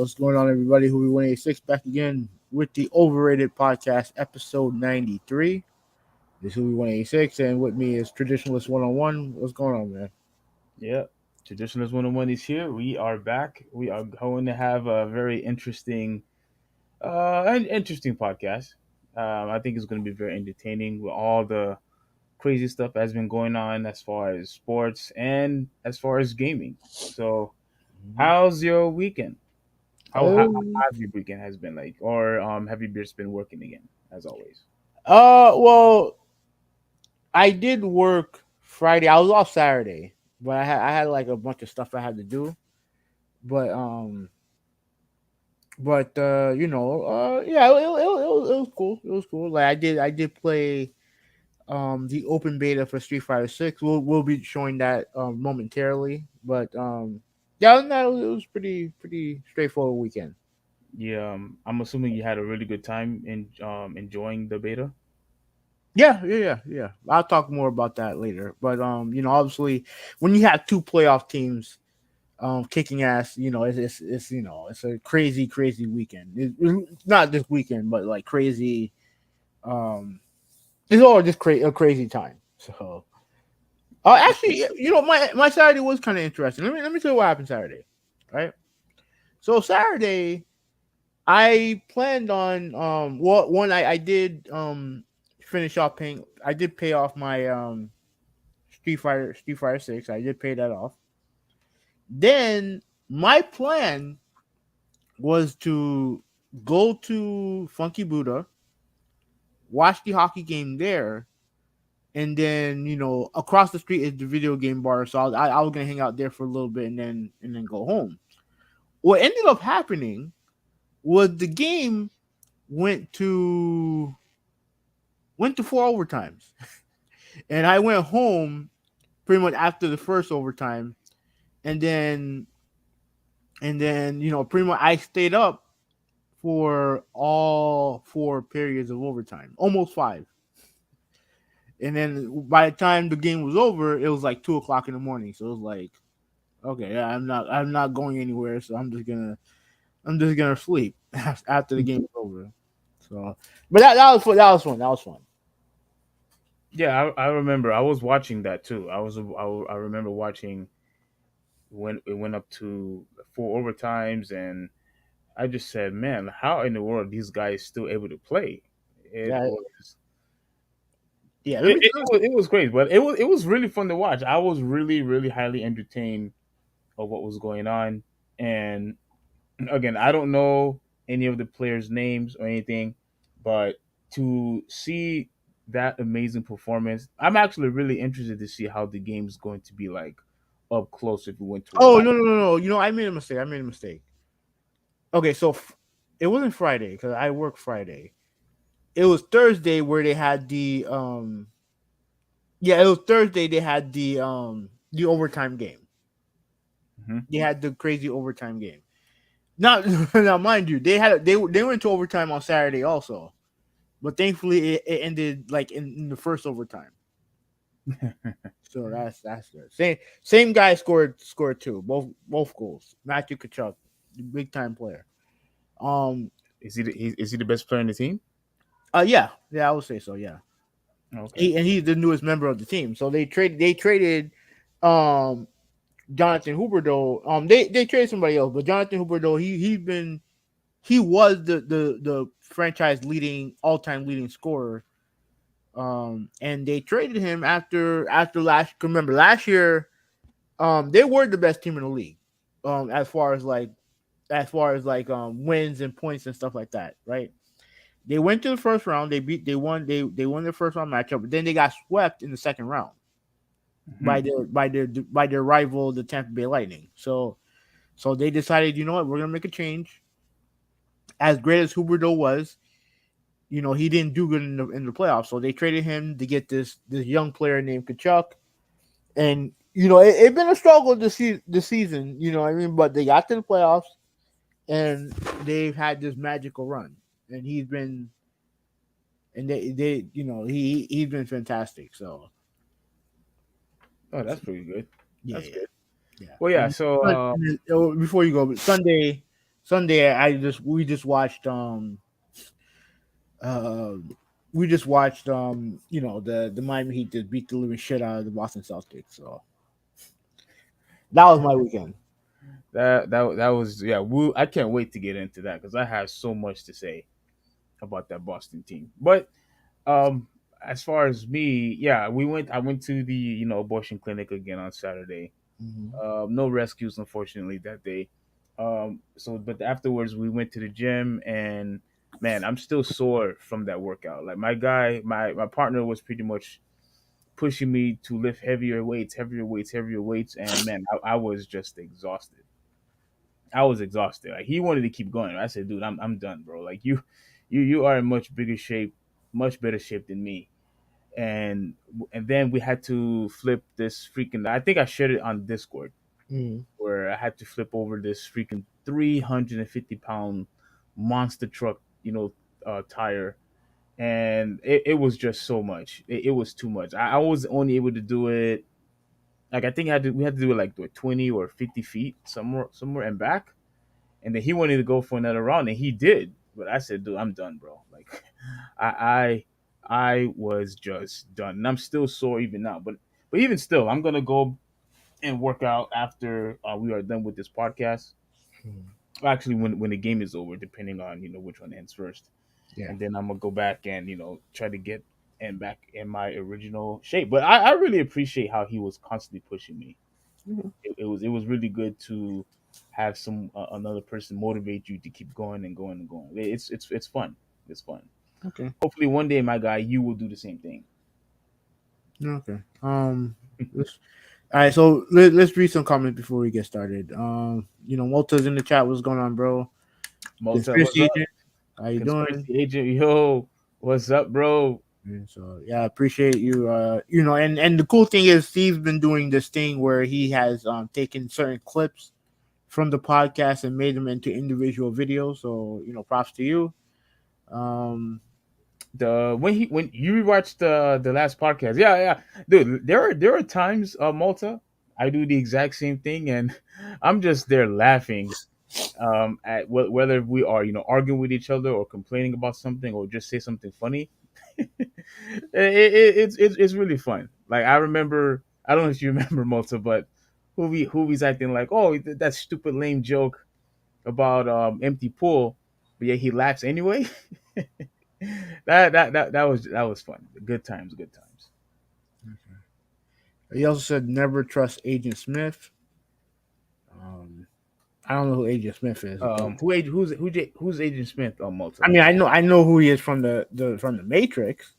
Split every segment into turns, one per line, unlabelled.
What's going on, everybody? Who we 186 back again with the Overrated Podcast, episode 93. This is Who we 186, and with me is Traditionalist 101. What's going on, man?
Yeah, Traditionalist 101 is here. We are back. We are going to have a very interesting podcast. I think it's going to be very entertaining with all the crazy stuff that's been going on as far as sports and as far as gaming. So,
Mhm.
how's your weekend? How
Oh,
have your weekend has been like, or have you just been working again as always?
well, I did work Friday. I was off Saturday, but I had like a bunch of stuff I had to do. But yeah, it was cool. It was cool. Like I did play the open beta for Street Fighter 6. We'll be showing that momentarily, but yeah, other than that, it was pretty straightforward weekend.
Yeah, I'm assuming you had a really good time in enjoying the beta.
Yeah. I'll talk more about that later. But obviously, when you have two playoff teams kicking ass, it's a crazy weekend. It's not this weekend, but like crazy. Um, it's all just a crazy time. So, actually, my Saturday was kind of interesting. Let me tell you what happened Saturday. Right. So Saturday, I planned on well, one I did finish off paying. I did pay off my Street Fighter 6. I did pay that off. Then my plan was to go to Funky Buddha, watch the hockey game there, and then across the street is the video game bar. So I was gonna hang out there for a little bit and then go home. What ended up happening was the game went to four overtimes, and I went home pretty much after the first overtime, and then pretty much I stayed up for all four periods of overtime, almost five. And then by the time the game was over, it was like 2 o'clock in the morning. So it was like, okay, yeah, I'm not going anywhere. So I'm just gonna sleep after the game was over. So, but that was fun. That was fun. That was fun.
Yeah, I remember. I was watching that too. I remember watching when it went up to four overtimes, and I just said, "Man, how in the world these guys still able to play?" It
Yeah,
was
yeah. Let me tell
it was crazy, but it was really fun to watch. I was really highly entertained of what was going on, and again, I don't know any of the players' names or anything, but to see that amazing performance, I'm actually really interested to see how the game's going to be like up close if we went to a
Oh,
live.
no. I made a mistake. Okay, so it wasn't Friday because I work Friday. It was Thursday where they had the yeah, it was Thursday they had the overtime game.
Hmm.
They had the crazy overtime game. Now, now, mind you, they went to overtime on Saturday also, but thankfully it ended like in the first overtime. So that's good. Same guy scored two, both goals. Matthew Kachuk, big time player. Um,
Is he the best player in the team?
yeah, I would say so. Yeah,
Okay.
he's the newest member of the team. So they traded um Jonathan Huberdeau. They traded somebody else, but Jonathan Huberdeau he was the franchise leading all time leading scorer. And they traded him after last. Remember last year, they were the best team in the league, as far as like wins and points and stuff like that, right? They went to the first round. They won their first round matchup, but then they got swept in the second round
Hmm.
by their rival, the Tampa Bay Lightning. So they decided, you know what, we're gonna make a change. As great as Huberdeau was, he didn't do good in the playoffs. So they traded him to get this young player named Kachuk. And it been a struggle this season. You know what I mean? But they got to the playoffs, and they've had this magical run. And he's been fantastic. So
Oh, that's pretty good.
yeah,
That's
yeah,
good.
yeah.
Well, yeah.
And
So,
before you go, Sunday. Sunday, uh we just watched the Miami Heat just beat the living shit out of the Boston Celtics. So that was my weekend.
That was yeah. I can't wait to get into that because I have so much to say about that Boston team. But um, as far as me, yeah, we went. I went to the abortion clinic again on Saturday.
Hmm.
No rescues, unfortunately, that day. But afterwards, we went to the gym, and man, I'm still sore from that workout. Like my partner was pretty much pushing me to lift heavier weights, and man, I was just exhausted. I was exhausted. Like he wanted to keep going. I said, dude, I'm done, bro. Like you are in much bigger shape, much better shape than me. And and then we had to flip this freaking. I think I shared it on Discord
Hmm.
where I had to flip over this freaking 350-pound monster truck, tire, and it was just so much. It was too much. I was only able to do it. Like I think we had to do it like 20 or 50 feet somewhere and back, and then he wanted to go for another round, and he did. But I said, dude, I'm done, bro. Like, I I was just done, and I'm still sore even now. But even still, I'm gonna go and work out after we are done with this podcast. Well, actually, when the game is over, depending on which one ends first,
Yeah.
and then I'm gonna go back and try to get and back in my original shape. But I really appreciate how he was constantly pushing me.
Mhm.
It was really good to have some another person motivate you to keep going and going and going. It's fun. It's fun.
Okay.
Hopefully one day, my guy, you will do the same thing.
Okay. Let's, all right. So let's read some comments before we get started. Malta's in the chat. What's going on, bro?
Malta, what's
Conspiracy
up?
agent. How you doing?
Conspiracy agent, yo, what's up, bro?
And so yeah, I appreciate you. And the cool thing is Steve's been doing this thing where he has taken certain clips from the podcast and made them into individual videos. So props to you. Um,
When you rewatched the last podcast, yeah, dude, there are times, Malta, I do the exact same thing, and I'm just there laughing at whether we are arguing with each other or complaining about something or just say something funny. It's really fun. Like I remember, I don't know if you remember Malta, but Hoovie's acting like, oh, that stupid lame joke about empty pool, but yeah, he laughs anyway. That was fun. Good times, good times.
he also said never trust Agent Smith. Um, I don't know who Agent Smith is.
Who's Agent Smith on
I
Malta?
mean, I know who he is from the Matrix,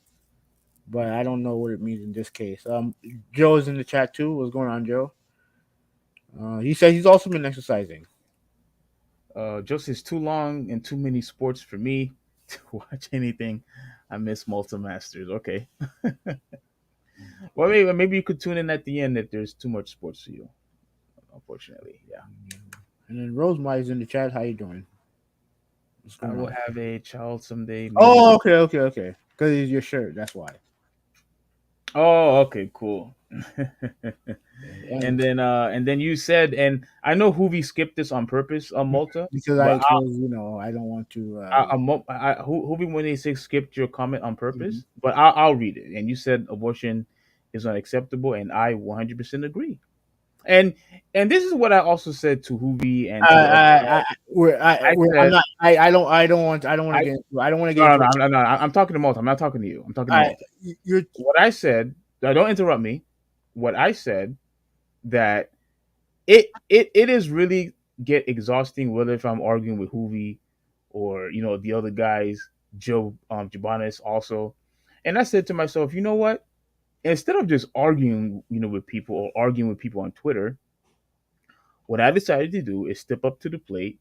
but I don't know what it means in this case. Joe's in the chat too. What's going on, Joe? He said he's also been exercising.
Just is too long and too many sports for me to watch anything. I miss Malta Masters. Okay, well maybe you could tune in at the end if there's too much sports for you. Unfortunately, yeah.
And then Rosemary's in the chat. How you doing? What's
I
going
will
on?
have a child someday, maybe.
Oh, okay. Because it's your shirt. That's why.
Oh, okay, cool.
And
And then you said, and I know Hoovy skipped this on purpose on Malta,
because
but
I don't want to.
Hoovy 186 skipped your comment on
Mhm.
purpose, but I'll read it. And you said abortion is unacceptable, and I 100% agree. And and this is what I also said to Hoovy and to the other guy. I
I'm
said,
not. I don't want to
I
get into. I don't want to get
no, no,
into.
no, no, no, I'm talking to Malta. I'm not talking to you. I'm talking to
I
Malta.
you're.
What I said, now don't interrupt me. What I said that it is really get exhausting whether if I'm arguing with Hoovy or the other guys, Joe Jabanis also. And I said to myself, you know what? Instead of just arguing, with people or arguing with people on Twitter, what I decided to do is step up to the plate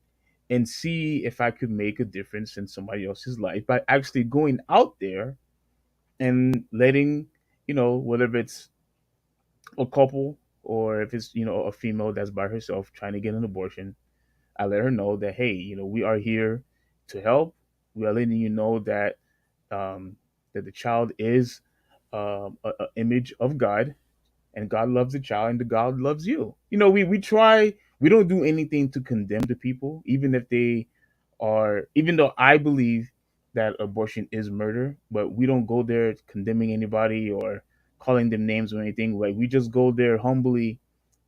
and see if I could make a difference in somebody else's life by actually going out there and letting, whether it's a couple or if it's, a female that's by herself trying to get an abortion, I let her know that, hey, we are here to help. We are letting you know that the child is a image of God, and God loves the child, and the God loves you. We try. We don't do anything to condemn the people, even if they are, even though I believe that abortion is murder, but we don't go there condemning anybody or calling them names or anything. Like, we just go there humbly,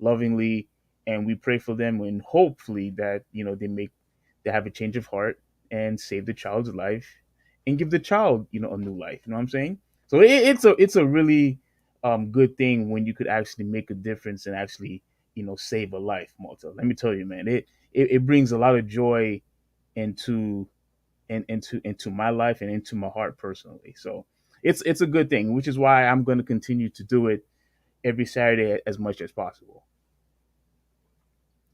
lovingly, and we pray for them, and hopefully that, they have a change of heart and save the child's life and give the child, a new life. You know what I'm saying? So it's a really good thing when you could actually make a difference and actually, save a life, Malta. Let me tell you, man, it brings a lot of joy into into my life and into my heart personally. So it's a good thing, which is why I'm going to continue to do it every Saturday as much as possible.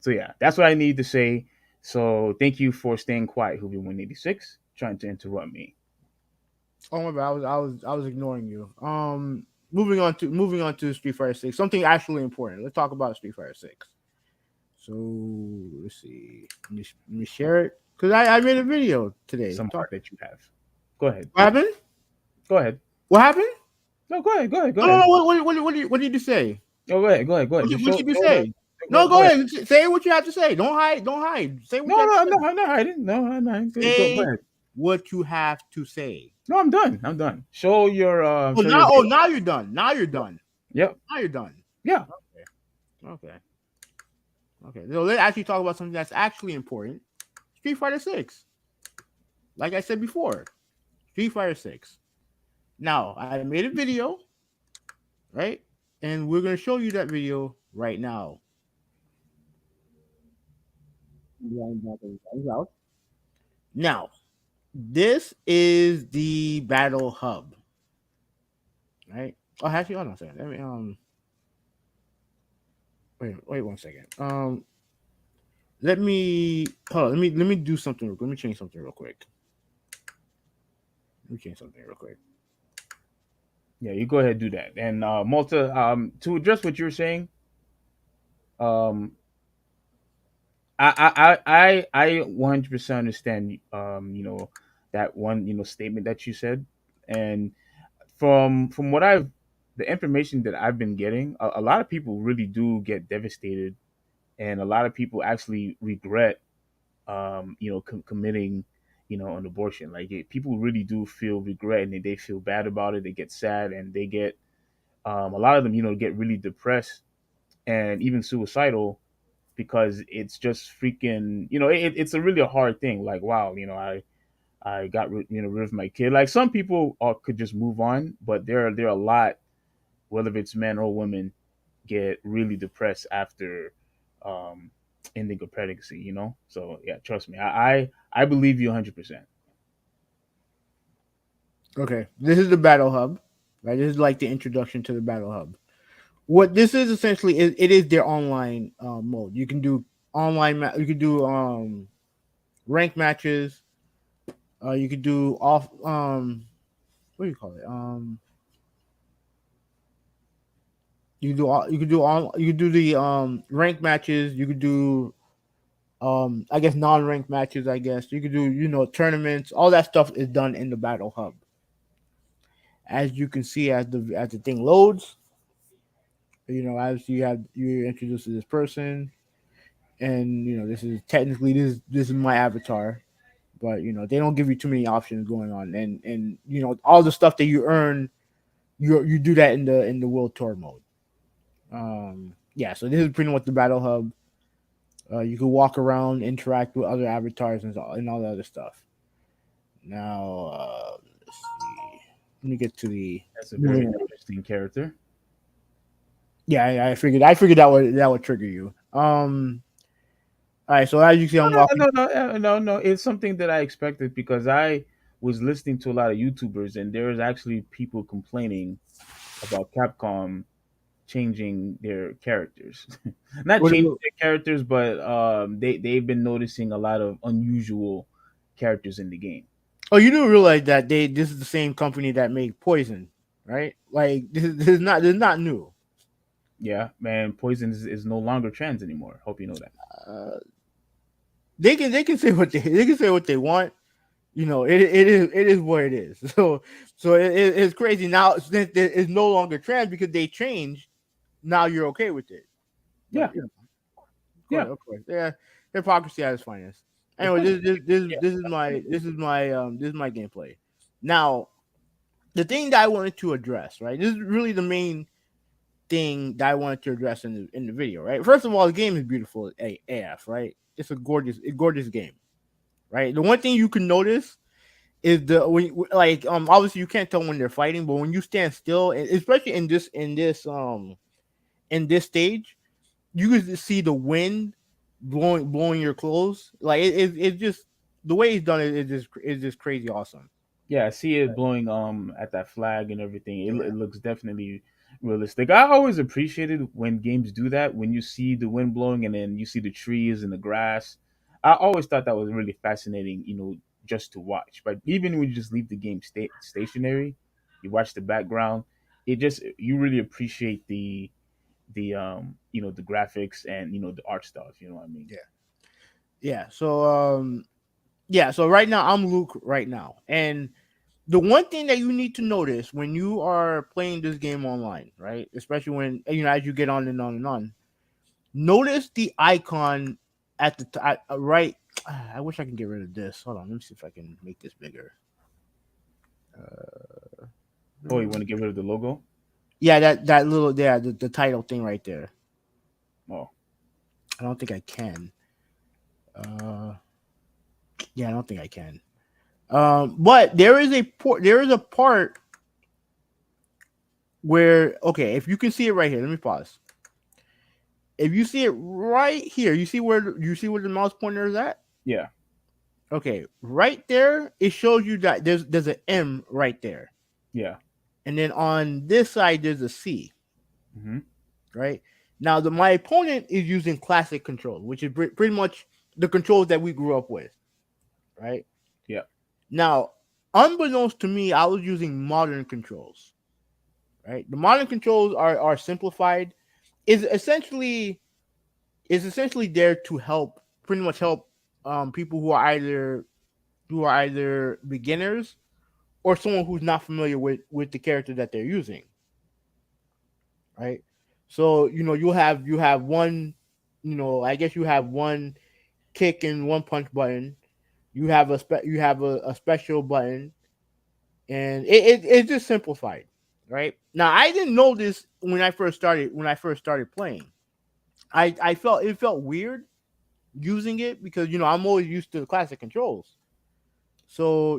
So yeah, that's what I need to say. So thank you for staying quiet, Hoovy 186, trying to interrupt me.
Oh my bad. I was ignoring you. Moving on to Street Fighter Six. Something actually important. Let's talk about Street Fighter Six. So let's see. Let me share it because I made a video today.
Some
Talk.
heart that you have. Go ahead.
What happened?
Go ahead.
What happened?
No, go ahead. Go ahead. Go
No, no,
ahead.
no. What did you say?
Oh, go ahead. Go ahead. Go ahead. Just
What
show
did you
show the.
say?
Go,
No,
go
go
ahead.
ahead. Say what you have to say. Don't hide. Don't hide. Say what
No,
you have
no,
to say.
I'm not hiding. No, I'm not. Go
Say
ahead.
what you have to say.
No, I'm done. I'm done. Show your
Oh,
show your
now, oh,
video.
now you're done. Now you're
Yep.
done.
Yep.
Now you're done.
Yeah.
Okay. Okay. Okay. So let's actually talk about something that's actually important. Street Fighter Six. Like I said before, Street Fighter Six. Now I made a video, right? And we're gonna show you that video right now. Now, this is the Battle Hub, right? Oh, actually, hold on a second. Let me wait 1 second. Let me hold on. Let me do something. Let me change something real quick. Let me change something real quick.
Yeah, you go ahead and do that. And Malta, to address what you're saying, um, I 100% understand, that one, statement that you said, and from what the information that I've been getting, a lot of people really do get devastated, and a lot of people actually regret, committing, an abortion. Like, people really do feel regret, and they feel bad about it. They get sad, and they get, a lot of them, get really depressed and even suicidal, because it's just freaking, it's a really hard thing. Like, wow, I got rid of my kid. Like, some people could just move on, but there are a lot, whether it's men or women, get really depressed after um ending a pregnancy. So yeah, trust me, I believe you 100%.
Okay, this is the Battle Hub, right? This is like the introduction to the Battle Hub. What this is essentially is it is their online mode. You can do you can do rank matches. You could do off what do you call it? You could do the rank matches. You could do I guess non-ranked matches. I guess you could do tournaments. All that stuff is done in the Battle Hub. As you can see, as the thing loads, as you're introduced to this person, and this is technically this is my avatar, but they don't give you too many options going on, and all the stuff that you earn, you do that in the World Tour mode. Yeah, so this is pretty much the Battle Hub. You can walk around, interact with other avatars and all the other stuff. Now, let's see. Let me get to the
That's a very
moving on.
interesting character.
Yeah, I figured that would trigger you. All right, so as you see, I'm walking.
No. It's something that I expected, because I was listening to a lot of YouTubers, and there was actually people complaining about Capcom changing their characters. Not
What,
changing
what,
their characters, but they've been noticing a lot of unusual characters in the game.
oh, you do realize that this is the same company that made Poison, right? Like this is not new.
Yeah, man, Poison is no longer trans anymore. Hope you know that.
Uh, they can say what they want. It is what it is. So it's crazy now. Since it's no longer trans because they changed. Now you're okay with it,
Yeah,
but
Yeah,
of course. Yeah, hypocrisy at its finest. Anyway, this is
yeah,
this is my gameplay. Now, the thing that I wanted to address, right? This is really the main thing that I wanted to address in the video, right? First of all, the game is beautiful AF, right? It's a gorgeous game, right? The one thing you can notice is the when like obviously you can't tell when they're fighting, but when you stand still, especially in this stage, you can see the wind blowing your clothes. Like it's just the way it's done is just crazy awesome.
yeah. I see it blowing at that flag and everything. It looks definitely realistic. I always appreciated when games do that. When you see the wind blowing and then you see the trees and the grass. I always thought that was really fascinating. Just to watch. But even when you just leave the game stationary, you watch the background. It just you really appreciate the graphics and the art stuff. You know what I mean?
Yeah, yeah. So right now I'm Luke right now, and the one thing that you need to notice when you are playing this game online, right? Especially when as you get on and on and on, notice the icon at the right. I wish I can get rid of this. Hold on, let me see if I can make this bigger.
Oh, you want to get rid of the logo?
Yeah, that little the title thing right there.
Oh,
I don't think I can. Uh, yeah, I don't think I can. But there is a part where okay, if you can see it right here, let me pause. If you see it right here, you see where the mouse pointer is at.
yeah,
Okay, right there, it shows you that there's an M right there,
yeah.
and then on this side there's a C.
Hmm.
Right now, my opponent is using classic control, which is pretty much the controls that we grew up with. Right
Yeah.
now, unbeknownst to me, I was using modern controls. Right, the modern controls are simplified. Is essentially there to help pretty much help people who are either beginners or someone who's not familiar with the character that they're using, right? So you have one, I guess you have one kick and one punch button. You have a special button, and it's just simplified, right? Now I didn't know this when I first started playing. I felt it felt weird using it because I'm always used to the classic controls. So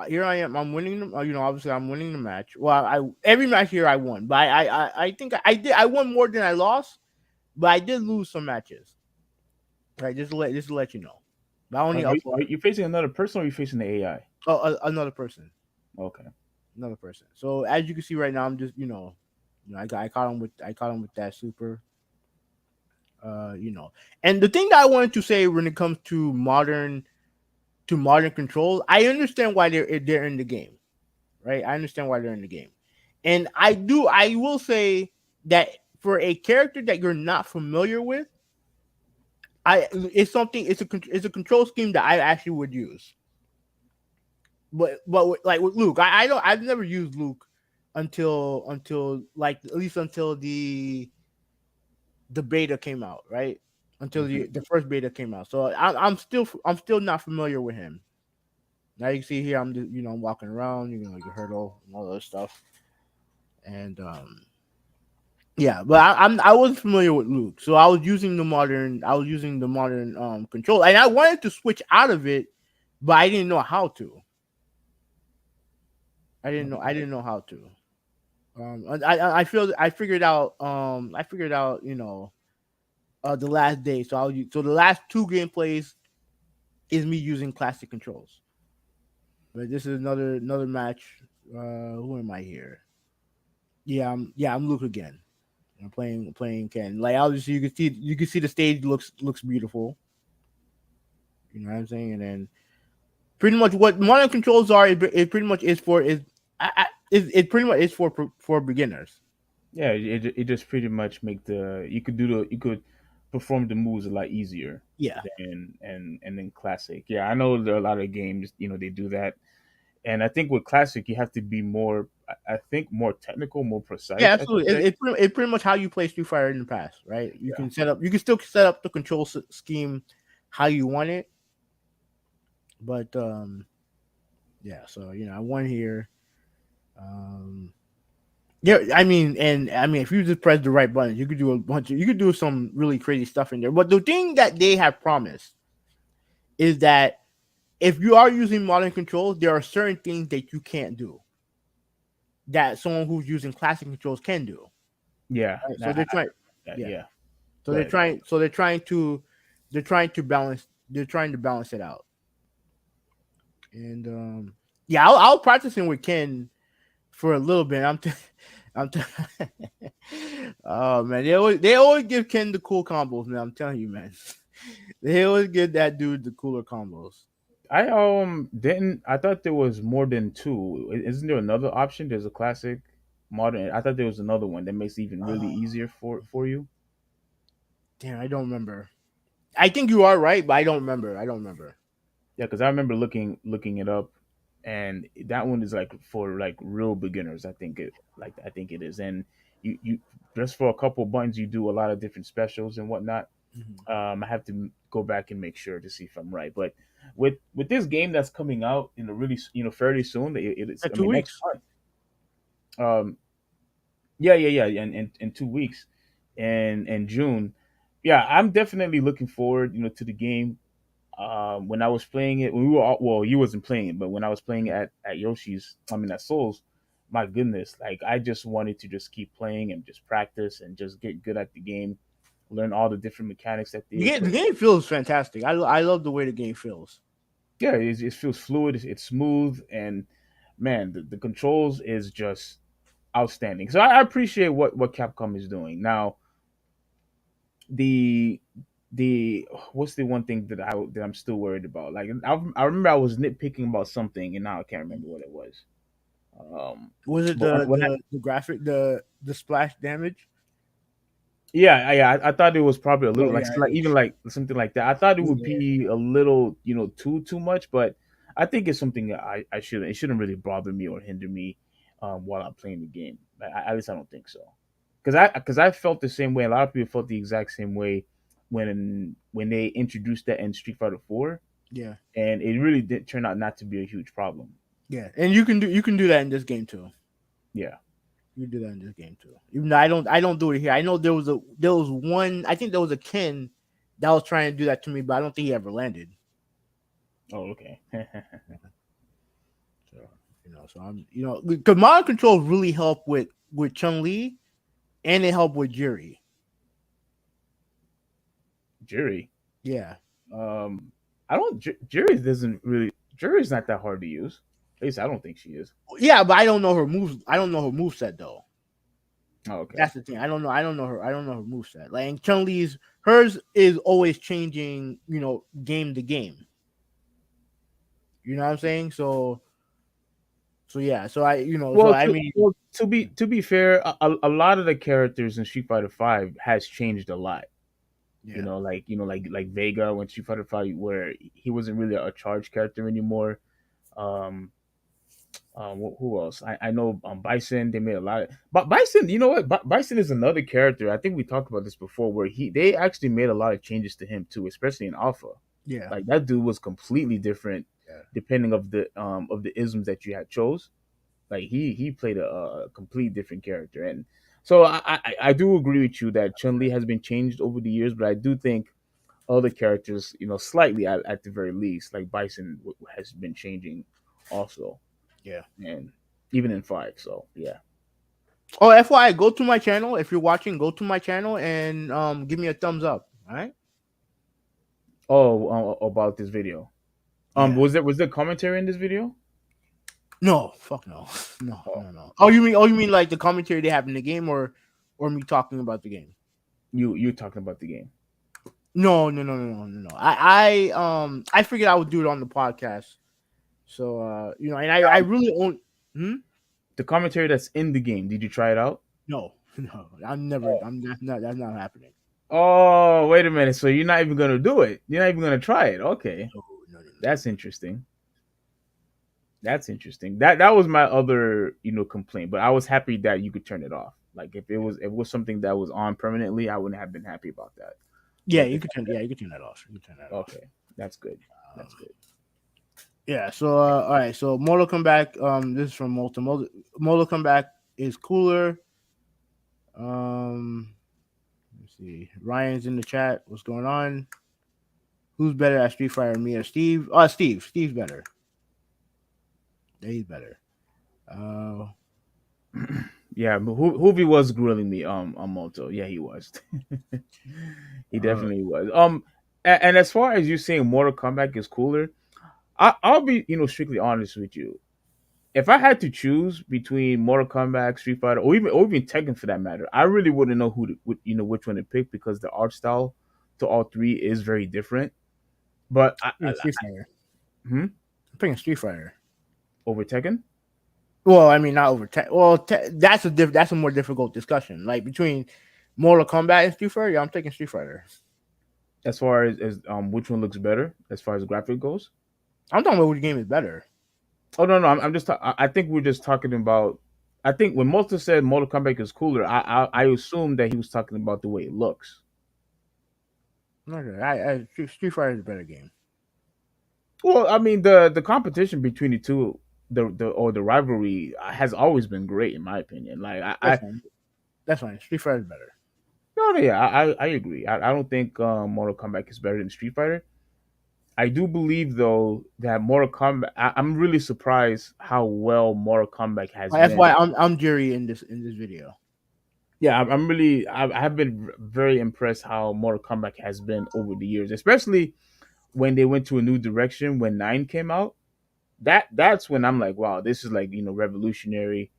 here I am. I'm winning. Obviously I'm winning the match. Well, I every match here I won, but I think I did. I won more than I lost, but I did lose some matches. Right, just to let you know. But I
Are,
only
are,
up
you,
for
are you facing another person or are you facing the AI?
another person,
Okay.
another person. So as you can see right now, I'm just I caught him with that super. And the thing that I wanted to say when it comes to modern controls, I understand why they're in the game, right? I understand why they're in the game, and I will say that for a character that you're not familiar with, it's a control scheme that I actually would use. Like with Luke, I've never used Luke until like at least until the beta came out, right? Until
Hmm.
the first beta came out. So I'm still not familiar with him. Now you can see here I'm just I'm walking around, like a hurdle and all that stuff. And yeah, but I wasn't familiar with Luke, so I was using the modern control, and I wanted to switch out of it, but I didn't know how to. I didn't know how to. I figured out the last day. So the last two gameplays is me using classic controls. But this is another match. Who am I here? I'm Luke again. I'm playing Ken. Like obviously you can see the stage looks beautiful. You know what I'm saying? And then pretty much what modern controls are, it pretty much is for is it pretty much is for beginners.
Yeah, it just pretty much make you could perform the moves a lot easier
Yeah.
than and then classic. Yeah, I know there are a lot of games they do that. And I think with classic, you have to be more, I think, more technical, more
Yeah,
precise. I should
absolutely.
say.
It's pretty much how you play Street Fighter in the past, right?
Yeah.
You can still set up the control scheme how you want it, but yeah. So I won here. Um, yeah, I mean, if you just press the right buttons, you could do some really crazy stuff in there. But the thing that they have promised is that if you are using modern controls, there are certain things that you can't do that someone who's using classic controls can do.
Yeah.
Right? So they're trying, yeah.
Yeah.
So
Go
they're
ahead.
trying. So they're trying to balance. They're trying to balance it out. And yeah, I was practicing with Ken for a little bit. I'm. T- oh man, they always give Ken the cool combos, man. I'm telling you, man. They always give that dude the cooler combos.
I didn't. I thought there was more than two. Isn't there another option? There's a classic, modern. I thought there was another one that makes it even really easier for you.
Damn, I don't remember. I think you are right, but I don't remember. I don't remember.
Yeah, because I remember looking it up, and that one is like for like real beginners. I think it is, and you just for a couple buttons you do a lot of different specials and whatnot.
Mhm.
I have to go back and make sure to see if I'm right. But with this game that's coming out in a really fairly soon, it's I
Two
mean next
weeks.
month. Um, yeah, in 2 weeks, and June. Yeah, I'm definitely looking forward to the game. When I was playing it, when we were all, well, you wasn't playing it, but when I was playing it at Yoshi's, I mean at Souls, my goodness, like I just wanted to just keep playing and just practice and just get good at the game, learn all the different mechanics that they
The
put.
game feels fantastic. I love the way the game feels.
Yeah, it feels fluid, it's smooth, and man, the controls is just outstanding. So I appreciate what Capcom is doing now. The what's the one thing that I'm still worried about? Like I remember I was nitpicking about something, and now I can't remember what it was.
Was it
But when
the graphic the splash damage?
yeah, I thought it was probably a little
Oh yeah,
like even like something like that. I thought it would
yeah,
be a little too much, but I think it's something that I shouldn't it shouldn't really bother me or hinder me while I'm playing the game. At least I don't think so. Because I felt the same way. A lot of people felt the exact same way when they introduced that in Street Fighter 4,
yeah,
and it really did turn out not to be a huge problem.
yeah. And you can do that in this game too.
Yeah.
You can do that in this game too. Even though I don't do it here. I know there was one. I think there was a Ken that was trying to do that to me, but I don't think he ever landed.
Oh, okay.
So so I'm because modern controls really help with Chun Li and they help with Jiri.
Jury.
Yeah,
I don't. Jury doesn't really. Jury's not that hard to use. At least I don't think she is.
yeah, but I don't know her moves. I don't know her move set though.
Oh, okay.
That's the thing. I don't know. I don't know her. I don't know her move set. Like Chun Li's, hers is always changing. Game to game. You know what I'm saying? So yeah. So So
Well,
I mean,
to be fair, a lot of the characters in Street Fighter Five has changed a lot.
yeah,
Like Vega when Street Fighter Five, where he wasn't really a charge character anymore. Um, who else? I know Bison. They made a lot of, but Bison. You know what? Bison is another character. I think we talked about this before, where they actually made a lot of changes to him too, especially in Alpha.
yeah,
Like that dude was completely different,
yeah,
depending of the isms that you had chose. Like he played a complete different character, and so I do agree with you that Chun Li has been changed over the years, but I do think other characters, slightly at the very least, like Bison has been changing also,
yeah.
and even in five. So yeah.
Oh, FYI, go to my channel if you're watching. Go to my channel and give me a thumbs up. All right.
Oh, about this video.
Yeah.
Was there commentary in this video?
No, fuck no, no,
Oh,
no, no. Oh, you mean like the commentary they have in the game, or me talking about the game?
you talking about the game?
No, no, no, no, no, no, no. I figured I would do it on the podcast. So and I really own. Hmm?
The commentary that's in the game. Did you try it out?
No, no. I'm never. I'm not. That's not happening.
Oh, wait a minute. So you're not even gonna do it? You're not even gonna try it? Okay,
No, no, no, no,
that's interesting. That's interesting. That was my other, complaint. But I was happy that you could turn it off. Like if it was something that was on permanently, I wouldn't have been happy about that.
Yeah,
But
you
the
could
fact
turn. Yeah, you could turn that off. You could turn that
that
off.
okay, that's good. That's good.
Yeah. So all right. So Mortal Kombat. This is from Mortal. Mortal Kombat is cooler. Um, let's see. Ryan's in the chat. What's going on? Who's better at Street Fighter, me or Steve? Steve. Steve's better. Yeah, he's better. Uh,
Yeah, but Hoovy was grilling me on Moto. Yeah, he was. He
uh,
definitely was. And as far as you saying Mortal Kombat is cooler, I'll be strictly honest with you. If I had to choose between Mortal Kombat, Street Fighter, or even Tekken for that matter, I really wouldn't know which one to pick because the art style to all three is very different. But
yeah, Street Fighter.
hmm?
I'm picking Street Fighter.
Over Tekken,
Well, I mean, not over. That's a more difficult discussion. Like between Mortal Kombat and Street Fighter, yeah, I'm taking Street Fighter.
as far as which one looks better as far as graphic goes.
I'm talking about which game is better.
Oh no, no, I'm just. I think we're just talking about. I think when Malta said Mortal Kombat is cooler, I assumed that he was talking about the way it looks.
Okay, Street Fighter is a better game.
Well, I mean the competition between the two, the rivalry has always been great in my opinion. Like
That's fine. That's fine. Street Fighter is better.
no, no, yeah, I agree. I don't think Mortal Kombat is better than Street Fighter. I do believe though that Mortal Kombat. I'm really surprised how well Mortal Kombat has
That's
been.
why I'm jury in this video.
Yeah, I'm really. I have been very impressed how Mortal Kombat has been over the years, especially when they went to a new direction when Nine came out. That's when I'm like, wow, this is like revolutionary.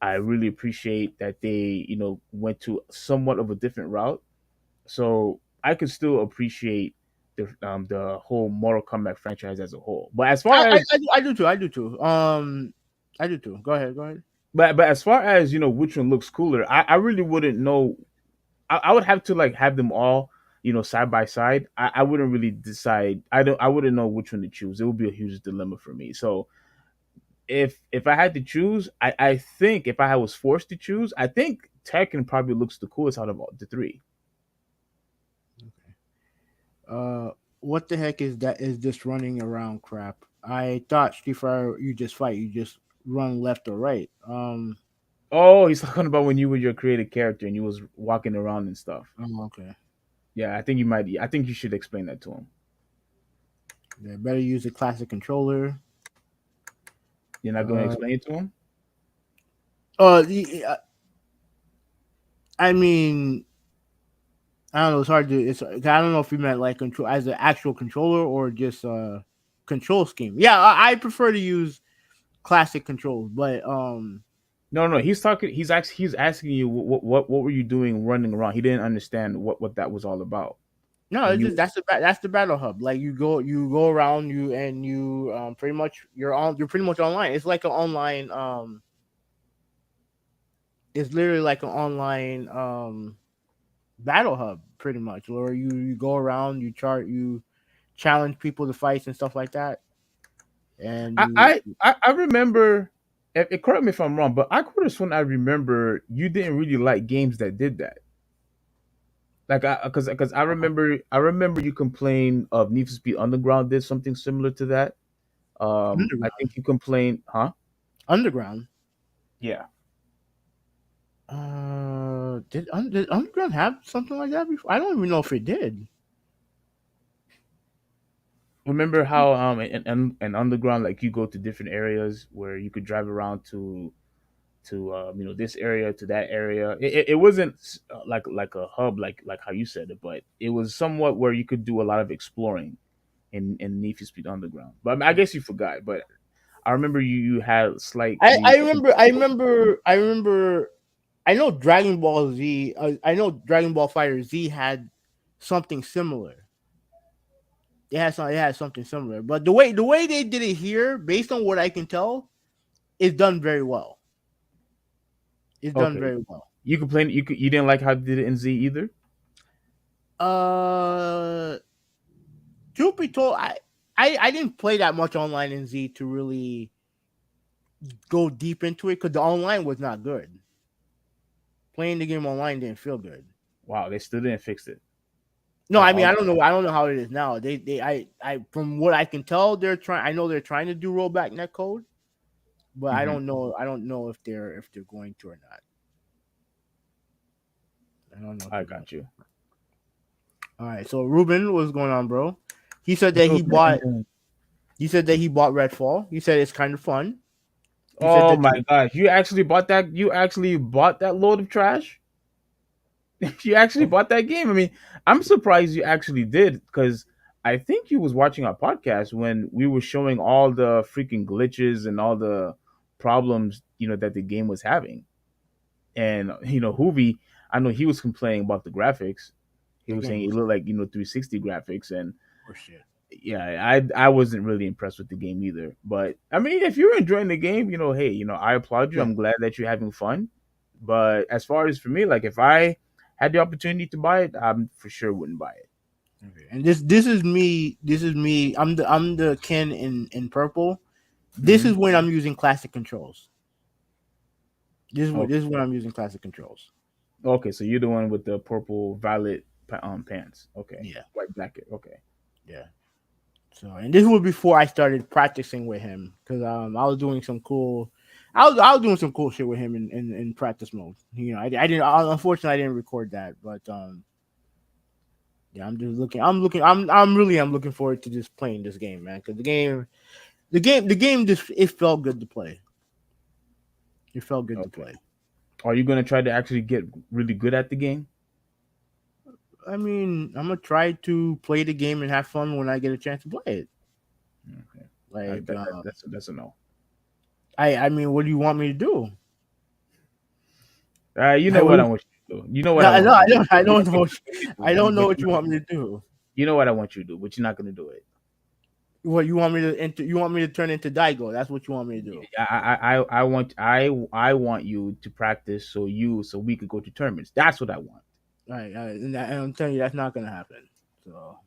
I really appreciate that they went to somewhat of a different route. So I could still appreciate the whole Mortal Kombat franchise as a whole. But as far as
I do too. I do too. I do too. Go ahead. Go ahead.
but as far as which one looks cooler, I really wouldn't know. I would have to like have them all side by side. I wouldn't really decide. I wouldn't know which one to choose. It would be a huge dilemma for me. So if I had to choose, I think if I was forced to choose, I think Tekken probably looks the coolest out of all the three.
Uh, what the heck is that? Is this running around crap? I thought Street Fighter, you just fight, you just run left or right.
Oh, he's talking about when you were your creative character and you was walking around and stuff.
Okay.
Yeah, I think you might. I think you should explain that to him.
They better use a classic controller.
You're not going to
Uh,
explain it to him.
I mean, I don't know. It's hard to. It's. I don't know if you meant like control as an actual controller or just control scheme. Yeah, I prefer to use classic controls, but
No, no, he's talking. He's asking you what were you doing running around. He didn't understand what that was all about.
no,
When
it's
you
just that's the battle hub. Like you go around you pretty much you're pretty much online. It's like an online it's literally like an online battle hub pretty much where you go around, you challenge people to fights and stuff like that. And
I
you
I I remember. Correct me if I'm wrong, but I could have sworn I remember you didn't really like games that did that. Like because I remember you complained of Need for Speed Underground did something similar to that. I
underground
think you complained, huh?
underground.
Yeah.
Did underground have something like that before? I don't even know if it did.
Remember how and Underground like you go to different areas where you could drive around to this area to that area. It wasn't like a hub like how you said it, but it was somewhat where you could do a lot of exploring in Need for Speed Underground. But I, mean, I guess you forgot. But I remember you had
I,
slightly.
I remember I remember I remember I know Dragon Ball Z. I know Dragon Ball Fighter Z had something similar. It had something similar, but the way they did it here, based on what I can tell, is done very well. It's done
Okay,
very well.
you complained. You didn't like how they did it in Z either.
Uh, truth be told, I didn't play that much online in Z to really. go deep into it because the online was not good. Playing the game online didn't feel good.
Wow, they still didn't fix it.
No, I mean
All
I don't know. I don't know how it is now. I from what I can tell, they're trying. I know they're trying to do rollback netcode, but I
mhm.
don't know. I don't know if they're going to or not. I don't know if
I
they're going.
got you.
All right. So Ruben, what's going on, bro? He said that
Yo,
he bought.
man.
He said that he bought Redfall. He said it's kind of fun. He said
Oh
that
my gosh, you actually bought that? You actually bought that load of trash? You actually bought that game? I mean, I'm surprised you actually did because I think you was watching our podcast when we were showing all the freaking glitches and all the problems that the game was having. And Hoovy, I know he was complaining about the graphics. He
the
was
game
saying it
was
looked like 360 graphics, and
horseshit.
yeah, I wasn't really impressed with the game either. But I mean, if you're enjoying the game, hey, I applaud you.
Yeah.
I'm glad that you're having fun. But as far as for me, like if I had the opportunity to buy it, I for sure wouldn't buy it.
Okay. And this is me. This is me. I'm the Ken in purple. This
Hmm.
is when I'm using classic controls. This is
Okay,
when I'm using classic controls.
okay, so you're the one with the purple violet pants. Okay,
Yeah.
white jacket. Okay,
Yeah. So and this was before I started practicing with him because I was doing some cool. I was doing some cool shit with him in practice mode. I didn't. Unfortunately, I didn't record that, but yeah, I'm just looking. I'm looking forward to just playing this game, man. Because the game just it felt good to play. It felt good to
okay.
play.
Are you gonna try to actually get really good at the game?
I mean, I'm gonna try to play the game and have fun when I get a chance to play it.
Okay,
Like,
that's a no.
I mean, what do you want me to do?
You
Like,
know what I want you to do. You know what I
no,
want you to do.
I
You're
don't
not gonna
know. I don't know
but
what you want me to do.
you know what I want you to do, but you're not gonna do it.
What you want me to enter? You want me to turn into Daigo? That's what you want me to do.
I want you to practice so we could go to tournaments. That's what I want.
Right, and I'm telling you, that's not gonna happen. So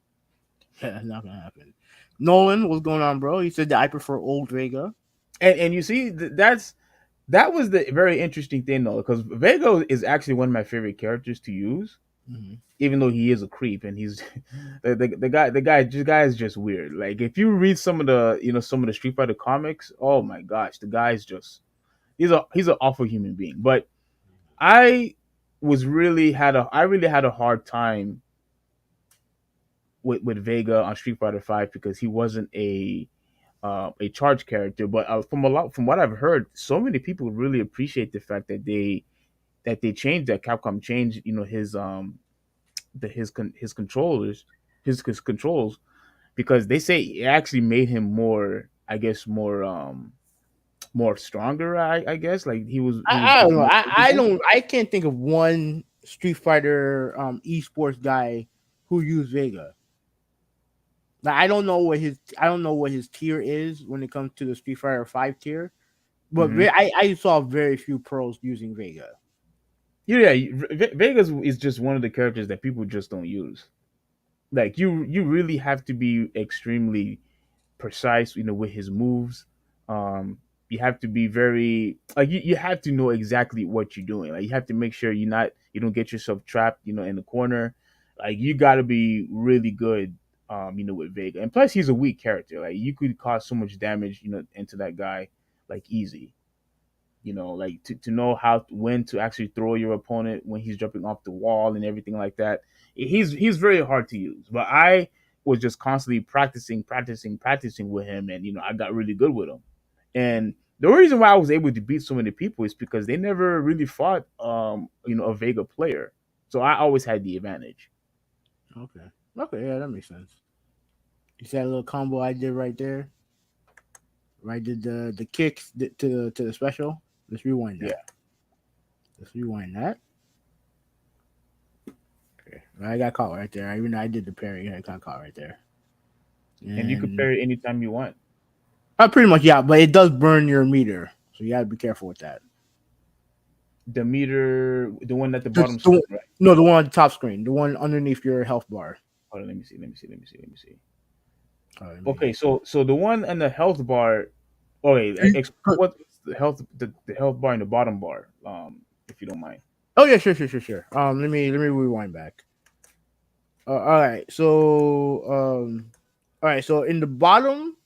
yeah, that's not gonna happen. Nolan, what's going on, bro? He said that I prefer old Vega.
And you see that was the very interesting thing though, because Vego is actually one of my favorite characters to use,
Mm-hmm.
even though he is a creep and he's the guy is just weird. Like if you read some of the Street Fighter comics, oh my gosh, the guy's just he's an awful human being. But I I really had a hard time with Vega on Street Fighter Five because he wasn't a charge character. But from what I've heard, so many people really appreciate the fact that they changed that Capcom changed his controllers his controls because they say it actually made him more, I guess, more stronger. I guess like he was
I don't
just
know.
more
I
capable.
don't. I can't think of one Street Fighter esports guy who used Vega. Like, I don't know what his tier is when it comes to the Street Fighter Five tier. But
Hmm.
I saw very few pros using Vega.
Yeah, Vegas is just one of the characters that people just don't use. Like you really have to be extremely precise, with his moves. You have to be very like you have to know exactly what you're doing. Like you have to make sure you don't get yourself trapped, in the corner. Like you got to be really good, with Vega. And plus, he's a weak character. Like you could cause so much damage, into that guy, like easy. Like to know when to actually throw your opponent when he's jumping off the wall and everything like that. He's very hard to use, but I was just constantly practicing with him, and I got really good with him. And the reason why I was able to beat so many people is because they never really fought a Vega player, so I always had the advantage.
Okay. Okay, yeah, that makes sense. You see that little combo I did right there? Right, did the kicks to the special? Let's rewind
Yeah,
that. Let's rewind that. Okay. I got caught right there. Even though I did the parry, I got caught right there.
and you could
And
parry anytime you want.
pretty much, yeah, but it does burn your meter, so you gotta be careful with that.
The meter, the one at the
Just
bottom
the,
screen, right?
no, the one on the top screen, the one underneath your health bar.
Hold on, let me see.
Let me.
Okay, so the one in the health bar. Okay,
You,
explain what. the health bar and the bottom bar. If you don't mind.
Oh yeah, sure. Let me rewind back. All right, so all right, so in the bottom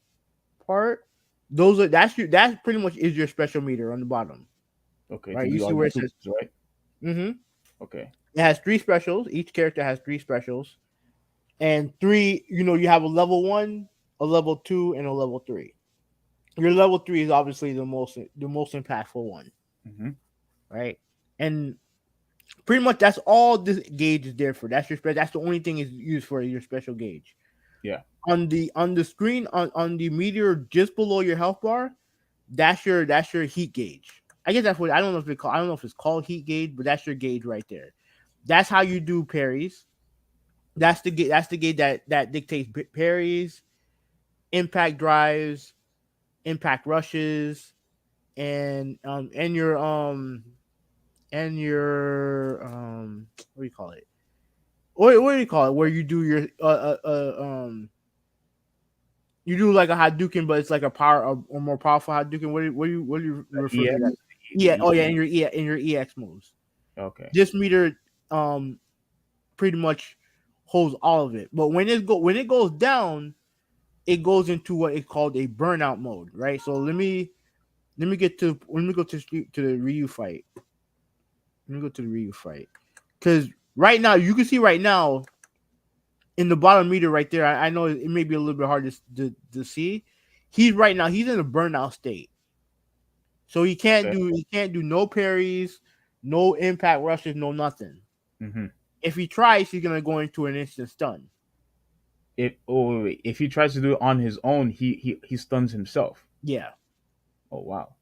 part, that's pretty much is your special meter on the bottom,
Okay, to
right? You
do
see
all
where
your
it says,
supers, right?
mm-hmm.
Okay.
It has three specials. Each character has three specials, and three. You have a level one, a level two, and a level three. Your level three is obviously the most impactful one,
Mm-hmm.
right? And pretty much that's all this gauge is there for. That's the only thing is used for your special gauge.
Yeah.
On the screen on the meter just below your health bar, that's your heat gauge. I guess that's what I don't know if I don't know if it's called heat gauge, but that's your gauge right there. That's how you do parries. That's the gauge that dictates parries, impact drives, impact rushes, and your what do you call it? What do you call it? Where you do your you do like a Hadouken, but it's like a power or more powerful Hadouken. What do you refer to that?
EX.
Yeah. Oh yeah, in your EX moves.
Okay.
This meter um pretty much holds all of it. But when it goes down, it goes into what is called a burnout mode, right? So let me go to the Ryu fight. Let me go to the Ryu fight because right now you can see right now in the bottom meter right there. I know it may be a little bit hard to see. He's in a burnout state, so
Okay.
he can't do no parries, no impact rushes, no nothing.
Mm-hmm.
If he tries, he's gonna go into an instant stun.
Wait. If he tries to do it on his own, he stuns himself.
Yeah.
Oh wow.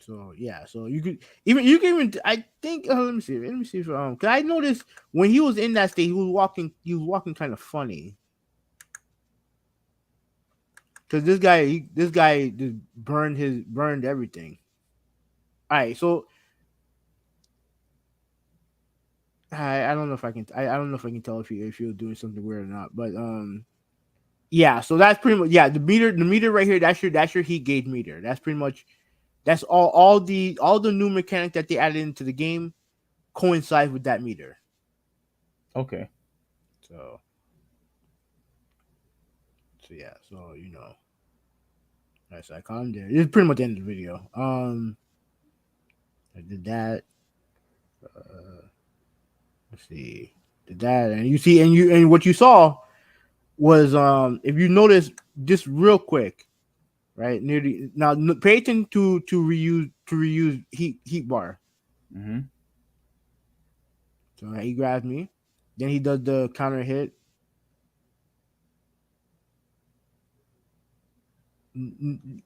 So yeah, so you can even I think let me see if cause I noticed when he was in that state he was walking kind of funny because this guy just burned everything. All right, so I don't know if I don't know if I can tell if you're doing something weird or not, but yeah, so that's pretty much yeah the meter right here that's your heat gauge meter. That's pretty much that's all the new mechanic that they added into the game coincides with that meter.
Okay.
So yeah, so I calmed there. It's pretty much the end of the video. I did that. Let's see, did that, and you see, and what you saw was if you notice just real quick, right near the now pay attention to reuse heat bar.
Mm-hmm.
So he grabs me, then he does the counter hit.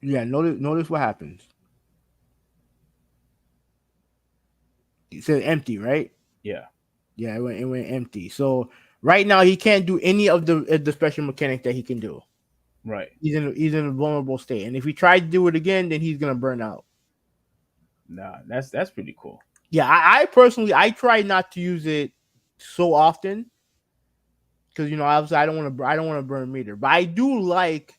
Yeah, notice what happens. It says empty, right?
Yeah.
Yeah, it went empty. So right now he can't do any of the special mechanic that he can do.
Right.
He's in a vulnerable state, and if he tries to do it again, then he's gonna burn out.
Nah, that's pretty cool.
Yeah, I personally I try not to use it so often because obviously I don't want to burn meter, but I do like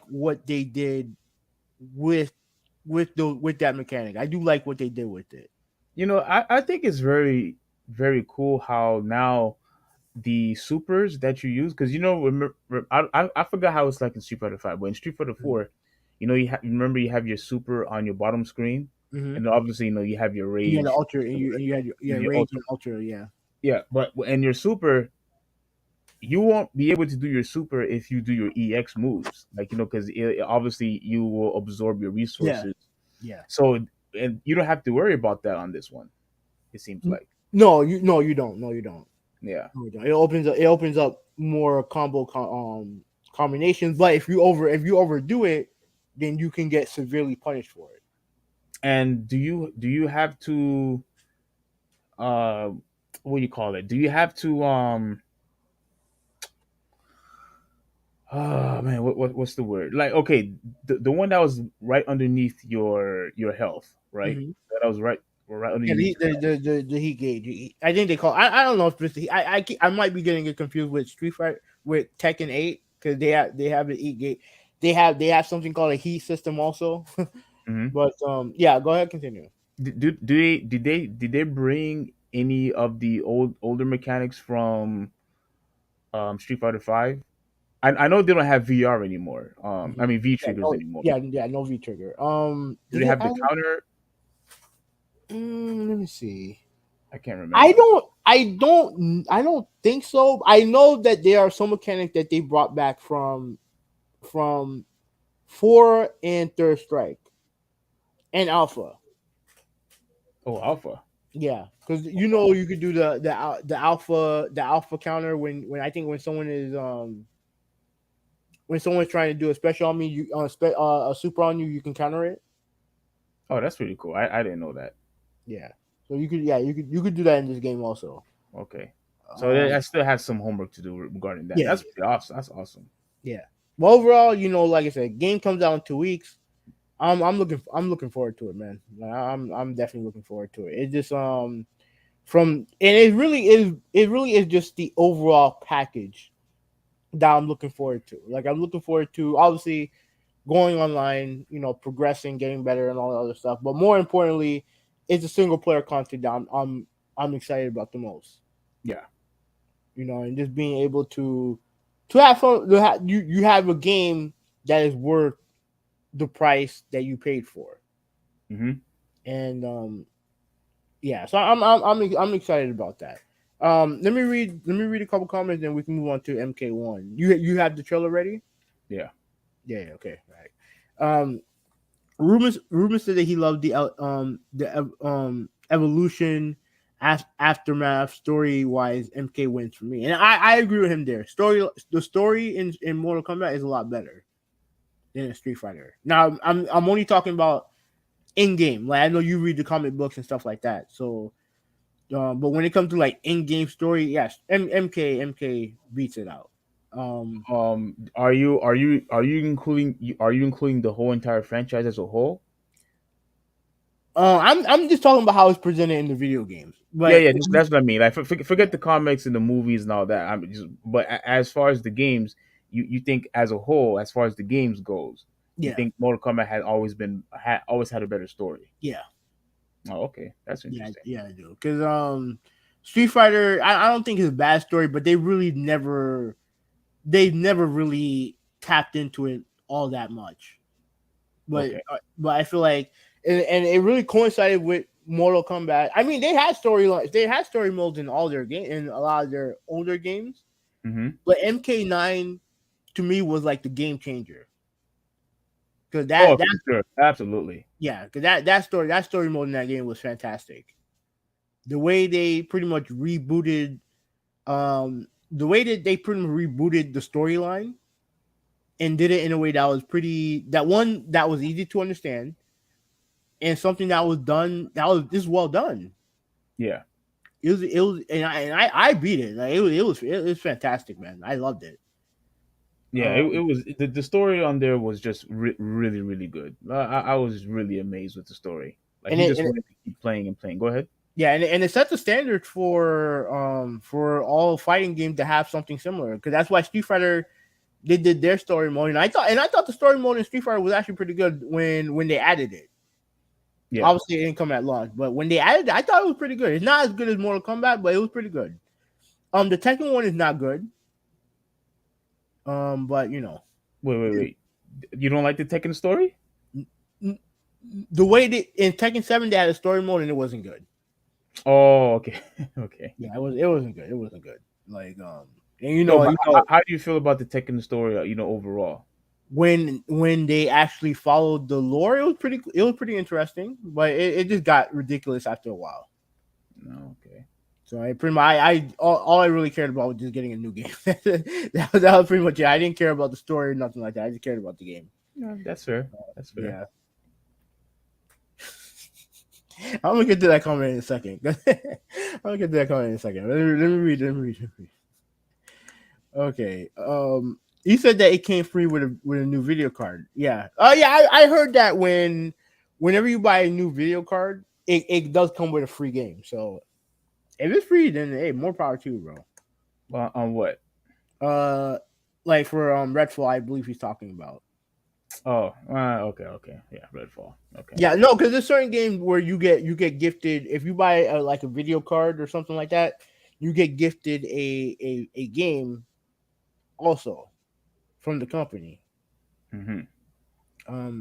what they did with with that mechanic. I do like what they did with it.
I think it's very very cool how now the supers that you use because remember I forgot how it's like in Street Fighter Five, but in Street Fighter
Mm-hmm.
Four, remember you have your super on your bottom screen,
Mm-hmm.
and obviously you have your
You had the
rage,
ultra, and you had
and your
rage
ultra.
and ultra. Yeah,
Yeah, but and your super, you won't be able to do your super if you do your EX moves, like because obviously you will absorb your
yeah,
resources.
yeah.
So and you don't have to worry about that on this one. It seems like
No, you don't.
yeah.
No, you don't. It opens up more combinations. But if you overdo it, then you can get severely punished for it.
And do you have to uh what do you call it? Do you have to oh man, what's the word? Like okay, the one that was right underneath your health, right?
Mm-hmm.
That was right
Yeah,
underneath
the,
your
the,
health.
the, the, the heat gauge. I think they call. I don't know if it's I might be getting it confused with Street Fighter with Tekken 8 because they have the heat gauge. they have something called a heat system also.
Hmm.
But yeah, go ahead, continue.
Did they bring any of the older mechanics from Street Fighter Five? I know they don't have VR anymore. I
Mhm.
mean V
Yeah,
triggers
no,
anymore.
yeah, no V trigger.
Do
Did
they
they
have the
add?
counter?
Let me see.
I can't
I
remember.
don't, I don't, I don't think so. I know that there are some mechanics that they brought back from four and third strike and alpha.
Oh, Alpha.
Yeah, because you could do the alpha counter when I think when someone's trying to do a special on me, a super on you, you can counter it.
Oh, that's pretty cool. I didn't know that.
Yeah, so you could do that in this game also.
Okay. So I
Um,
still have some homework to do regarding that.
yeah,
That's pretty awesome. That's awesome.
yeah. Well, overall, like I said, game comes out in 2 weeks. I'm looking forward to it, man. Like, I'm definitely looking forward to it. It just from and it really is just the overall package that I'm looking forward to. Like I'm looking forward to obviously going online, progressing, getting better, and all that other stuff. But more importantly, it's a single player content that I'm excited about the most.
Yeah.
And just being able to have fun. You have a game that is worth the price that you paid for,
Hmm.
and yeah. So I'm excited about that. Let me read a couple comments, then we can move on to MK1. You have the trailer ready?
Yeah.
Yeah. Okay. Right. Ruben said that he loved the evolution aftermath story wise. MK wins for me, and I agree with him there. The story in Mortal Kombat is a lot better than in Street Fighter. Now I'm only talking about in game. Like I know you read the comic books and stuff like that. So, but when it comes to like in game story, yes, MK beats it out. Um,
Are you including the whole entire franchise as a whole?
I'm just talking about how it's presented in the video games,
Yeah,
but
yeah, that's what I mean. Like, forget the comics and the movies and all that. But as far as the games, you think as a whole, as far as the games goes, you
yeah,
think Mortal Kombat always had a better story.
yeah.
Oh, okay, that's
Yeah,
interesting.
yeah, I do. Because Street Fighter, I don't think it's a bad story, but they never really tapped into it all that much. But
Okay.
I feel like, and it really coincided with Mortal Kombat. I mean, they had storylines, they had story modes in all their game in a lot of their older games.
Mm-hmm.
But MK9 to me was like the game changer because
Oh,
that
for sure, absolutely.
yeah, because that story mode in that game was fantastic. The way they pretty much rebooted the way that they pretty much rebooted the storyline and did it in a way that was easy to understand and something that was done that was just well done.
Yeah,
It was and I beat it. Like it was fantastic, man. I loved it.
yeah. It
Um
was the story on there was just really really good. I was really amazed with the story. Like
and
you
it,
just
and it
wanted to keep playing and playing. Go ahead.
yeah, and it set the standard for all fighting games to have something similar because that's why Street Fighter they did their story mode and I thought the story mode in Street Fighter was actually pretty good when they added it.
Yeah,
Obviously, it didn't come at launch, but when they added it, I thought it was pretty good. It's not as good as Mortal Kombat, but it was pretty good. The Tekken one is not good. But
wait. You don't like the Tekken story?
the way they in Tekken 7 they had a story mode and it wasn't good.
Oh, okay, okay.
Yeah, it wasn't good. It wasn't good. Like and
No, but how do you feel about the Tekken story? Overall.
when they actually followed the lore, it was pretty interesting, but it just got ridiculous after a while.
No, okay.
So I pretty much all I really cared about was just getting a new game. that was pretty much it. I didn't care about the story or nothing like that. I just cared about the game.
Yeah, that's fair. That's fair.
Yeah, I'm gonna get to that comment in a second. I'm gonna get to that comment in a second. Let me read. Okay. He said that it came free with a new video card. Yeah. Oh yeah, I heard that whenever you buy a new video card, it does come with a free game. So if it's free, then hey, more power to you, bro.
On what?
Uh, like for Redfall, I believe he's talking about.
Oh, okay, okay, yeah, Redfall. Okay,
Yeah, no, because there's certain games where you get gifted if you buy like a video card or something like that, you get gifted a game also from the company.
hmm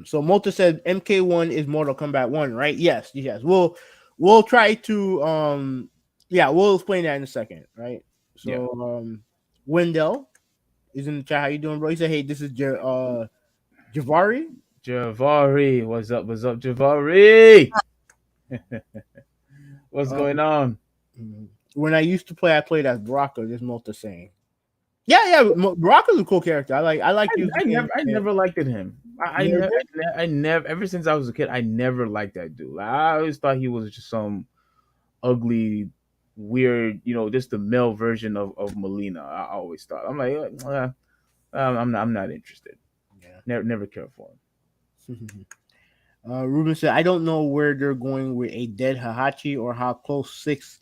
So Malta said MK1 is Mortal Kombat 1, right? Yes, yes. We'll try to yeah, we'll explain that in a second, right?
yeah.
So Wendell is in the chat. How you doing, bro? He said, "Hey, this is Javari."
Javari, what's up? What's up, Javari? What's
Um,
going on?
when I used to play, I played as Baraka. This Malta saying, "Yeah, yeah, Baraka's a cool character. I like using.
I never liked him.
You never did?
I never. Ever since I was a kid, I never liked that dude. Like, I always thought he was just some ugly, weird, just the male version of Melina. I always thought. I'm like, I'm not interested.
Yeah.
Never cared for him.
Ruben said, "I don't know where they're going with a dead Hahachi or how close six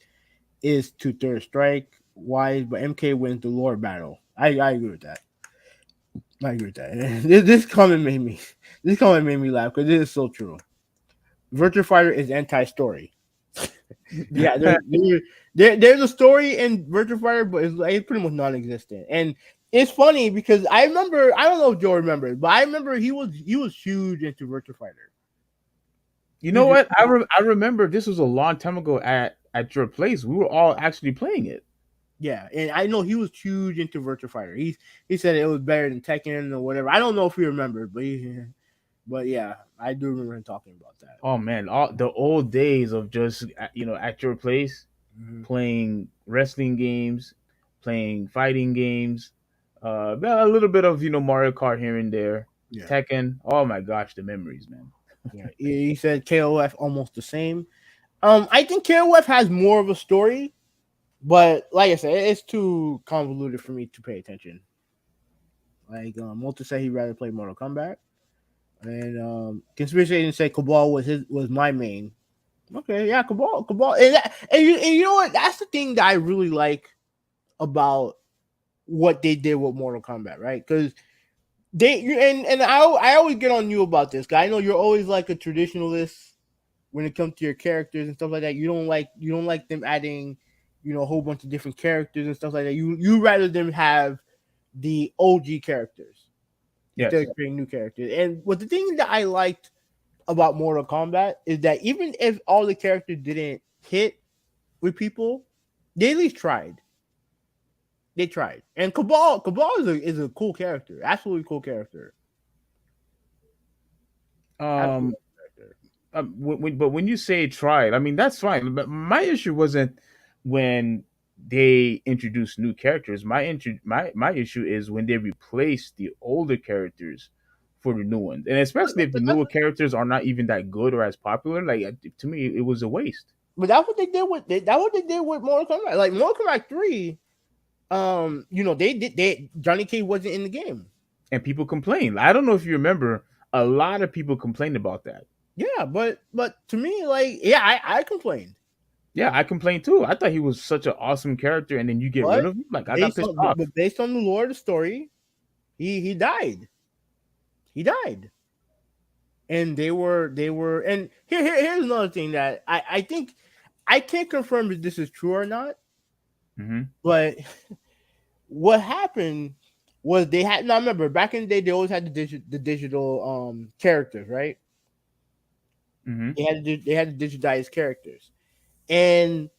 is to third strike wise, but MK wins the lore battle. I agree with that. I agree with that. This comment made me laugh because it is so true. Virtua Fighter is anti-story. Yeah, there's a story in Virtua Fighter, but it's pretty much non-existent. And it's funny because I remember, I don't know if Joe remembers, but I remember he was huge into Virtua Fighter.
You
He
know
was
what? I remember this was a long time ago at your place. We were all actually playing it.
Yeah, and I know he was huge into Virtua Fighter. He said it was better than Tekken or whatever. I don't know if he remembered, but yeah, I do remember him talking about that.
Oh man, all the old days of just at your place
Mm-hmm.
playing wrestling games, playing fighting games, a little bit of Mario Kart here and there,
Yeah,
Tekken. Oh my gosh, the memories, man.
yeah. He said KOF almost the same. I think KOF has more of a story, but like I said, it's too convoluted for me to pay attention. Like Multi said he'd rather play Mortal Kombat, and Conspiracy Agent said Cabal was my main. Okay, yeah, Cabal, and you know what? That's the thing that I really like about what they did with Mortal Kombat, right? Because I always get on you about this, guy. I know you're always like a traditionalist when it comes to your characters and stuff like that. You don't like them adding, a whole bunch of different characters and stuff like that. You rather them have the OG characters instead
Yes.
of creating new characters. And what the thing that I liked about Mortal Kombat is that even if all the characters didn't hit with people, they at least tried. They tried. And Cabal is a cool character, absolutely cool character, absolutely
Um,
cool character.
but when you say tried, I mean that's fine. But my issue wasn't when they introduced new characters. My issue is when they replace the older characters for the new ones, and especially if the
But that's
newer characters are not even that good or as popular. Like to me, it was a waste.
but that's what they did with that's what they did with Mortal Kombat. Like Mortal Kombat 3, they Johnny Cage wasn't in the game.
And people complain. I don't know if you remember, a lot of people complained about that.
Yeah, but to me, like, yeah, I complained.
Yeah, I complained too. I thought he was such an awesome character, and then you get rid
But
of him. Like I got pissed off.
based on the lore of the story, he died. He died. And they were and here's another thing that I think I can't confirm if this is true or not,
hmm
but what happened was they had now remember back in the day they always had the digital characters, right?
hmm
They had to digitize characters. And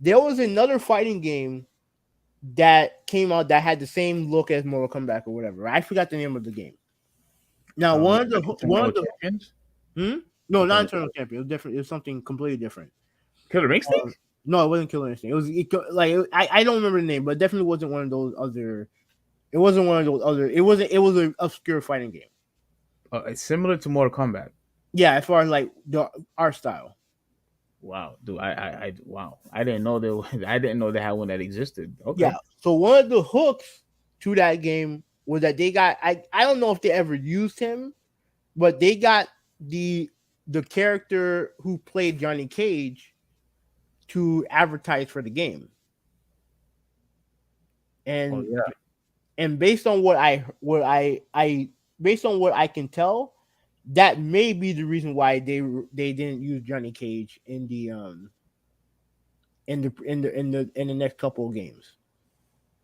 there was another fighting game that came out that had the same look as Mortal Kombat or whatever. I forgot the name of the game. Now one
Eternal
of the
Champions.
no, not
Eternal
Eternal Champion. It was different. It was something completely different.
Killer
Um,
Instinct.
no, it wasn't Killer Instinct. I don't remember the name, but it definitely wasn't one of those other. It wasn't one of those other. It wasn't. It was an obscure fighting game.
It's similar to Mortal Kombat.
Yeah, as far as like the art style.
Wow, dude, wow, I didn't know there. I didn't know they had one that existed.
Yeah.
Okay.
So one of the hooks to that game was that they got. I don't know if they ever used him, but they got the the character who played Johnny Cage to advertise for the game.
Oh
And
yeah.
and based on what I based on what I can tell, that may be the reason why they didn't use Johnny Cage in the next couple of games.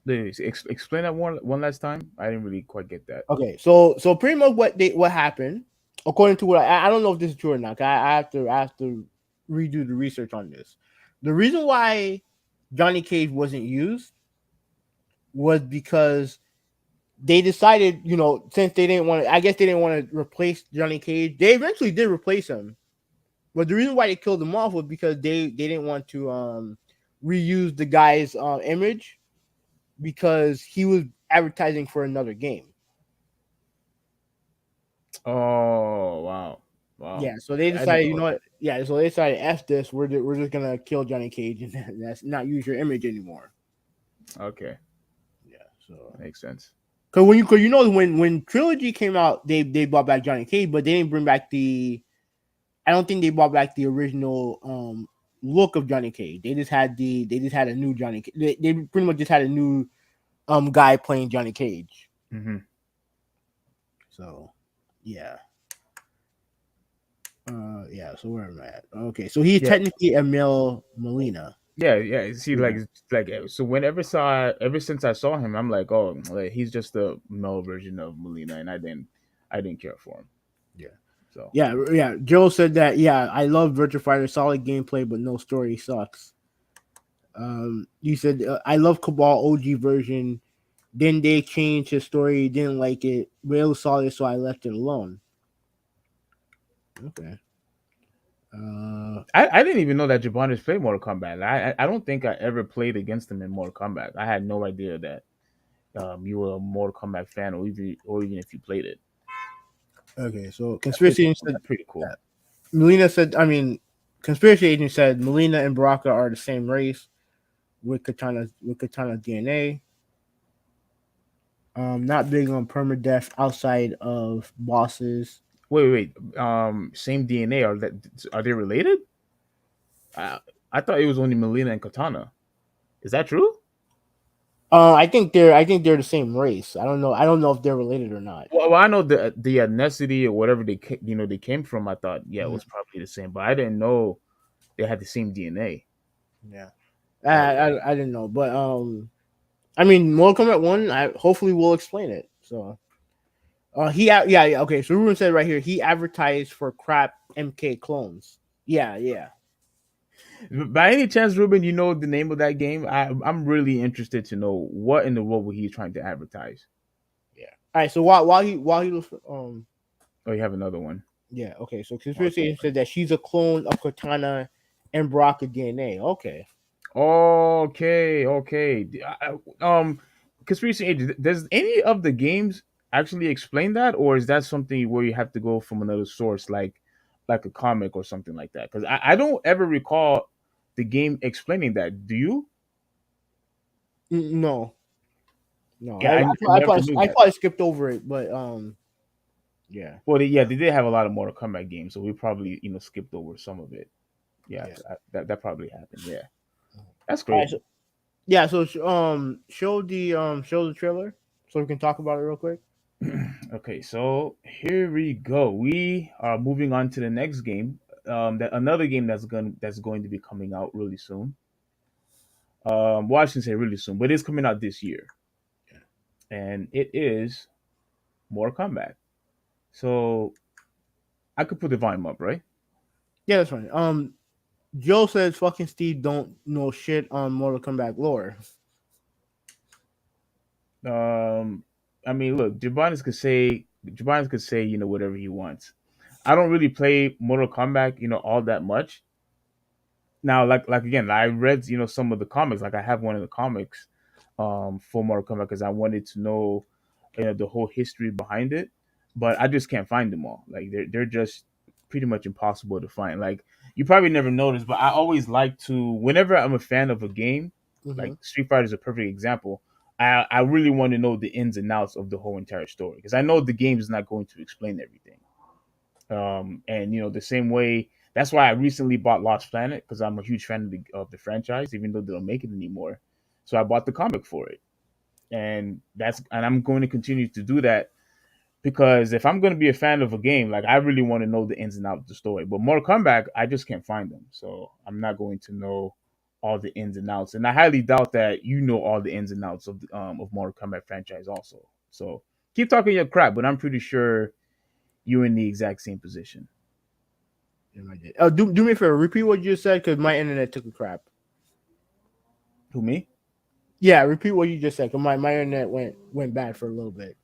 Explain that one last time. I didn't really quite get that.
Okay, so pretty much what happened, according to what I don't know if this is true or not. I have to redo the research on this. The reason why Johnny Cage wasn't used was because they decided, since they didn't want to, I guess they didn't want to replace Johnny Cage. They eventually did replace him, but the reason why they killed him off was because they didn't want to reuse the guy's image because he was advertising for another game.
Oh wow, wow!
Yeah, so they
I didn't
decided,
know that.
yeah, so they decided, F this, we're just gonna kill Johnny Cage and that's not use your image anymore.
Okay,
Yeah, so
makes sense.
cause when Trilogy came out, they brought back Johnny Cage, but they didn't bring back the. I don't think they brought back the original look of Johnny Cage. They just had a new Johnny. They pretty much just had a new guy playing Johnny Cage.
Hmm.
So yeah. Yeah, so where am I at? Okay, so he's
Yeah,
technically Emil Molina.
yeah, yeah. See,
Yeah.
so ever since I saw him, I'm like, oh, like, he's just a male version of Molina, and I didn't care for him.
Yeah.
So
Yeah. Joe said that. Yeah, I love Virtua Fighter, solid gameplay, but no story sucks. You said I love Cabal OG version. Then they changed his story. Didn't like it. But it was solid, so I left it alone. Okay.
I didn't even know that Jabanis played Mortal Kombat. I don't think I ever played against him in Mortal Kombat. I had no idea that you were a Mortal Kombat fan, or even if you played it.
okay. So
That's pretty
conspiracy agent
cool.
said
That's pretty cool.
Melina said. I mean, conspiracy agent said Melina and Baraka are the same race with Katana's DNA. Not big on permadeath outside of bosses.
Wait. Same DNA. Are they related? I, I thought it was only Melina and Katana. Is that true?
I think they're the same race. I don't know if they're related or not.
Well, I know the ethnicity or whatever they came from. I thought, yeah, it
Mhm.
was probably the same, but I didn't know they had the same DNA.
Yeah,
Okay.
I didn't know, but I mean, Mortal Kombat One. I hopefully will explain it. So, yeah. Okay, so Ruben said right here he advertised for crap MK clones. Yeah.
By any chance, Ruben, you know the name of that game? I'm really interested to know what in the world were he trying to advertise.
Yeah. All right. So while he was
Oh, you have another one.
yeah. Okay. So
Okay.
conspiracy said that she's a clone of Cortana and Baraka DNA. Okay.
Okay. Conspiracy agent. Does any of the games actually explain that, or is that something where you have to go from another source, like a comic or something like that? Because I don't ever recall the game explaining that. Do you?
No, no.
Yeah,
I, I,
I
I
never
probably
knew
I
that.
probably skipped over it, but yeah.
Well, they did have a lot of Mortal Kombat games, so we probably skipped over some of it. Yeah,
Yeah.
that probably happened. Yeah, that's
All right.
great.
So yeah. So show the trailer so we can talk about it real quick.
Okay, so here we go. We are moving on to the next game. That another game that's going to be coming out really soon. Well, I shouldn't say really soon, but it's coming out this year, and it is Mortal Kombat. So I could put the volume up, right?
Yeah, that's fine. Joe says fucking Steve don't know shit on Mortal Kombat lore.
Um, I mean, look, Jabanis could say whatever he wants. I don't really play Mortal Kombat all that much. Now, like again, I read some of the comics. Like I have one of the comics for Mortal Kombat because I wanted to know the whole history behind it, but I just can't find them all. Like they're just pretty much impossible to find. Like you probably never noticed, but I always like to whenever I'm a fan of a game,
Mm-hmm.
like Street Fighter is a perfect example. I really want to know the ins and outs of the whole entire story because I know the game is not going to explain everything. And the same way that's why I recently bought Lost Planet because I'm a huge fan of the franchise, even though they don't make it anymore. So I bought the comic for it, and I'm going to continue to do that because if I'm going to be a fan of a game, like I really want to know the ins and outs of the story. But Mortal Kombat, I just can't find them, so I'm not going to know all the ins and outs. And I highly doubt that you know all the ins and outs of Mortal Kombat franchise also. So keep talking your crap, but I'm pretty sure you're in the exact same position.
Yeah, I did. Do me a favor. Repeat what you just said because my internet took a crap.
Who, me?
Yeah, repeat what you just said because my internet went bad for a little bit.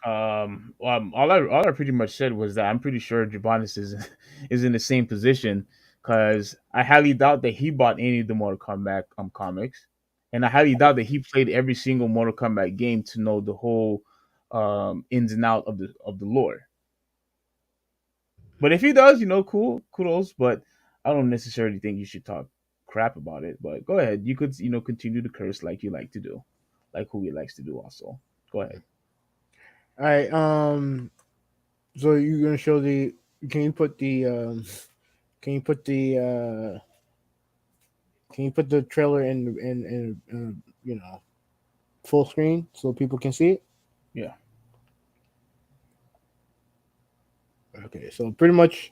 All I pretty much said was that I'm pretty sure Jabonis is in the same position because I highly doubt that he bought any of the Mortal Kombat comics, and I highly doubt that he played every single Mortal Kombat game to know the whole ins and out of the lore. But if he does, cool, kudos. But I don't necessarily think you should talk crap about it. But go ahead, you could continue to curse like you like to do, like who he likes to do. Also, go ahead.
All right. So you're gonna show the? Can you put the? Can you put the? Can you put the trailer in full screen so people can see it?
Yeah.
Okay. So pretty much,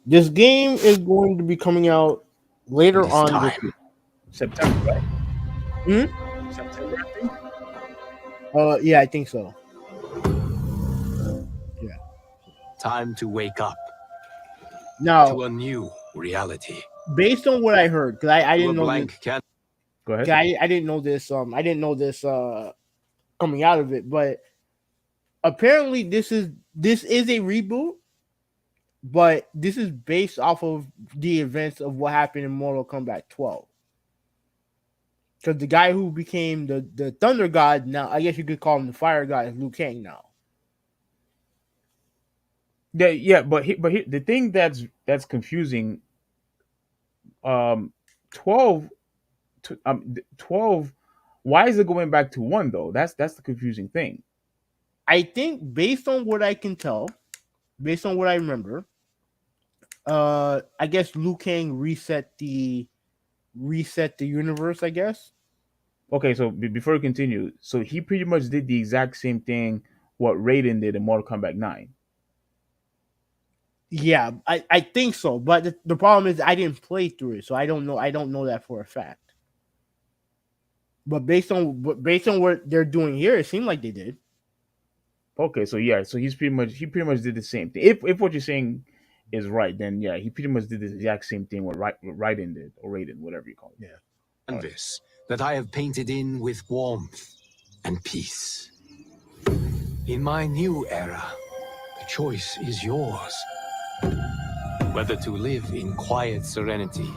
this game is going to be coming out later
It is
on this
time.
year.
September, right?
Hmm?
September, I think.
Yeah, I think so. Yeah.
Time to wake up
Now,
to a new reality.
based on what I heard, because I
To a
didn't know this,
blank canvas.
Go ahead.
I didn't know this. I didn't know this coming out of it, but apparently this is a reboot, but this is based off of the events of what happened in Mortal Kombat 12. Because the guy who became the Thunder God now, I guess you could call him the Fire God, is Liu Kang now.
Yeah, but the thing that's confusing, 12, 12. Why is it going back to 1 though? That's the confusing thing.
I think based on what I can tell, based on what I remember, I guess Liu Kang reset the universe, I guess.
Okay, so before we continue, so he pretty much did the exact same thing what Raiden did in Mortal Kombat 9.
Yeah, I think so. But the problem is I didn't play through it, so I don't know that for a fact. But based on what they're doing here, it seemed like they did.
Okay, so yeah, so he pretty much did the same thing. If what you're saying is right, then yeah, he pretty much did the exact same thing what Raiden did, or Raiden, whatever you call it.
Yeah.
Canvas that I have painted in with warmth and peace. In my new era, the choice is yours. Whether to live in quiet serenity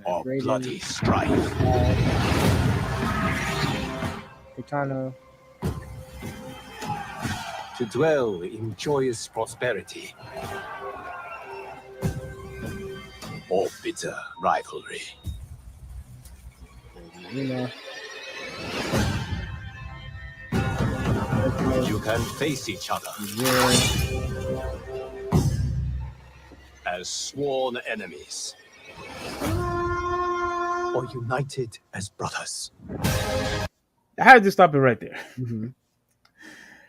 or
Raiden,
bloody strife.
Katana.
To dwell in joyous prosperity or bitter rivalry. You can face each other as sworn enemies or united as brothers.
I had to stop it right there.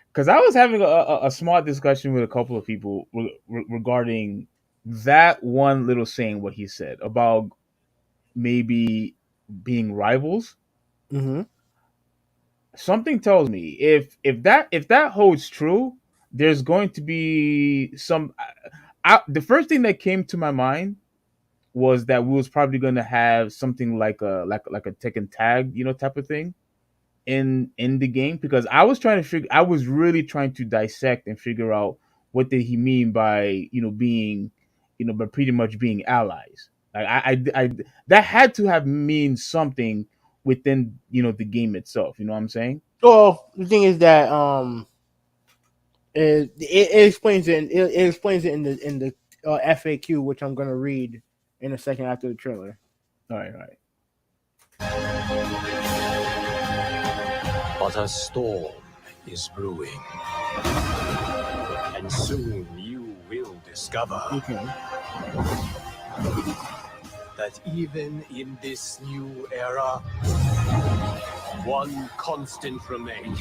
Because I was having a smart discussion with a couple of people regarding that one little saying, what he said about maybe being rivals.
Mm-hmm.
Something tells me if that holds true, there's going to be some. The first thing that came to my mind was that we was probably going to have something like a Tekken tag, type of thing in the game, because I was really trying to dissect and figure out what did he mean by being by pretty much being allies. Like I that had to have mean something within the game itself. You know what I'm saying?
Well, the thing is that it explains it. It explains it in the FAQ, which I'm gonna read in a second after the trailer.
All right.
But a storm is brewing, and soon you will discover that even in this new era, one constant remains: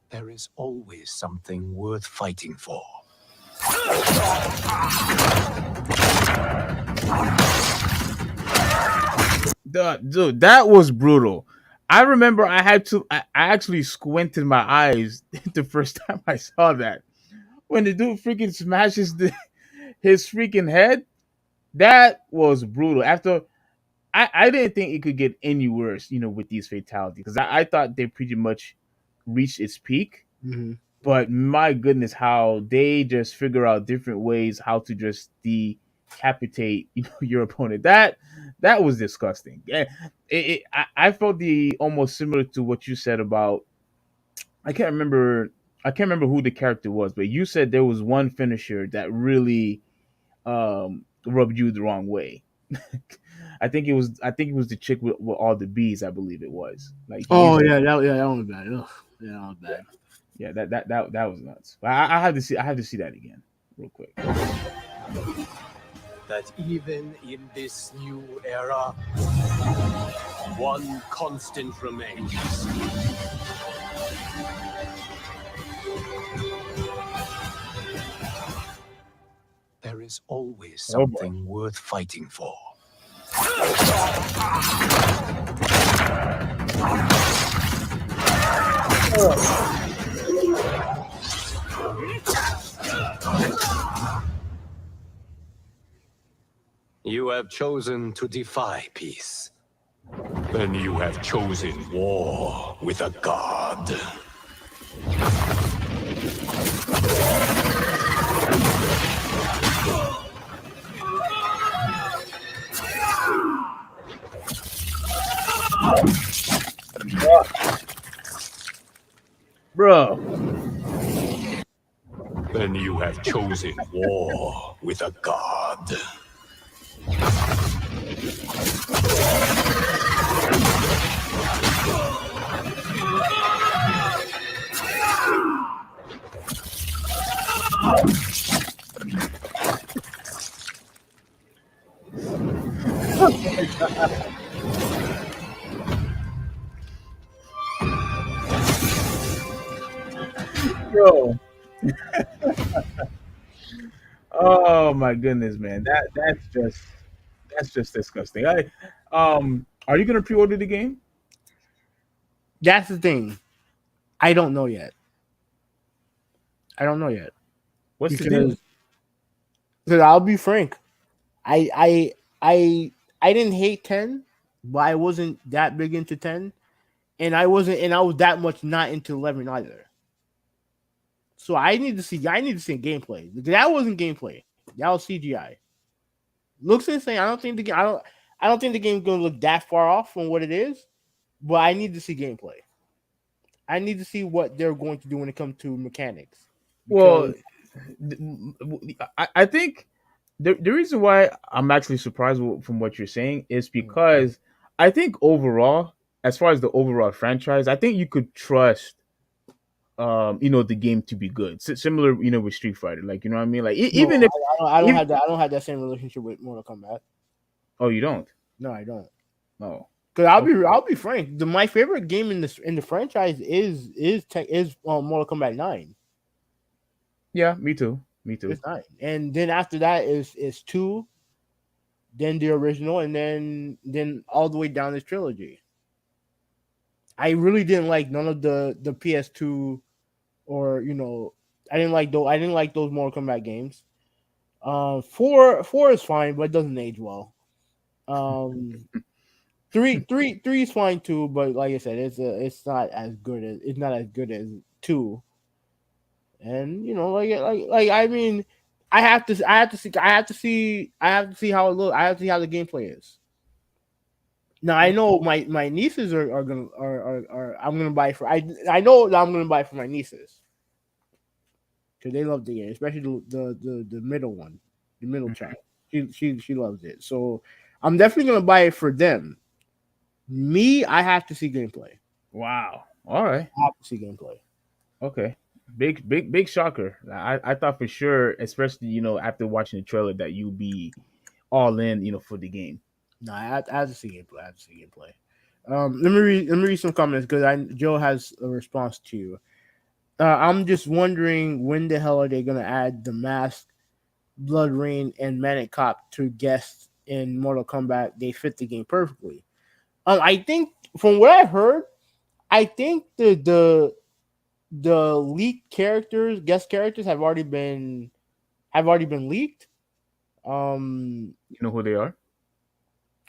There is always something worth fighting for.
Dude, that was brutal. I remember I actually squinted my eyes the first time I saw that. When the dude freaking smashes his freaking head, that was brutal. After I didn't think it could get any worse, with these fatalities, because I thought they pretty much reached its peak.
Mhm.
But my goodness, how they just figure out different ways how to just decapitate your opponent. That was disgusting. Yeah, I felt the almost similar to what you said about. I can't remember. I can't remember who the character was, but you said there was one finisher that really rubbed you the wrong way. I think it was the chick with all the bees. I believe it was. Like
Oh
he's
yeah, that one was bad. Ugh. Yeah, that was
yeah,
bad.
yeah. That was nuts. I have to see. I have to see that again, real quick.
That even in this new era, one constant remains. There is always
Oh boy.
something worth fighting for. You have chosen to defy peace. Then you have chosen war with a god.
Bro.
Then you have chosen war with a god.
Bro. Oh my goodness, man. That's just disgusting. Are you gonna pre-order the game?
That's the thing. I don't know yet. I don't know yet
What's the deal?
because I'll be frank. I I I I didn't hate 10, but I wasn't that big into 10, and I was that much not into 11 either. So I need to see gameplay. That wasn't gameplay. That was CGI. Looks insane. I don't think the game's gonna look that far off from what it is, but I need to see gameplay. I need to see what they're going to do when it comes to mechanics.
Well,
Because
I think the reason why I'm actually surprised from what you're saying is because I think overall, as far as the overall franchise, I think you could trust the game to be good. Similar, with Street Fighter, like, you know what I mean? Like
no,
even if
I don't
even
have that. I don't have that same relationship with Mortal Kombat.
oh, you don't.
No, I don't.
Oh,
Because
okay.
I'll be frank. My favorite game in the franchise is Mortal Kombat 9.
Yeah, me too. Me too.
It's 9, and then after that is 2, then the original, and then all the way down this trilogy. I really didn't like none of the PS2 or I didn't like those Mortal Kombat games. Four is fine, but it doesn't age well. Um, three is fine too, but like I said, it's not as good as 2. And I mean, I have to see how it looks. I have to see how the gameplay is. Now I know my nieces are gonna are I'm gonna buy for I know that I'm gonna buy for my nieces because they love the game, especially the middle one, the middle child. She loves it, so I'm definitely gonna buy it for them. Me, I have to see gameplay.
Wow. All right.
I have to see gameplay.
Okay. Big shocker. I thought for sure, especially after watching the trailer, that you'd be all in, for the game.
No, I have to see gameplay. I have to see gameplay. Let me read some comments because Joe has a response to you. I'm just wondering when the hell are they gonna add the mask, Blood Rain, and Manic Cop to guests in Mortal Kombat? They fit the game perfectly. I think from what I heard, I think the leaked characters, guest characters, have already been leaked.
You know who they are?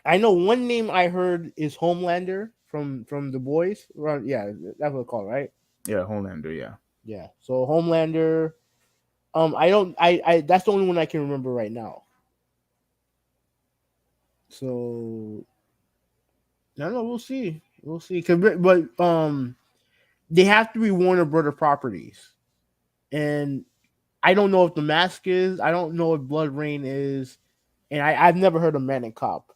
I know one name I heard is Homelander from the boys. Right, yeah, that's what it's called, right?
Yeah, Homelander. Yeah.
Yeah. So Homelander. I don't. I. That's the only one I can remember right now. So I don't know. We'll see. We'll see. But they have to be Warner Brother properties, and I don't know if the Mask is. I don't know if Blood Rain is, and I've never heard of Man and Cop.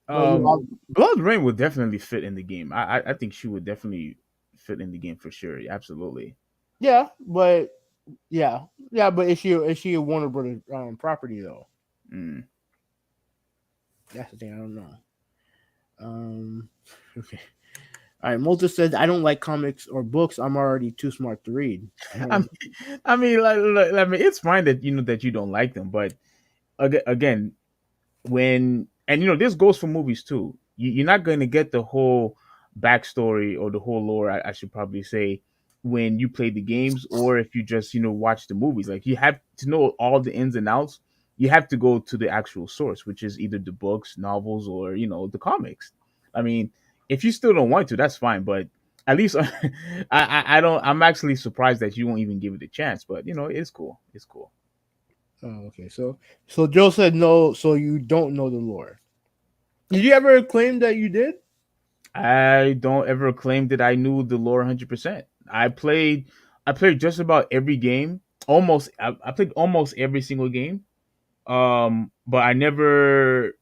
But
Blood Rain would definitely fit in the game. I think she would definitely fit in the game for sure. Absolutely.
yeah, but yeah, but is she a Warner Brother property though?
Mm.
That's the thing. I don't know. Okay. All right. Multa said, "I don't like comics or books. I'm already too smart to read."
I mean, it's fine that that you don't like them, but again, when and this goes for movies too. You're not going to get the whole backstory or the whole lore. I should probably say when you play the games or if you just watch the movies. Like you have to know all the ins and outs. You have to go to the actual source, which is either the books, novels, or the comics. I mean, if you still don't want to, that's fine. But at least I don't. I'm actually surprised that you won't even give it a chance. But it's cool. It's cool.
Oh, okay. So Joe said no. So you don't know the lore. Did you ever claim that you did?
I don't ever claim that I knew the lore 100%. I played just about every game. I played almost every single game. But I never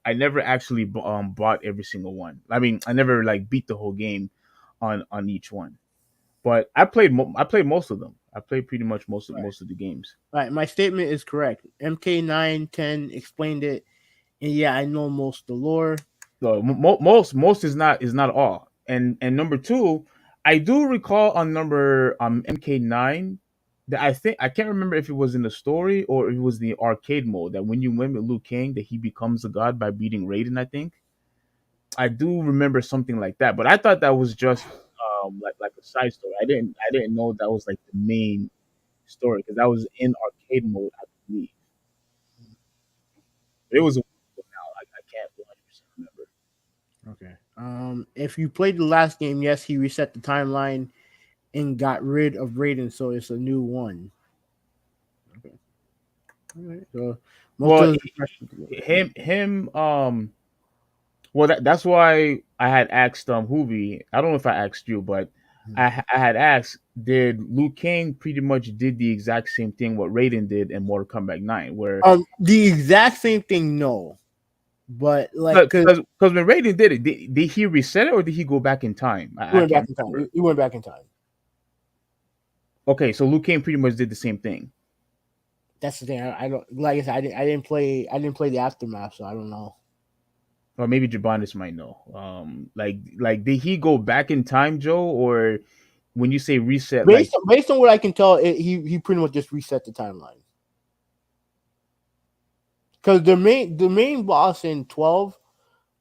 actually bought every single one. I mean, I never like beat the whole game on each one. But I played most of them. I played pretty much most of
Right.
most of the games.
Right. My statement is correct. MK910 explained it, and yeah, I know most of the lore.
So most is not all. And number two, I do recall on number MK9 that I can't remember if it was in the story or if it was the arcade mode that when you win with Liu Kang that he becomes a god by beating Raiden. I think I do remember something like that, but I thought that was just like a side story. I didn't know that was like the main story because that was in arcade mode. I believe but it was a while ago now. I can't 100% remember.
Okay. If you played the last game, yes, he reset the timeline and got rid of Raiden, so it's a new one. Okay. All right. So most
Well,
of the questions.
him well that's why I had asked Hoovy. I don't know if I asked you, but I had asked, did Liu Kang pretty much did the exact same thing what Raiden did in Mortal Kombat 9 where
The exact same thing, no, but like, cause
because when Raiden did it, did he reset it or did he go back in time?
he
I
went back
can't
in time.
remember.
He went back in time.
Okay, so Liu Kang pretty much did the same thing.
That's the thing. I don't like I said. I didn't play the aftermath, so I don't know.
Or maybe Jabonis might know. Like did he go back in time, Joe, or when you say reset, like
Based on what I can tell, he pretty much just reset the timeline. Because the main boss in 12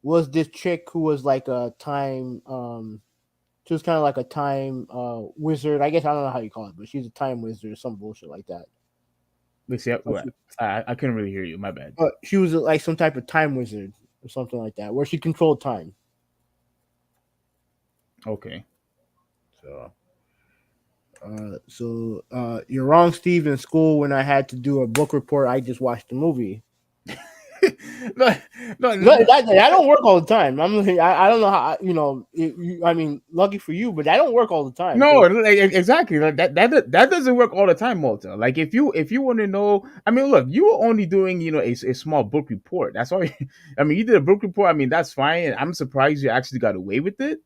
was this chick who was like a time she was kind of like a time wizard. I guess I don't know how you call it, but she's a time wizard or some bullshit like that.
let's see
But
what I couldn't really hear you. My bad.
she was like some type of time wizard or something like that, where she controlled time.
Okay.
So you're wrong, Steve. In school, when I had to do a book report, I just watched the movie.
no,
That don't work all the time. I don't know how I mean, lucky for you, but that don't work all the time.
no, like, exactly. Like, that doesn't work all the time, Malta. Like if you want to know, I mean, look, you were only doing a small book report. That's all. I mean, you did a book report. I mean, that's fine. I'm surprised you actually got away with it.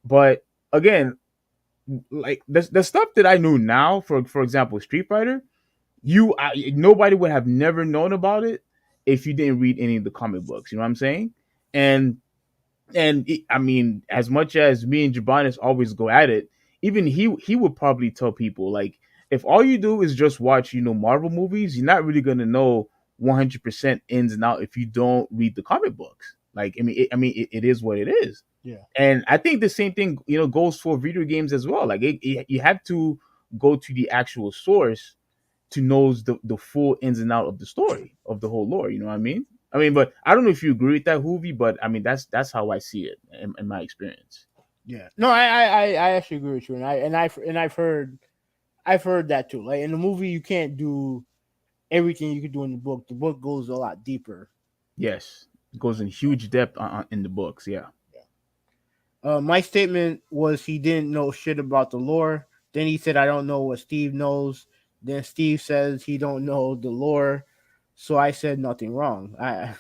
But again, like the stuff that I knew now, for example, Street Fighter, nobody would have never known about it if you didn't read any of the comic books. You know what I'm saying? And I mean, as much as me and Jabanis always go at it, even he would probably tell people like, if all you do is just watch, Marvel movies, you're not really gonna know 100% ins and out if you don't read the comic books. Like, it is what it is.
Yeah.
And I think the same thing, goes for video games as well. Like, you have to go to the actual source to knows the full ins and out of the story of the whole lore. You know what I mean? But I don't know if you agree with that, Hoovy, but I mean that's how I see it in my experience.
Yeah. No, I actually agree with you, I've heard that too. Like in the movie, you can't do everything you could do in the book. The book goes a lot deeper.
Yes, it goes in huge depth in the books. Yeah.
My statement was he didn't know shit about the lore. Then he said, "I don't know what Steve knows." Then Steve says he don't know the lore. So I said nothing wrong.
I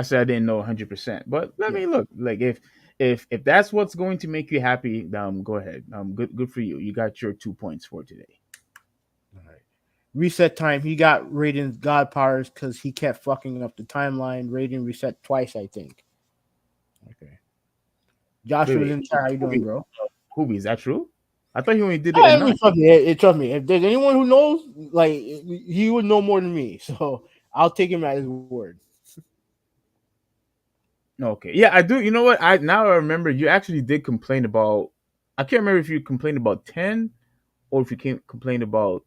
said I didn't know 100%, but I
Yeah.
mean, look, like if that's what's going to make you happy, go ahead. Good for you. You got your 2 points for today.
All right. Reset time. He got Raiden's god powers because he kept fucking up the timeline. Raiden reset twice, I think. Okay.
Wait,
Joshua's
wait,
in chat. How you doing,
Hoovy,
bro?
Hoovy, is that true? I thought he only did it in
I mean,
nine.
trust me. If there's anyone who knows, like he would know more than me. So I'll take him at his word.
Okay. Yeah, I do. You know what? I remember you actually did complain about. I can't remember if you complained about 10 or if you complained about,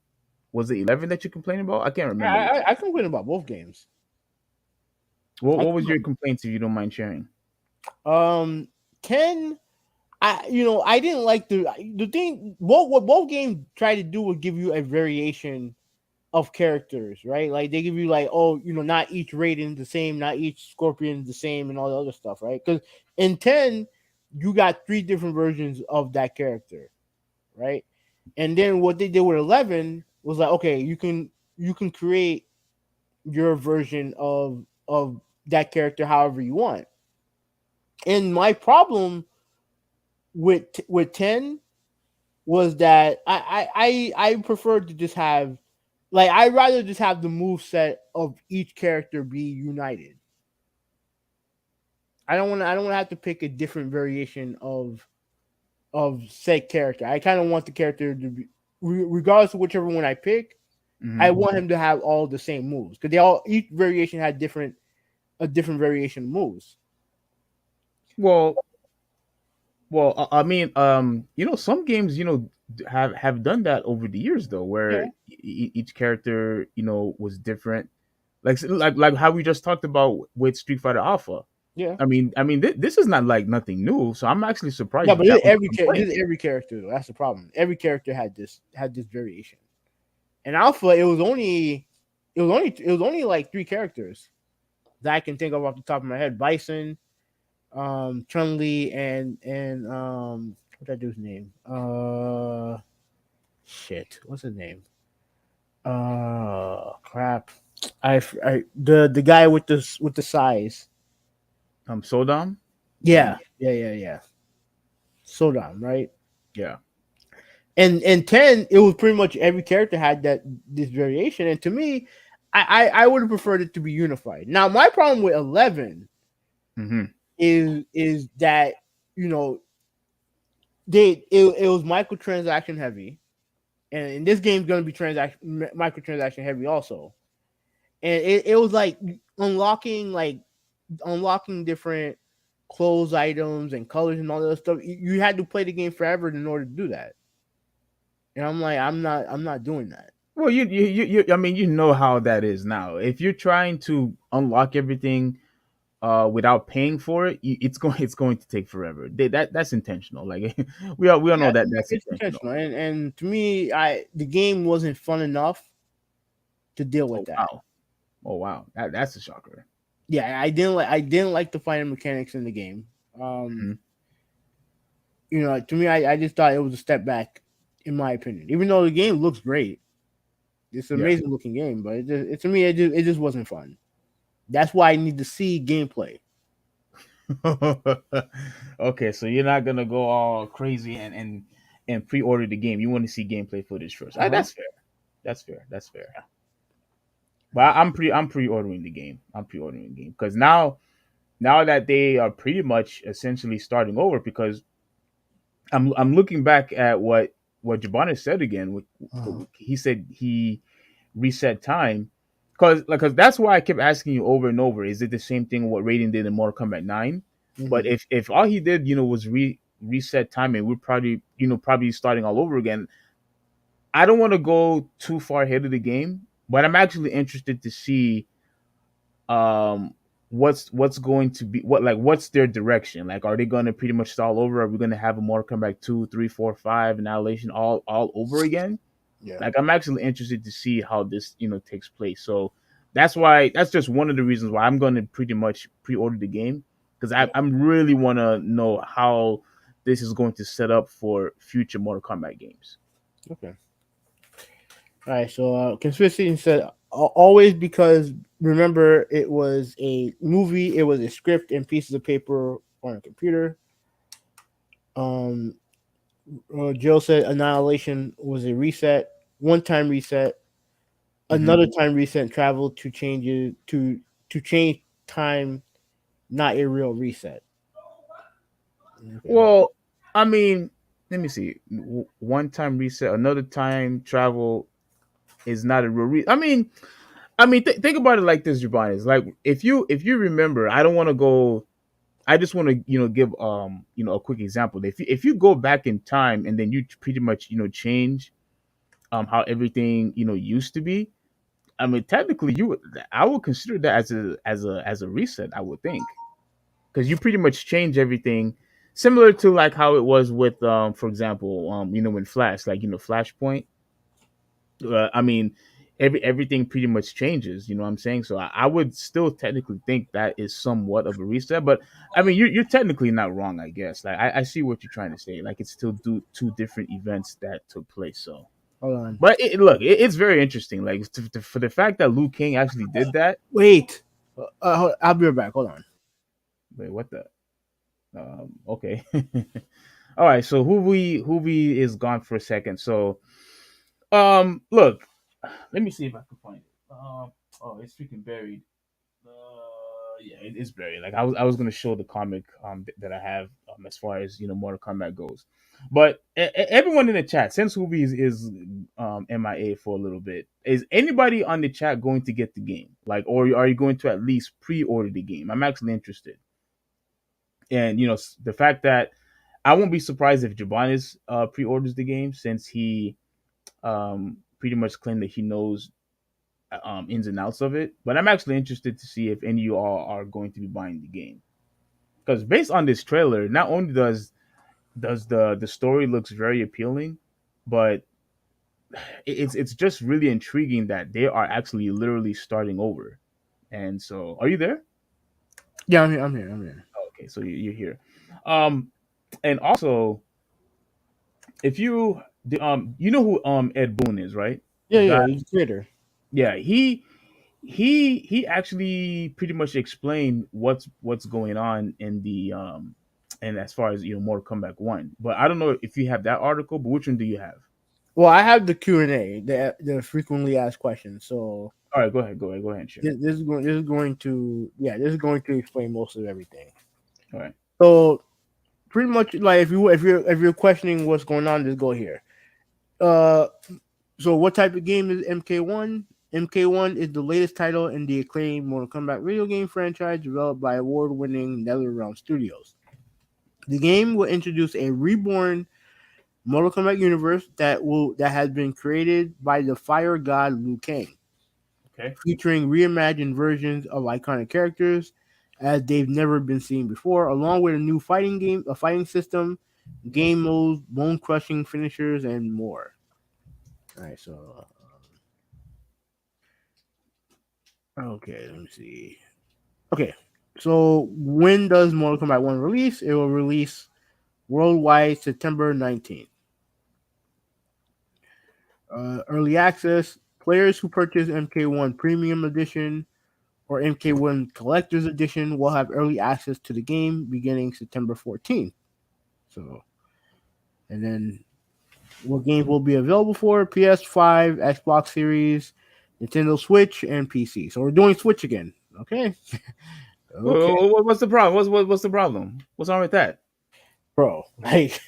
was it 11 that you complained about? I can't remember which.
I complain about both games.
What
I
was your
complain.
complaints if you don't mind sharing?
10. I didn't like the thing. What both games try to do was give you a variation of characters, right? Like they give you like, oh, not each Raiden the same, not each Scorpion the same, and all the other stuff, right? Because in 10, you got three different versions of that character, right? And then what they did with 11 was like, okay, you can create your version of that character however you want. And my problem with 10 was that I preferred to just have, like, I'd rather just have the move set of each character be united. I don't want to have to pick a different variation of said character. I kind of want the character to be, regardless of whichever one I pick, I
Hmm.
want him to have all the same moves because they all, each variation had a different variation of moves.
Well, I mean, some games, have done that over the years though, where
Yeah,
each character, was different. Like how we just talked about with Street Fighter Alpha.
yeah,
This is not like nothing new, so I'm actually
yeah.
surprised
But
that was a
this
complaint.
is every character though. That's the problem. Every character had this variation. And Alpha, it was only like three characters that I can think of off the top of my head: Bison, Chun Li, and what's that dude's name? Shit, what's his name? Crap. The guy with the size.
Sodom.
Yeah, yeah. Sodom, right?
Yeah.
And 10, it was pretty much every character had this variation. And to me, I would have preferred it to be unified. Now, my problem with 11
Hmm.
is that, you know it was microtransaction heavy, and in this game's going to be transaction microtransaction heavy also. And it was unlocking different clothes items and colors and all that stuff. You had to play the game forever in order to do that. And I'm like, I'm not doing that.
Well, I mean, how that is now. If you're trying to unlock everything without paying for it, it's going to take forever. That's intentional. Like we all know
Yeah,
that that's
it's
intentional.
intentional. And to me, the game wasn't fun enough to deal with
Oh
that.
wow. Oh wow. That's a shocker.
Yeah, I didn't like the fighting mechanics in the game. Um,
Mhm.
to me, I just thought it was a step back, in my opinion. Even though the game looks great, it's an
Yeah.
amazing looking game, but to me, it just wasn't fun. That's why I need to see gameplay.
Okay, so you're not gonna go all crazy and pre-order the game. You want to see gameplay footage first.
Uh huh.
That's fair. That's fair. That's fair. But I'm pre-ordering the game. I'm pre-ordering the game because now now that they are pretty much essentially starting over, because I'm looking back at what Jabana said again.
Uh-huh.
He said he reset time, because that's why I kept asking you over and over. Is it the same thing what Raiden did in Mortal Kombat 9? But
Hmm.
if all he did, was reset time, and we're probably probably starting all over again. I don't want to go too far ahead of the game, but I'm actually interested to see um what's going to be, what's their direction. Like, are they going to pretty much start all over? Are we going to have a Mortal Kombat 2, 3, 4, 5 Annihilation all over again?
Yeah.
Like, I'm actually interested to see how this takes place. So that's just one of the reasons why I'm going to pretty much pre-order the game, because
Yeah.
I'm really want to know how this is going to set up for future Mortal Kombat games.
Okay. All right. So conspiracy said always, because remember it was a movie, it was a script and pieces of paper on a computer. Um, Jill said Annihilation was a reset, one time reset,
Hmm.
another time reset travel to change it to change time, not a real reset. Okay, hold on.
Well, I mean, let me see. One time reset, another time travel is not a real I mean, think about it like this, Jabani. It's like, if you remember, I don't want to go. I just want to give a quick example. If you go back in time and then you pretty much change how everything used to be. I mean, technically, I would consider that as a reset. I would think, because you pretty much change everything, similar to like how it was with for example, when Flash, like, Flashpoint. I mean, everything pretty much changes. You know what I'm saying? So I would still technically think that is somewhat of a reset. But I mean, you're technically not wrong, I guess. Like, I see what you're trying to say. Like, it's still two different events that took place. So,
Hold on.
but look, it's very interesting. Like, for the fact that Liu King actually did that.
Wait. I'll be right back. Hold on.
Wait, what the? Okay. All right. So Hubi is gone for a second. So look, let me see if I can find it. Oh, it's freaking buried. Yeah, it is buried. Like, I was gonna show the comic that I have as far as Mortal Kombat goes, but everyone in the chat, since Hubi is MIA for a little bit, is anybody on the chat going to get the game? Like, or are you going to at least pre-order the game? I'm actually interested, and the fact that I won't be surprised if Jabanis pre-orders the game, since he pretty much claimed that he knows ins and outs of it. But I'm actually interested to see if any of you all are going to be buying the game, because based on this trailer, not only does the story looks very appealing, but it's just really intriguing that they are actually literally starting over. And so, are you there?
Yeah, I'm here. I'm here. I'm here.
Okay, so you're here. Um, and also, if you know who Ed Boon is, right?
Yeah,
The guy.
yeah. He's a creator.
Yeah, he actually pretty much explained what's going on in the and as far as Mortal Kombat 1. But I don't know if you have that article, but which one do you have?
Well, I have the Q&A, the frequently asked questions. So
All right, go ahead and share.
this is going to explain most of everything.
All right.
So pretty much, like, if you're questioning what's going on, just go here. Uh, so what type of game is MK1? MK1 is the latest title in the acclaimed Mortal Kombat video game franchise developed by award-winning NetherRealm Studios. The game will introduce a reborn Mortal Kombat universe that has been created by the fire god Liu Kang,
Okay.
featuring reimagined versions of iconic characters as they've never been seen before, along with a new fighting system, game modes, bone crushing finishers, and more. All right, so okay, let me see. Okay, so when does Mortal Kombat 1 release? It will release worldwide September 19th. Early access players who purchase MK1 Premium Edition or MK1 Collector's Edition will have early access to the game beginning September 14th. So, and then what games will be available for PS5, Xbox Series, Nintendo Switch, and PC. So we're doing Switch again. Okay. Okay,
What's the problem? What's the problem? What's wrong with that?
bro. Like,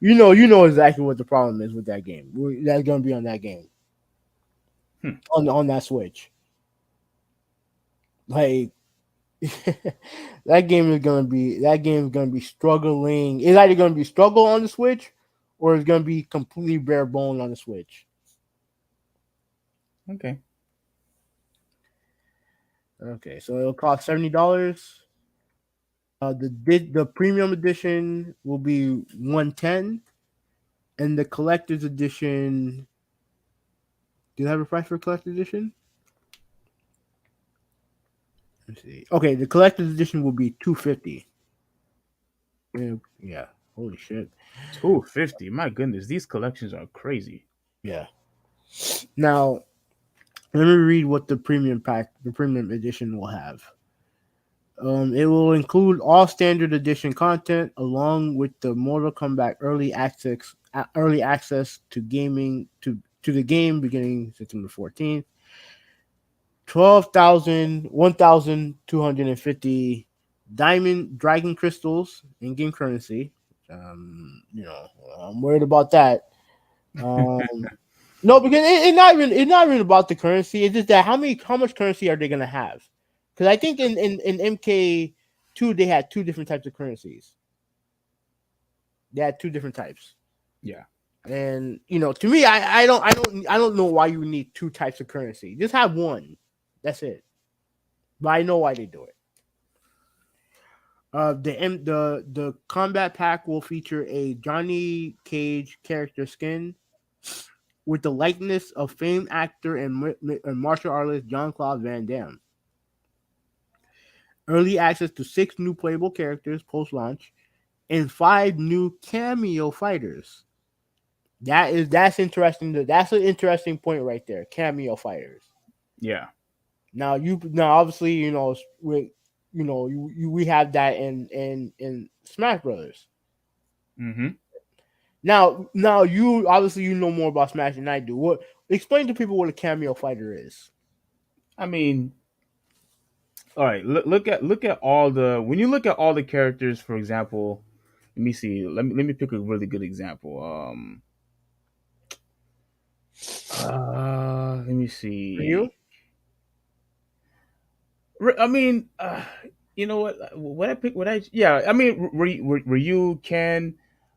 you know exactly what the problem is with that game. That's gonna be on that game
Hmm.
on that Switch. Like, that game is gonna be struggling. It's either gonna be struggle on the Switch, or it's gonna be completely bare bone on the Switch.
Okay.
Okay, so it'll cost $70. The premium edition will be 110, and the collector's edition. Do you have a price for collector's edition? Let's see. Okay, the collector's edition will be 250. Yeah, yeah. Holy shit.
250. My goodness, these collections are crazy.
Yeah. Now let me read what the premium edition will have. It will include all standard edition content along with the Mortal Kombat early access to the game beginning September 14th. 1,250 diamond dragon crystals in game currency. You know, I'm worried about that. Um, no, because it's not even about the currency. It's just that how much currency are they gonna have? Because I think in MK2 they had two different types of currencies. They had two different types,
Yeah.
and to me, I don't know why you need two types of currency. Just have one. That's it. But I know why they do it. The combat pack will feature a Johnny Cage character skin with the likeness of famed actor and martial artist Jean-Claude Van Damme. Early access to 6 new playable characters post-launch and 5 new cameo fighters. That's interesting. That's an interesting point right there. Cameo fighters.
Yeah.
Now obviously we have that in Smash Brothers.
Mm-hmm.
Now you obviously know more about Smash than I do. What Explain to people what a cameo fighter is.
I mean, all right. Look at all the when you look at all the characters. For example, let me see. Let me pick a really good example. Let me
For you?
see. I mean, you know what? What I pick? What I Yeah. I mean, Ryu can,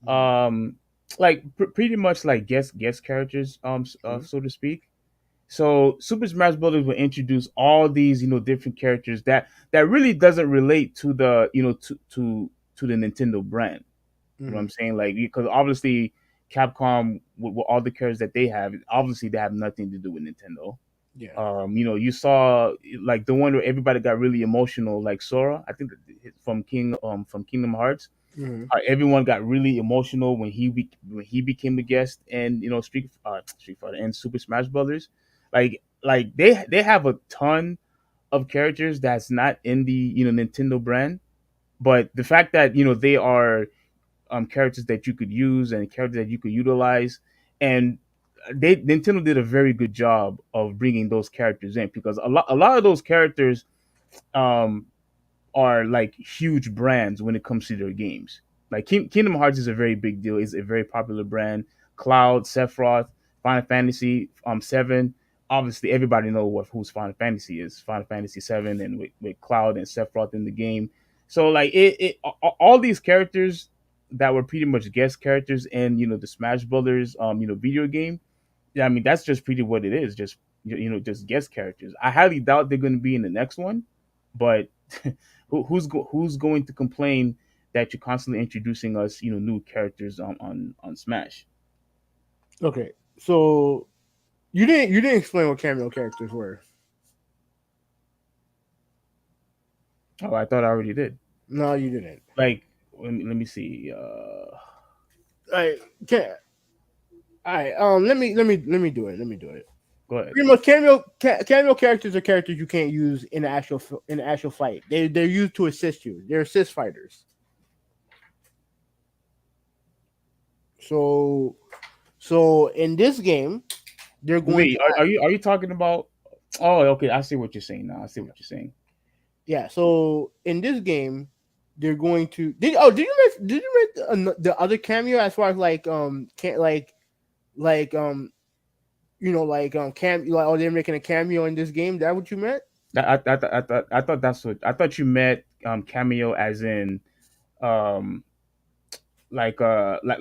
um, like pretty much like guest characters,
Mhm.
so to speak. So Super Smash Brothers will introduce all these different characters that really doesn't relate to the to the Nintendo brand. You know what I'm
Mhm.
saying? Like because obviously Capcom with all the characters that they have, obviously they have nothing to do with Nintendo.
Yeah.
You saw like the one where everybody got really emotional, like Sora. I think from Kingdom Hearts.
Mhm.
Everyone got really emotional when when he became a guest, and Street Fighter and Super Smash Brothers. Like they have a ton of characters that's not in the Nintendo brand, but the fact that they are characters that you could use and characters that you could utilize, and Nintendo did a very good job of bringing those characters in because a lot of those characters um are like huge brands when it comes to their games. Like Kingdom Hearts is a very big deal. It's a very popular brand. Cloud, Sephiroth, Final Fantasy 7. Obviously, everybody knows who's Final Fantasy is. Final Fantasy 7, and with Cloud and Sephiroth in the game. So like all these characters that were pretty much guest characters in the Smash Brothers video game. Yeah, I mean that's just pretty what it is. Just just guest characters. I highly doubt they're going to be in the next one, but who's going to complain that you're constantly introducing us new characters on Smash?
Okay. So you didn't explain what cameo characters were.
Oh, I thought I already did.
No, you didn't.
Like let me see.
I can't. All right. Let me do it. Let me do it.
Go ahead.
Pretty much cameo characters are characters you can't use in the actual fight. They're used to assist you. They're assist fighters. So so in this game, they're going to
Wait, are you talking about? Oh, okay. I see what you're saying now. I see what you're saying.
Yeah. So in this game, they're going to. Did you make the other cameo as far as like can like cam like oh they're making a cameo in this game? That what you meant?
I thought that's what I thought you meant cameo as in um like like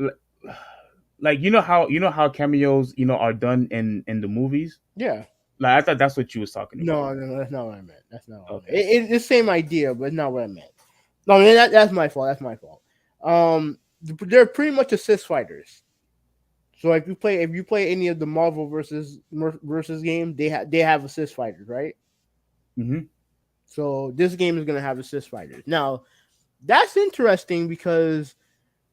you know how cameos are done in the movies.
Yeah.
Like I thought that's what you was talking about.
No, no, no, that's not what I meant. That's not what I meant.
Okay.
It's the same idea, but it's not what I meant. No, I mean, that's my fault. That's my fault. They're pretty much assist fighters. So if you play any of the Marvel versus game, they have assist fighters, right?
Hmm.
So this game is gonna have assist fighters. Now that's interesting because,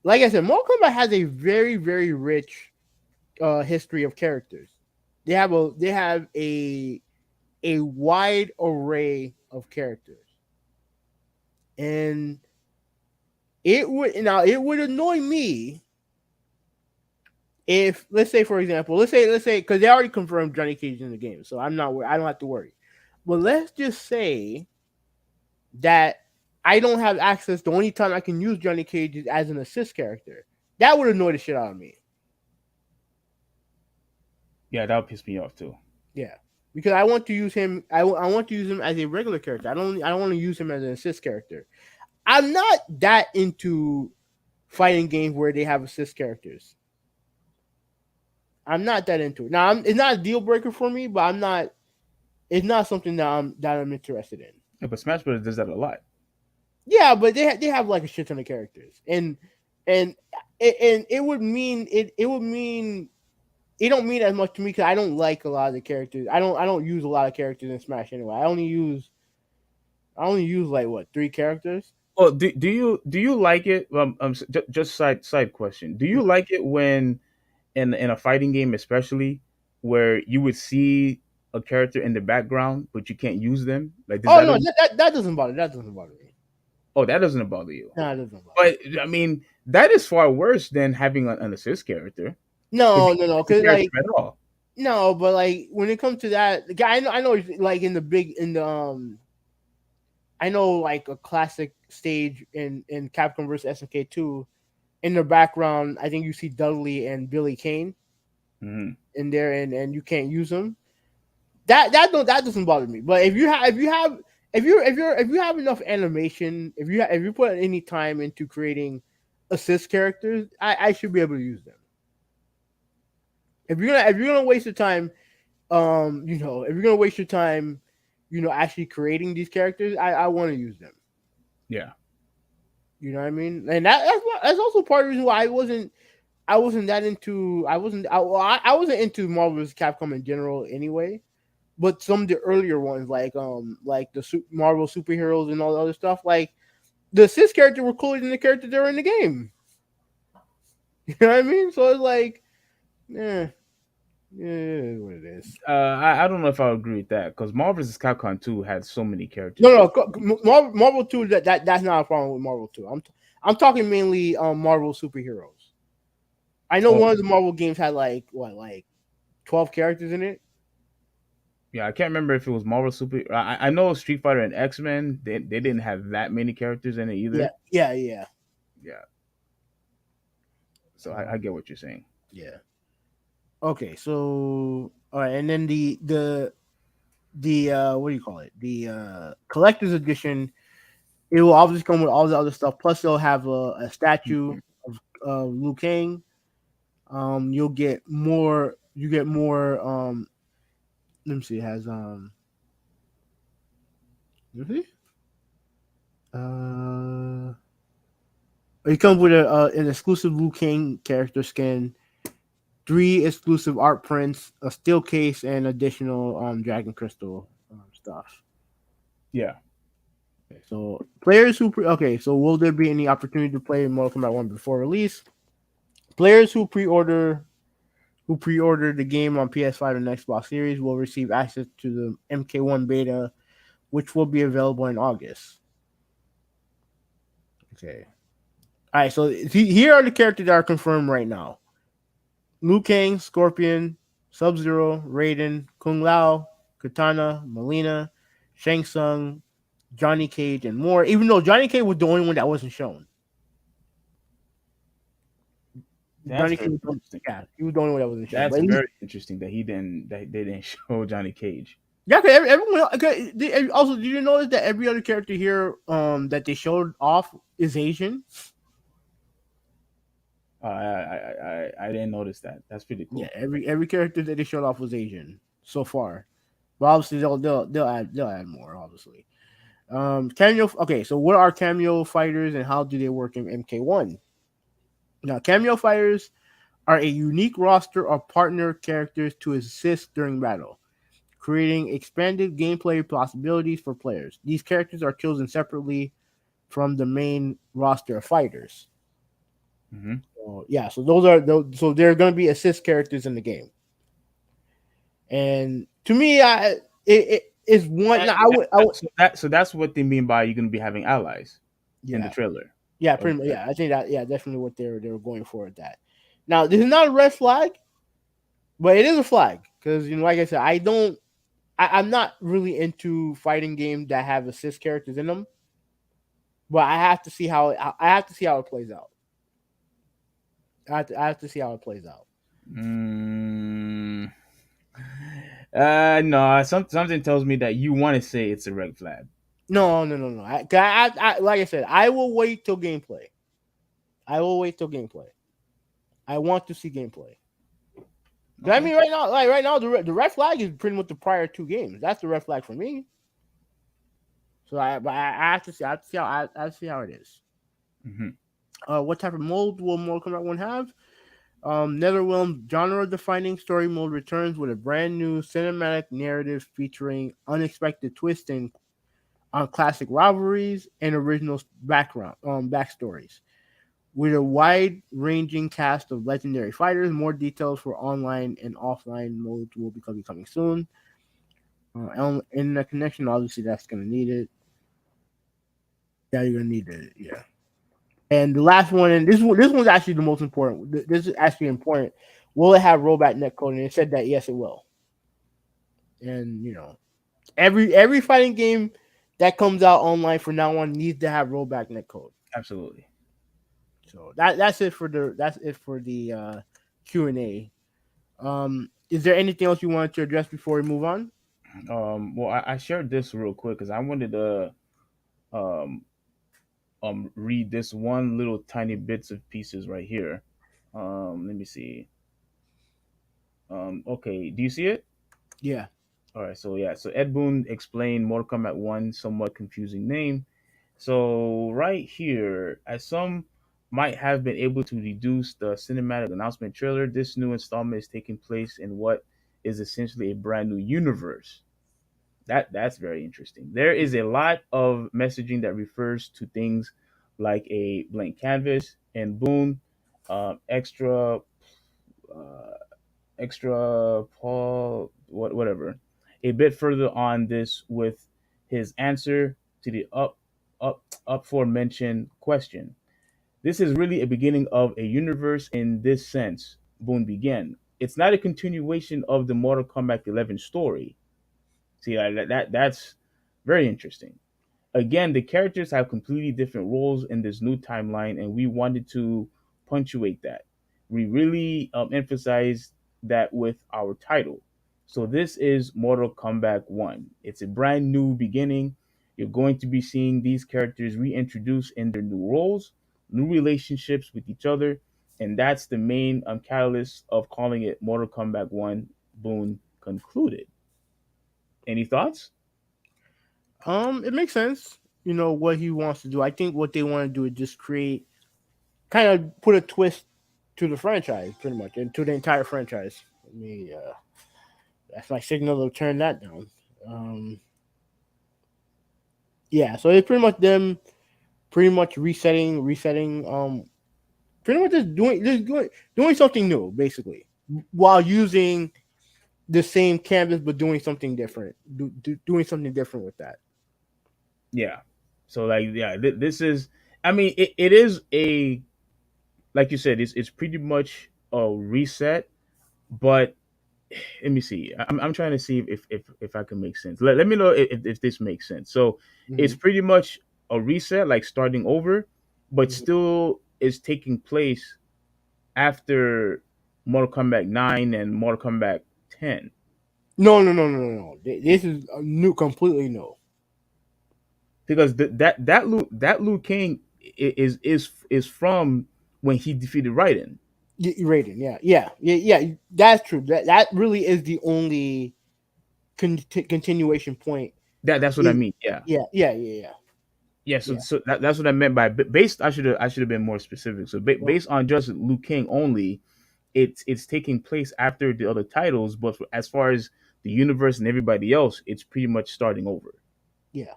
like I said, Mortal Kombat has a very very rich history of characters. They have a wide array of characters, and it would annoy me if, let's say, for example, let's say because they already confirmed Johnny Cage in the game, so I don't have to worry. But let's just say that I don't have access. The only time I can use Johnny Cage is as an assist character. That would annoy the shit out of me.
Yeah, that would piss me off too.
Yeah, because I want to use him. I want to use him as a regular character. I don't want to use him as an assist character. I'm not that into fighting games where they have assist characters. I'm not that into it. Now, it's not a deal breaker for me, but I'm not. It's not something that I'm interested in.
Yeah, but Smash Bros does that a lot.
Yeah, but they have like a shit ton of characters, and and it would mean it don't mean as much to me because I don't like a lot of the characters. I don't use a lot of characters in Smash anyway. I only use like what, 3 characters.
Well, do you like it? Just side question. Do you like it when in a fighting game, especially where you would see a character in the background but you can't use them? Like does
Oh
that?
no, that doesn't bother me.
Oh, that doesn't bother you.
No, it doesn't bother me.
But I mean, that is far worse than having an assist character because
No,
you
no,
can't
no,
use the
because
character
like
at all.
no, but like when it comes to that, the guy I know like in the I know like a classic stage in Capcom vs SNK 2. In the background, I think you see Dudley and Billy Kane
Hmm.
in there, and you can't use them. That doesn't bother me. But if you have enough animation, if you put any time into creating assist characters, I should be able to use them. If you're gonna waste your time, if you're gonna waste your time, actually creating these characters, I want to use them.
Yeah.
You know what I mean? And that's also part of the reason why I wasn't that into I wasn't into Marvel vs. Capcom in general anyway. But some of the earlier ones, like the Marvel superheroes and all the other stuff, like the assist character were cooler than the character that were in the game. You know what I mean? So it's like, yeah, yeah, it is what it is.
I don't know if I would agree with that because Marvel vs. Capcom 2 had so many
No,
characters.
no, Marvel 2. That's not a problem with Marvel 2. I'm talking mainly Marvel superheroes. I know
Oh,
one of the Marvel games had like 12 characters in it.
yeah, I can't remember if it was Marvel Super. I know Street Fighter and X Men. They didn't have that many characters in it
Yeah,
either.
yeah, yeah.
Yeah, so I
Um,
get what you're saying.
yeah. Okay, so all right, and then the what do you call it? The collector's edition. It will obviously come with all the other stuff. Plus, they'll have a statue of Liu Kang. You'll get more. You get more. Let me see. It has let me see. Uh, it comes with an exclusive Liu Kang character skin, 3 exclusive art prints, a steel case, and additional Dragon Crystal stuff.
Yeah.
So players so will there be any opportunity to play Mortal Kombat 1 before release? Players who pre-order the game on PS5 and Xbox Series will receive access to the MK1 beta, which will be available in August. Okay. All right, so here are the characters that are confirmed right now: Liu Kang, Scorpion, Sub Zero, Raiden, Kung Lao, Katana, Melina, Shang Tsung, Johnny Cage, and more. Even though Johnny Cage was the only one that wasn't shown.
That's
Johnny
very
Cage,
interesting.
yeah, he was the only one that wasn't shown.
That's
But he,
very interesting that he didn't that they didn't show Johnny Cage.
yeah, 'cause everyone. Okay, also, did you notice that every other character here, that they showed off is Asian?
I didn't notice that. That's pretty
Yeah,
cool.
every character that they showed off was Asian so far. But obviously they'll add more. Obviously, cameo. Okay, so what are cameo fighters and how do they work in MK1? Now, cameo fighters are a unique roster of partner characters to assist during battle, creating expanded gameplay possibilities for players. These characters are chosen separately from the main roster of fighters.
Hmm.
So, yeah, so those are those. So there are going to be assist characters in the game, and to me, it is one.
That,
I would, I would,
so that's what they mean by you're going to be having allies in the
yeah,
trailer.
yeah,
Of
pretty much, yeah. I think that, yeah, definitely what they were going for with that. Now, this is not a red flag, but it is a flag because like I said, I'm not really into fighting games that have assist characters in them. But I have to see how it plays out. I have to see how it plays out.
Mm, no, something tells me that you want to say it's a red flag.
No, no, no, no. Like I said, I will wait till gameplay. I will wait till gameplay. I want to see gameplay. I
Okay.
mean, right now, the red flag is pretty much the prior two games. That's the red flag for me. So I have to see. I have to see how it is.
Hmm.
What type of mode will Mortal Kombat 1 have? NetherRealm genre-defining story mode returns with a brand new cinematic narrative featuring unexpected twists and on classic rivalries and original backstories. With a wide-ranging cast of legendary fighters, more details for online and offline modes will be coming soon. Internet connection, obviously, that's gonna need it. Yeah, you're gonna need it. Yeah. And the last one, and this one's actually the most important. This is actually important. Will it have rollback netcode? And it said that yes, it will. And every fighting game that comes out online from now on needs to have rollback netcode.
Absolutely.
So that's it for the Q&A. Is there anything else you wanted to address before we move on?
Well, I shared this real quick because I wanted to um, read this one little tiny bits of pieces right here. Let me see. Okay, do you see it?
Yeah.
All right, so yeah, so Ed Boon explained Mortal Kombat 1, somewhat confusing name. So right here, as some might have been able to deduce the cinematic announcement trailer, this new installment is taking place in what is essentially a brand new universe. That's very interesting. There is a lot of messaging that refers to things like a blank canvas and Boone, extra uh, extra Paul, whatever. A bit further on this with his answer to the up aforementioned question. This is really a beginning of a universe in this sense. Boone began. It's not a continuation of the Mortal Kombat 11 story. See, that's very interesting. Again, the characters have completely different roles in this new timeline, and we wanted to punctuate that. We really emphasized that with our title. So this is Mortal Kombat 1. It's a brand new beginning. You're going to be seeing these characters reintroduced in their new roles, new relationships with each other, and that's the main catalyst of calling it Mortal Kombat 1. Boone concluded. Any thoughts?
It makes sense. What he wants to do. I think what they want to do is just create, kind of put a twist to the franchise, pretty much, and to the entire franchise. Let me. That's my signal to turn that down. Um, yeah, so it's pretty much them, pretty much resetting. Pretty much just doing something new, basically, while using the same canvas but doing something different. Doing something different with that.
Yeah. So like yeah, this is I mean it is a like you said it's pretty much a reset, but let me see. I'm trying to see if I can make sense. Let me know if this makes sense. So it's
Hmm.
pretty much a reset, like starting over, but
Hmm.
still is taking place after Mortal Kombat 9 and Mortal Kombat 10.
No, no, no, no, no, no. This is a new, completely new.
Because that Liu Kang is from when he defeated Raiden.
Rating, yeah, yeah, yeah, yeah. That's true. That really is the only continuation point.
That's what I
Is
mean. Yeah.
yeah, yeah, yeah, yeah,
Yeah, so
yeah.
that's what I meant by based. I should have been more specific. So
Well,
based on just Liu Kang only, it's taking place after the other titles, but as far as the universe and everybody else, it's pretty much starting over.
yeah.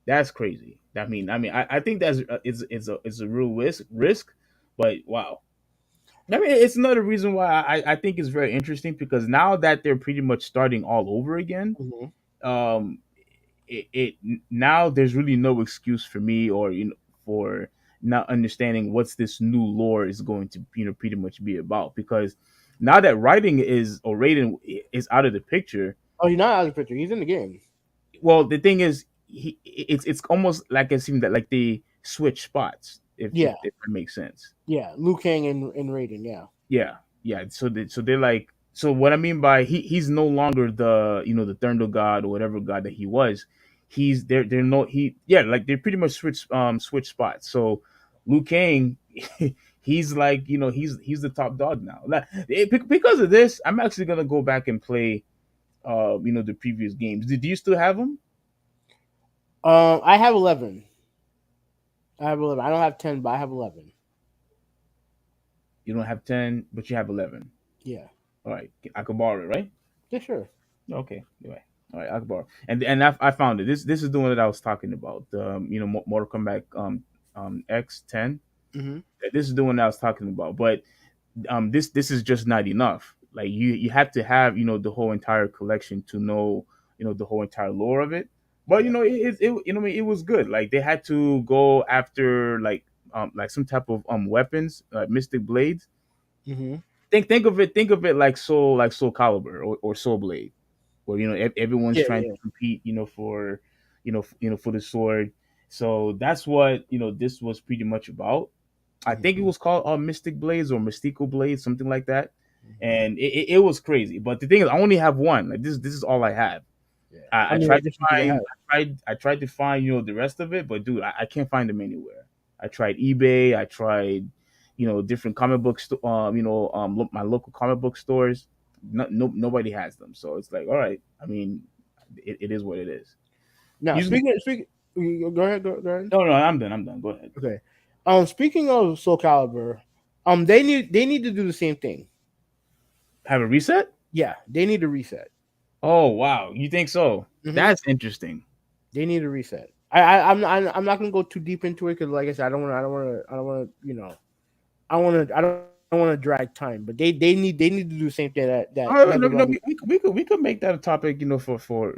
That's crazy. I think that's it's a real risk, but wow. I mean, it's another reason why I think it's very interesting because now that they're pretty much starting all over again,
Hmm.
um, it now there's really no excuse for me or for not understanding what's this new lore is going to pretty much be about because now that writing is or Raiden is out of the picture.
Oh, he's not out of the picture. He's in the game.
Well, the thing is, it's almost like it seems that like they switch spots
Yeah,
if that makes sense.
yeah. Liu Kang and Raiden. Yeah.
Yeah, yeah. So they're like so what I mean by he's no longer the the Thunder God or whatever god that he was. He's they're no he yeah like they pretty much switch spots. So Liu Kang, he's like he's the top dog now. Because of this, I'm actually gonna go back and play the previous games. Do you still have them?
I have 11. I have 11. I don't have 10, but I have 11.
You don't have 10, but you have 11.
Yeah.
All right, I could borrow it, right?
Yeah, sure.
Okay. Anyway, all right, Akbar, and I found it. This is the one that I was talking about. Mortal Kombat X10.
Hmm.
This is the one that I was talking about. But this is just not enough. Like you have to have the whole entire collection to know the whole entire lore of it. But
Yeah.
it was good. Like they had to go after like some type of weapons, mystic blades.
Hmm.
Think of it like Soul Calibur or Soul Blade where everyone's
Yeah,
trying to
yeah.
compete, for for the sword. So that's what this was pretty much about. I think it
Hmm.
was called Mystic Blades or Mystical Blades, something like that.
Hmm.
And it was crazy. But the thing is, I only have one. Like this is all I have.
Yeah.
I,
How
I
many
tried to
editions do they have?
find I tried to find the rest of it, but dude, I can't find them anywhere. I tried eBay. I tried different comic book my local comic book stores. Nobody has them, so it's like all right. I mean, it is what it is.
Now,
Usually,
speaking, go ahead, go ahead.
no, I'm done. I'm done. Go ahead.
Okay. Speaking of Soul Calibur, they need to do the same thing.
Have a reset.
Yeah, they need to reset.
Oh wow, you think so?
Hmm.
That's interesting.
They need to reset. I'm not gonna go too deep into it because, like I said, I don't want to, I don't want to drag time. But they need to do the same thing that
No,
Netherrealm.
no, we could make that a topic, for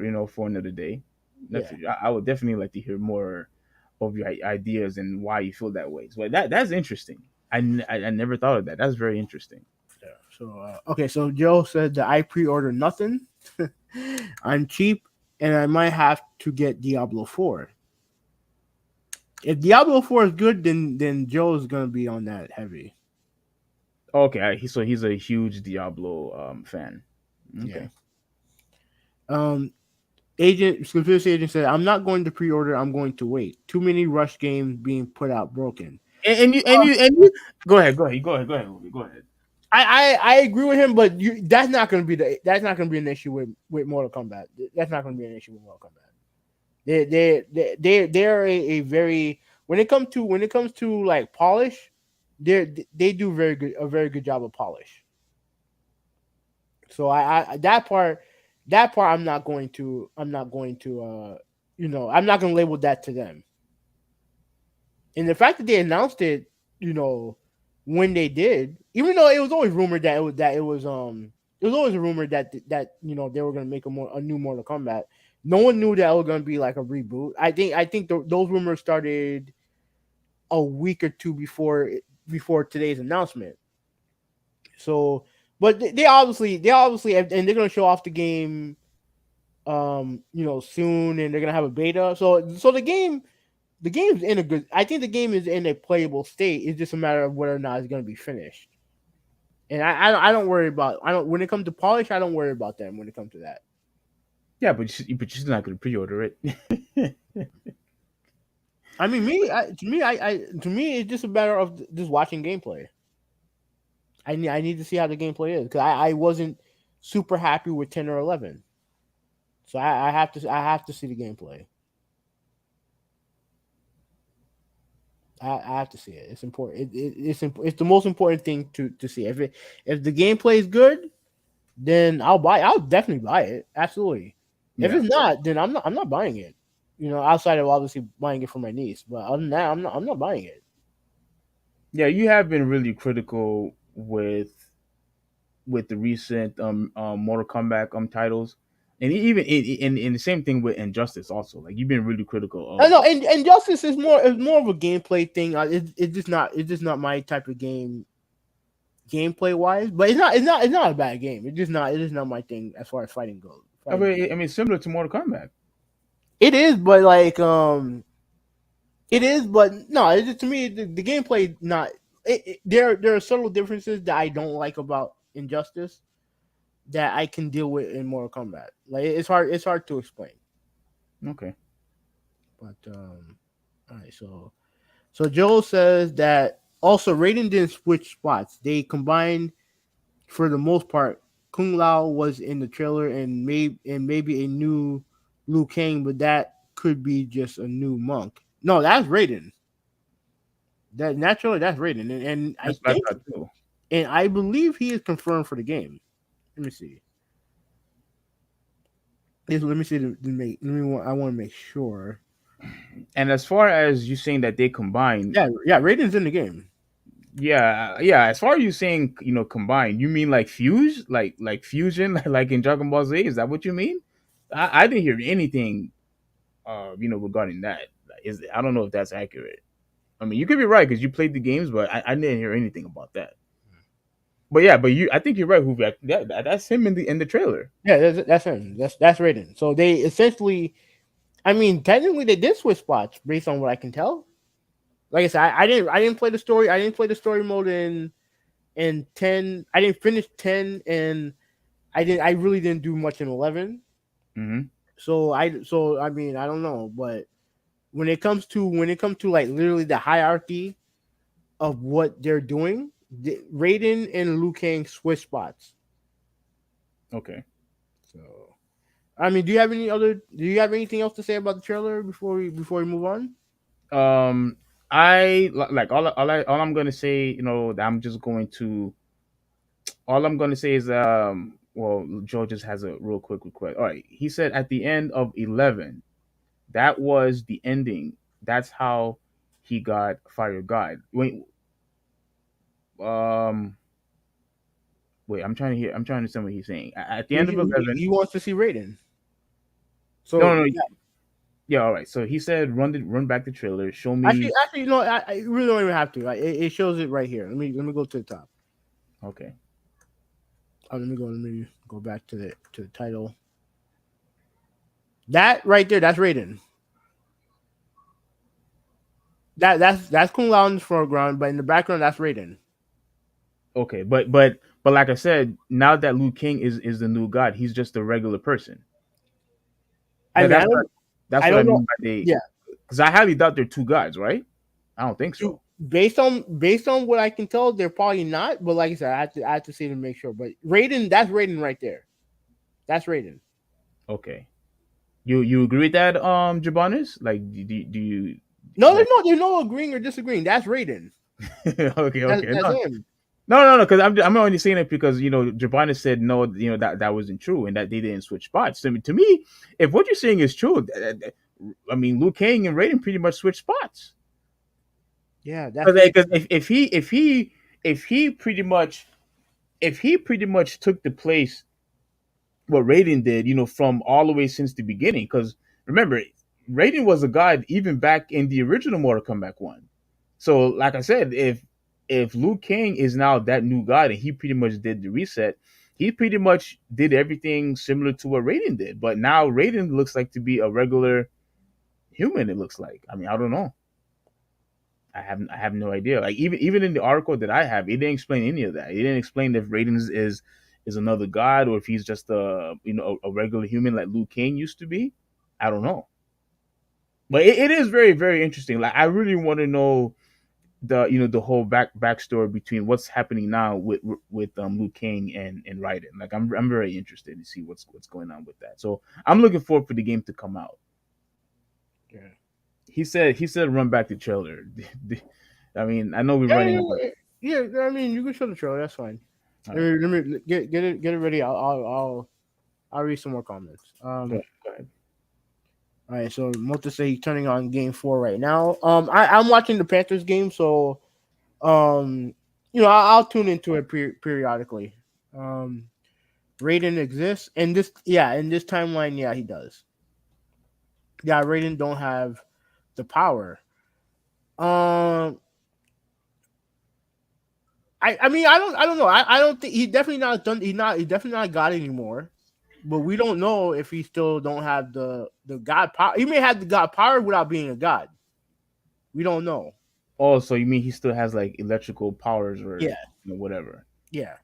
another day.
Yeah,
I would definitely like to hear more of your ideas and why you feel that way. So that's interesting. I never thought of that. That's very interesting.
yeah. So okay, so Joe said that I pre-order nothing. I'm cheap, and I might have to get Diablo 4. If Diablo 4 is good, then Joe's gonna be on that heavy.
Okay, so he's a huge Diablo fan.
Yeah.
Okay,
Um, Conspiracy Agent said, "I'm not going to pre-order. I'm going to wait. Too many Rush games being put out broken."
and you go ahead, Louis, go ahead.
I agree with him, but that's not going to be that's not going to be an issue with Mortal Kombat. That's not going to be an issue with Mortal Kombat. They're a very when it comes to like polish, they do a very good job of polish. So that part I'm not going to I'm not going to label that to them. And the fact that they announced it, you know, when they did, even though it was always rumored it was always a rumor that they were going to make a new Mortal Kombat. No one knew that it was going to be like a reboot. I think those rumors started a week or two before today's announcement. So But they obviously, and they're gonna show off the game, soon, and they're gonna have a beta. So the game's in a good. I think the game is in a playable state. It's just a matter of whether or not it's gonna be finished. And I don't worry about. I don't when it comes to polish. I don't worry about them when it comes to that.
Yeah, but you're still not going to pre-order it.
I mean, to me, it's just a matter of just watching gameplay. I need to see how the gameplay is because I wasn't super happy with 10 or 11, so I have to see the gameplay. I have to see it. It's important. It's the most important thing to see. If the gameplay is good, then I'll buy. I'll definitely buy it. Absolutely. If
Yeah.
it's not, then I'm not buying it. Outside of obviously buying it for my niece, but other than that, I'm not buying it.
Yeah, you have been really critical with the recent Mortal Kombat titles, and even in the same thing with Injustice also. Like you've been really critical
I
of.
know, and Justice is more of a gameplay thing. It's just not my type of game, gameplay wise. But it's not a bad game. It is not my thing as far as fighting goes.
I mean, similar to Mortal Kombat.
It is, but like it is, but no. It's just, to me, the gameplay not. There are subtle differences that I don't like about Injustice that I can deal with in Mortal Kombat. Like it's hard to explain.
Okay.
But all right, so Joel says that also Raiden didn't switch spots. They combined for the most part. Kung Lao was in the trailer and maybe a new Liu Kang, but that could be just a new monk. No, that's Raiden. That naturally that's Raiden, and I
That's what I
think
thought too.
and I believe he is confirmed for the game. Let me see. Let me see. I want to make sure.
And as far as you saying that they combine,
Yeah. Raiden's in the game.
yeah. As far as you saying, combine, you mean like fuse, like fusion, like in Dragon Ball Z? Is that what you mean? I didn't hear anything, regarding that. I don't know if that's accurate. I mean, you could be right because you played the games, but I didn't hear anything about that. But yeah, I think you're right. Who that's him in the trailer.
Yeah, that's him. That's Raiden. So they essentially, I mean, technically they did switch spots based on what I can tell. Like I said, I didn't play the story. I didn't play the story mode in 10. I didn't finish 10, and I really didn't do much in 11.
Mm-hmm.
So I mean, I don't know, but when it comes to like literally the hierarchy of what they're doing, Raiden and Liu Kang switch spots.
Okay.
So I mean, do you have anything else to say about the trailer before we move on?
I like all I'm gonna say. I'm just going to. All I'm gonna say is Well, Joe just has a real quick request. All right, he said at the end of 11, that was the ending. That's how he got Fire God. Um, wait, I'm trying to understand what he's saying. At the end of 11,
He wants to see Raiden.
no,
So
no, no, yeah, all right. So he said, run back the trailer. Show me.
actually, no, I really don't even have to. It shows it right here. Let me go to the top.
Okay.
Let me go back to the title. That right there, that's Raiden. That's Kung Lao in the foreground, but in the background, that's Raiden.
Okay, but like I said, now that Liu King is the new god, he's just a regular person.
I mean,
That's
I
what I
don't know.
mean by they.
Yeah,
Because I highly doubt they're two gods, right? I don't think so.
based on what I can tell, they're probably not. But like I said, I have to see to make sure. But Raiden, that's Raiden right there. That's Raiden.
Okay. You agree with that, Jabanis? Like, do you
No,
like?
there's no agreeing or disagreeing. That's Raiden.
Okay.
That's him.
No. Because I'm only saying it because Jabanis said no, that wasn't true and that they didn't switch spots. I mean, to me, if what you're saying is true, I mean, Liu Kang and Raiden pretty much switched spots.
Yeah, that's
Because if he pretty much took the place what Raiden did, from all the way since the beginning. Because remember, Raiden was a god even back in the original Mortal Kombat 1. So, like I said, if Liu Kang is now that new god and he pretty much did the reset, he pretty much did everything similar to what Raiden did. But now Raiden looks like to be a regular human. It looks like. I mean, I don't know. I have no idea. Like even in the article that I have, it didn't explain any of that. It didn't explain if Raiden is another god or if he's just a regular human like Liu Kang used to be. I don't know. But it is very very interesting. Like I really want to know the whole backstory between what's happening now with Liu Kang and Raiden. Like I'm very interested to see what's going on with that. So I'm looking forward for the game to come out.
Yeah.
He said run back the trailer. I mean, I know we're
Yeah,
running, but
yeah. I mean, you can show the trailer. That's fine.
all right,
Let me get it ready. I'll read some more comments.
go ahead.
All right. So Mota say he's turning on game 4 right now. I'm watching the Panthers game, so I'll tune into it periodically. Um, Raiden exists, and in this timeline, yeah, he does. Yeah, Raiden don't have the power. Um, I mean, I don't know. I don't think he definitely not done. He's definitely not God anymore. But we don't know if he still don't have the God power. He may have the God power without being a God. We don't know.
Oh, so you mean he still has like electrical powers or
Yeah,
whatever?
yeah.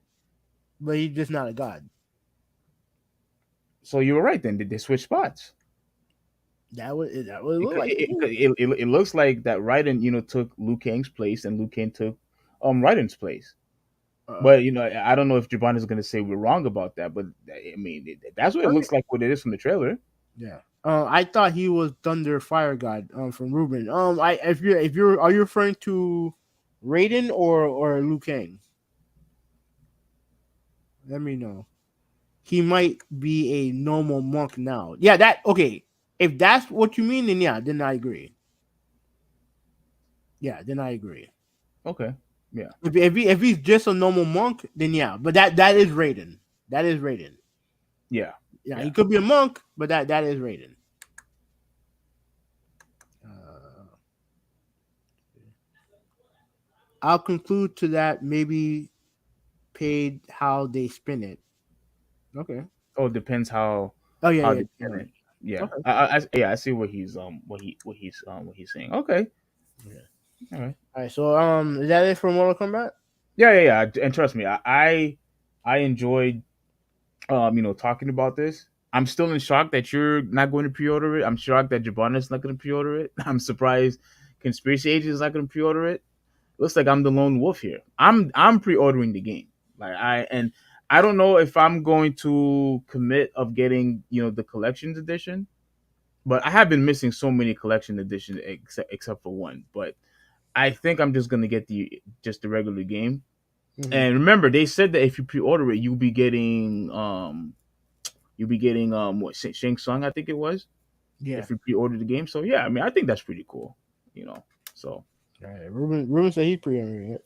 But he's just not a God.
So you were right then. Did they switch spots?
That would look
Because
like to me.
it looks like that Raiden took Liu Kang's place and Liu Kang took Raiden's place.
Uh,
But I don't know if Jaban is going to say we're wrong about that. But I mean, that's what it
I mean,
looks like. What it is from the trailer.
yeah. I thought he was Thunder Fire God. From Ruben. If you're are you referring to Raiden or Liu Kang? Let me know. He might be a normal monk now. Yeah, that okay. If that's what you mean, then yeah, then I agree. Yeah, then I agree.
Okay. Yeah.
If he's just a normal monk, then yeah. But that is Raiden. That is Raiden.
Yeah.
Yeah, he
Yeah.
could be a monk, but that is Raiden. Uh, I'll conclude to that maybe paid how they spin it. Okay.
Oh, it depends
Oh yeah,
how
yeah.
they spin it. Yeah.
Okay.
Yeah. I see what he's saying. Okay.
Yeah.
All right.
All right. So is that it for Mortal Kombat?
Yeah. And trust me, I enjoyed talking about this. I'm still in shock that you're not going to pre-order it. I'm shocked that Jabana's not going to pre-order it. I'm surprised Conspiracy Agent is not going to pre-order it. Looks like I'm the lone wolf here. I'm pre-ordering the game. I don't know if I'm going to commit of getting the collections edition, but I have been missing so many collection editions except for one. But I think I'm just gonna get the regular game.
Mm-hmm.
And remember, they said that if you pre-order it, you'll be getting what Shang Tsung I think it was
Yeah.
if you pre-order the game. So yeah, I mean I think that's pretty cool. So
All right. Ruben said he's pre-ordering it.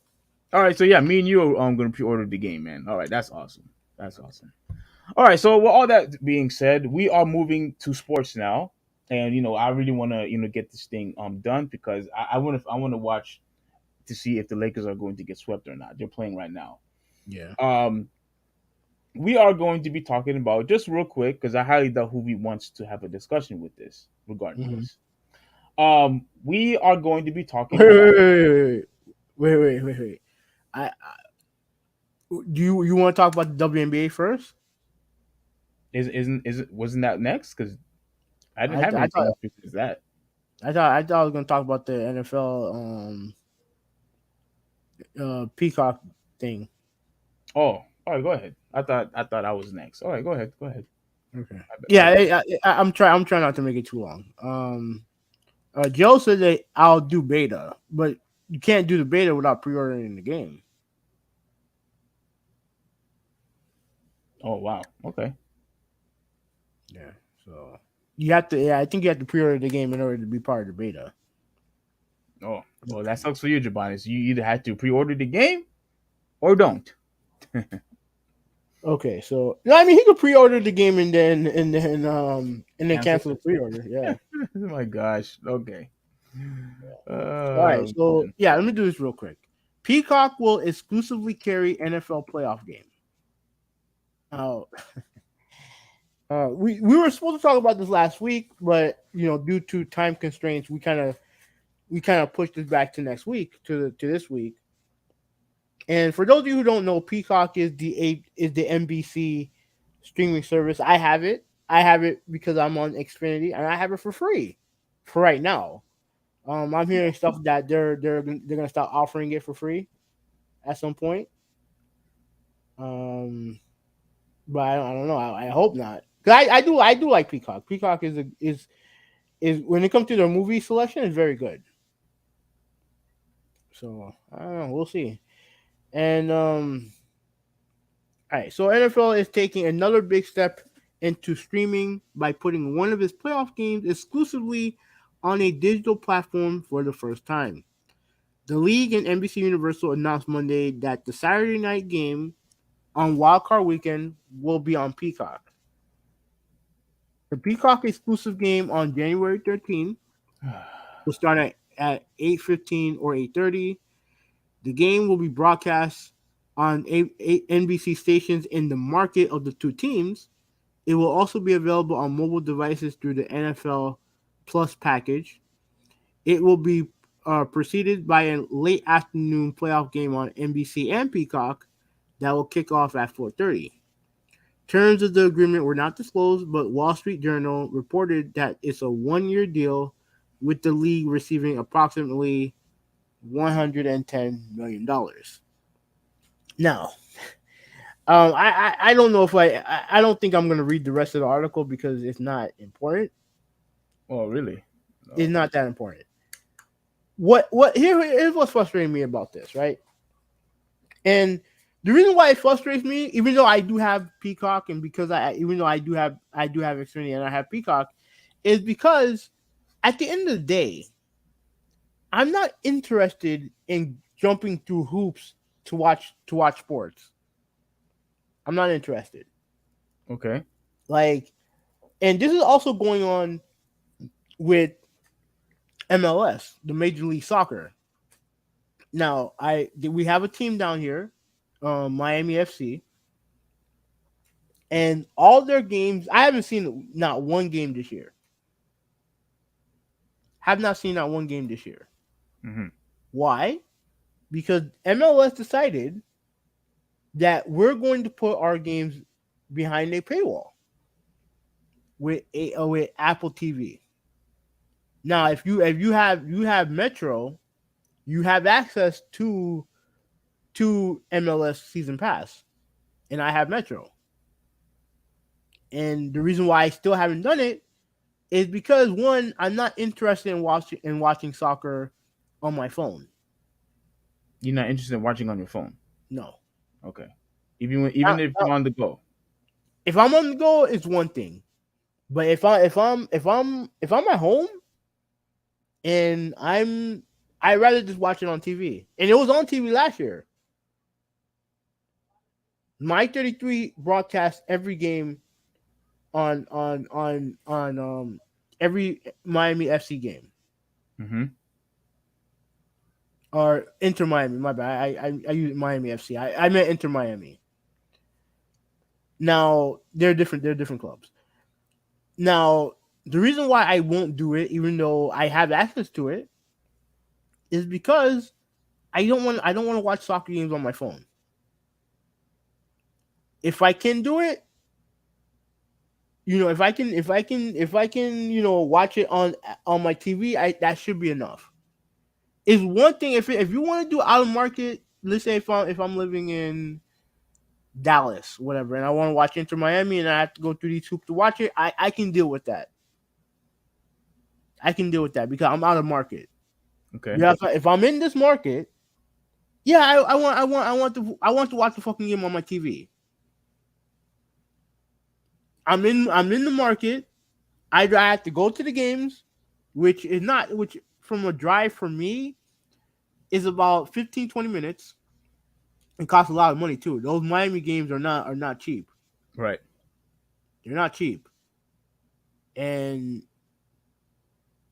all right, so yeah, me and you are gonna pre-order the game, man. All right, that's awesome. That's awesome. All right, so with all that being said, we are moving to sports now, and I really want to get this thing done because I want to watch to see if the Lakers are going to get swept or not. They're playing right now.
Yeah.
Um, we are going to be talking about just real quick because I highly doubt who wants to have a discussion with this regarding
Mm-hmm.
this. We are going to be talking
Wait,
about.
wait. I do you want to talk about the WNBA first?
Wasn't that next? Because I didn't
I,
have
I
anything
thought
else besides that.
I was gonna talk about the NFL Peacock thing.
Oh, all right, go ahead. I thought I was next. All right, go ahead. Go ahead.
Okay.
My
Yeah,
bad.
I'm trying not to make it too long. Joe said that I'll do beta, but you can't do the beta without pre-ordering the game.
Oh wow. Okay.
Yeah. So you have to. Yeah, I think you have to pre-order the game in order to be part of the beta.
Oh, well, that sucks for you, Jabanis. You either have to pre-order the game or don't.
Okay, so no, I mean he could pre-order the game and then
Cancel.
cancel the pre-order. Yeah.
Oh my gosh. Okay.
All right, so
Man.
yeah, let me do this real quick. Peacock will exclusively carry NFL playoff game. Now, we were supposed to talk about this last week, but due to time constraints, we kind of pushed this back to next week to this week. And for those of you who don't know, Peacock is the NBC streaming service. I have it. I have it because I'm on Xfinity, and I have it for free for right now. I'm hearing stuff that they're gonna start offering it for free at some point. Um, but I don't know. I hope not. Cause I do like Peacock. Peacock is when it comes to their movie selection is very good. So I don't know. We'll see. And all right. So NFL is taking another big step into streaming by putting one of its playoff games exclusively on a digital platform for the first time. The league and NBC Universal announced Monday that the Saturday night game on Wildcard Weekend will be on Peacock. The Peacock exclusive game on January 13th will start at 8:15 or 8:30. The game will be broadcast on NBC stations in the market of the two teams. It will also be available on mobile devices through the NFL Plus package. It will be preceded by a late afternoon playoff game on NBC and Peacock that will kick off at 4:30. Terms of the agreement were not disclosed, but Wall Street Journal reported that it's a one-year deal with the league receiving approximately $110 million. Now, I don't know if I don't think I'm going to read the rest of the article because it's not important.
Oh, really? No.
It's not that important. Here's what's frustrating me about this, right? And the reason why it frustrates me, even though I do have Peacock, and because even though I do have Xfinity and I have Peacock, is because at the end of the day, I'm not interested in jumping through hoops to watch sports. I'm not interested.
Okay.
Like, and this is also going on with MLS, the Major League Soccer. Now, we have a team down here, Miami FC, and all their games. I haven't seen not one game this year. Have not seen not one game this year.
Mm-hmm.
Why? Because MLS decided that we're going to put our games behind a paywall with Apple TV. Now, if you have Metro, you have access to MLS Season Pass, and I have Metro. And the reason why I still haven't done it is because one, I'm not interested in watching soccer on my phone.
You're not interested in watching on your phone?
No.
Okay. Even if you're on the go.
If I'm on the go, it's one thing. But if I'm at home and I'd rather just watch it on TV. And it was on TV last year. My 33 broadcast every game on every Miami FC game.
Mm-hmm.
Or Inter Miami, my bad. I use Miami FC. I meant Inter Miami. Now they're different. They're different clubs. Now the reason why I won't do it, even though I have access to it, is because I don't want to watch soccer games on my phone. If I can do it, if I can, watch it on my TV, that should be enough. It's one thing if you want to do out of market. Let's say if I'm living in Dallas, whatever, and I want to watch Inter Miami, and I have to go through these hoops to watch it. I can deal with that. I can deal with that because I'm out of market.
Okay.
Yeah, if I'm in this market, yeah, I want to watch the fucking game on my TV. I'm in the market. I have to go to the games, which from a drive for me is about 15-20 minutes. It costs a lot of money too. Those Miami games are not cheap.
Right.
They're not cheap. And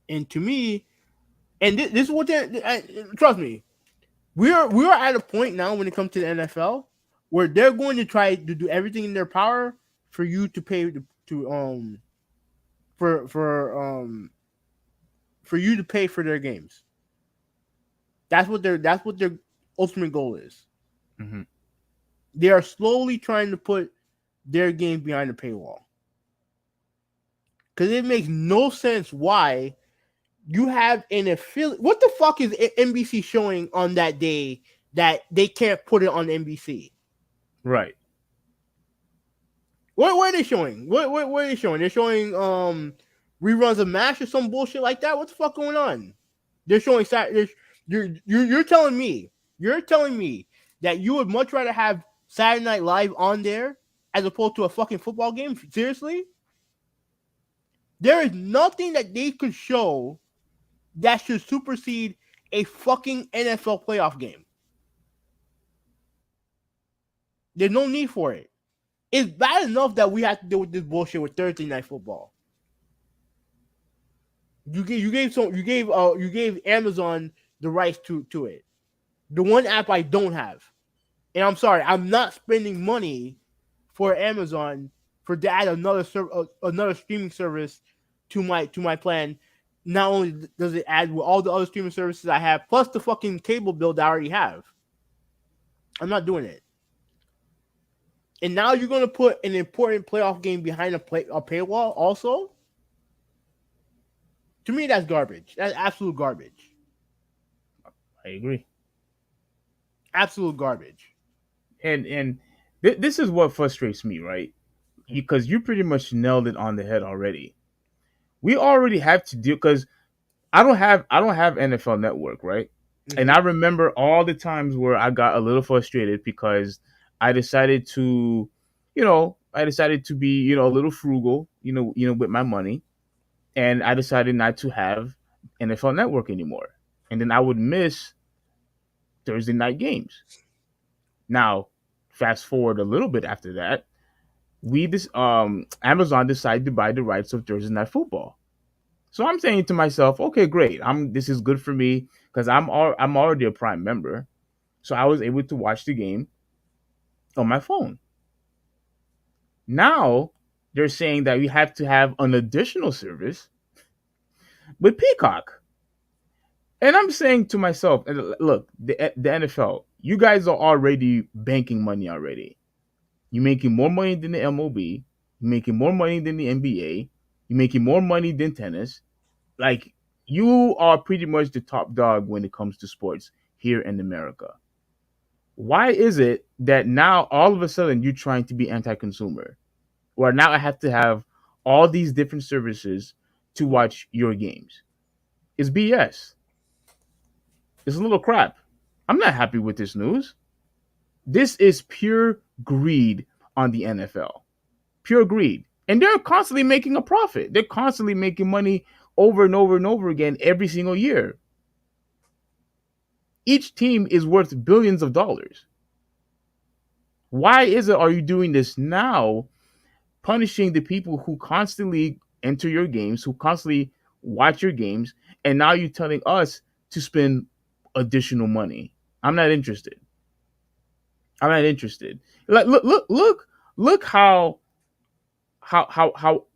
to me, and this is what trust me. we are at a point now when it comes to the NFL where they're going to try to do everything in their power for you to pay to for for um for you to pay for their games. That's what their ultimate goal is.
Mm-hmm.
They are slowly trying to put their game behind the paywall because it makes no sense why you have an affiliate. What the fuck is NBC showing on that day that they can't put it on NBC?
Right.
What are they showing? What are they showing? They're showing reruns of MASH or some bullshit like that. What the fuck going on? They're showing you're telling me that you would much rather have Saturday Night Live on there as opposed to a fucking football game? Seriously? There is nothing that they could show that should supersede a fucking NFL playoff game. There's no need for it. It's bad enough that we have to deal with this bullshit with Thursday Night Football. You gave Amazon the rights to it. The one app I don't have. And I'm sorry, I'm not spending money for Amazon for to add another streaming service to my plan. Not only does it add with all the other streaming services I have, plus the fucking cable bill that I already have. I'm not doing it. And now you're going to put an important playoff game behind a paywall also? To me, that's garbage. That's absolute garbage.
I agree.
Absolute garbage.
And this is what frustrates me, right? Because you pretty much nailed it on the head already. We already have to deal because I don't have NFL Network, right? Mm-hmm. And I remember all the times where I got a little frustrated because I decided to be, a little frugal, with my money. And I decided not to have NFL Network anymore. And then I would miss Thursday night games. Now, fast forward a little bit after that, Amazon decided to buy the rights of Thursday Night Football. So I'm saying to myself, okay, great. This is good for me because I'm already a Prime member. So I was able to watch the game on my phone. Now they're saying that we have to have an additional service with Peacock. And I'm saying to myself, look, the NFL, you guys are already banking money already. You're making more money than the MLB. You're making more money than the NBA. You're making more money than tennis. Like, you are pretty much the top dog when it comes to sports here in America. Why is it that now all of a sudden you're trying to be anti-consumer? Or now I have to have all these different services to watch your games? It's BS. It's a little crap. I'm not happy with this news. This is pure greed on the NFL. Pure greed. And they're constantly making a profit. They're constantly making money over and over and over again every single year. Each team is worth billions of dollars. Why are you doing this now, punishing the people who constantly enter your games, who constantly watch your games, and now you're telling us to spend additional money? I'm not interested. Like, look how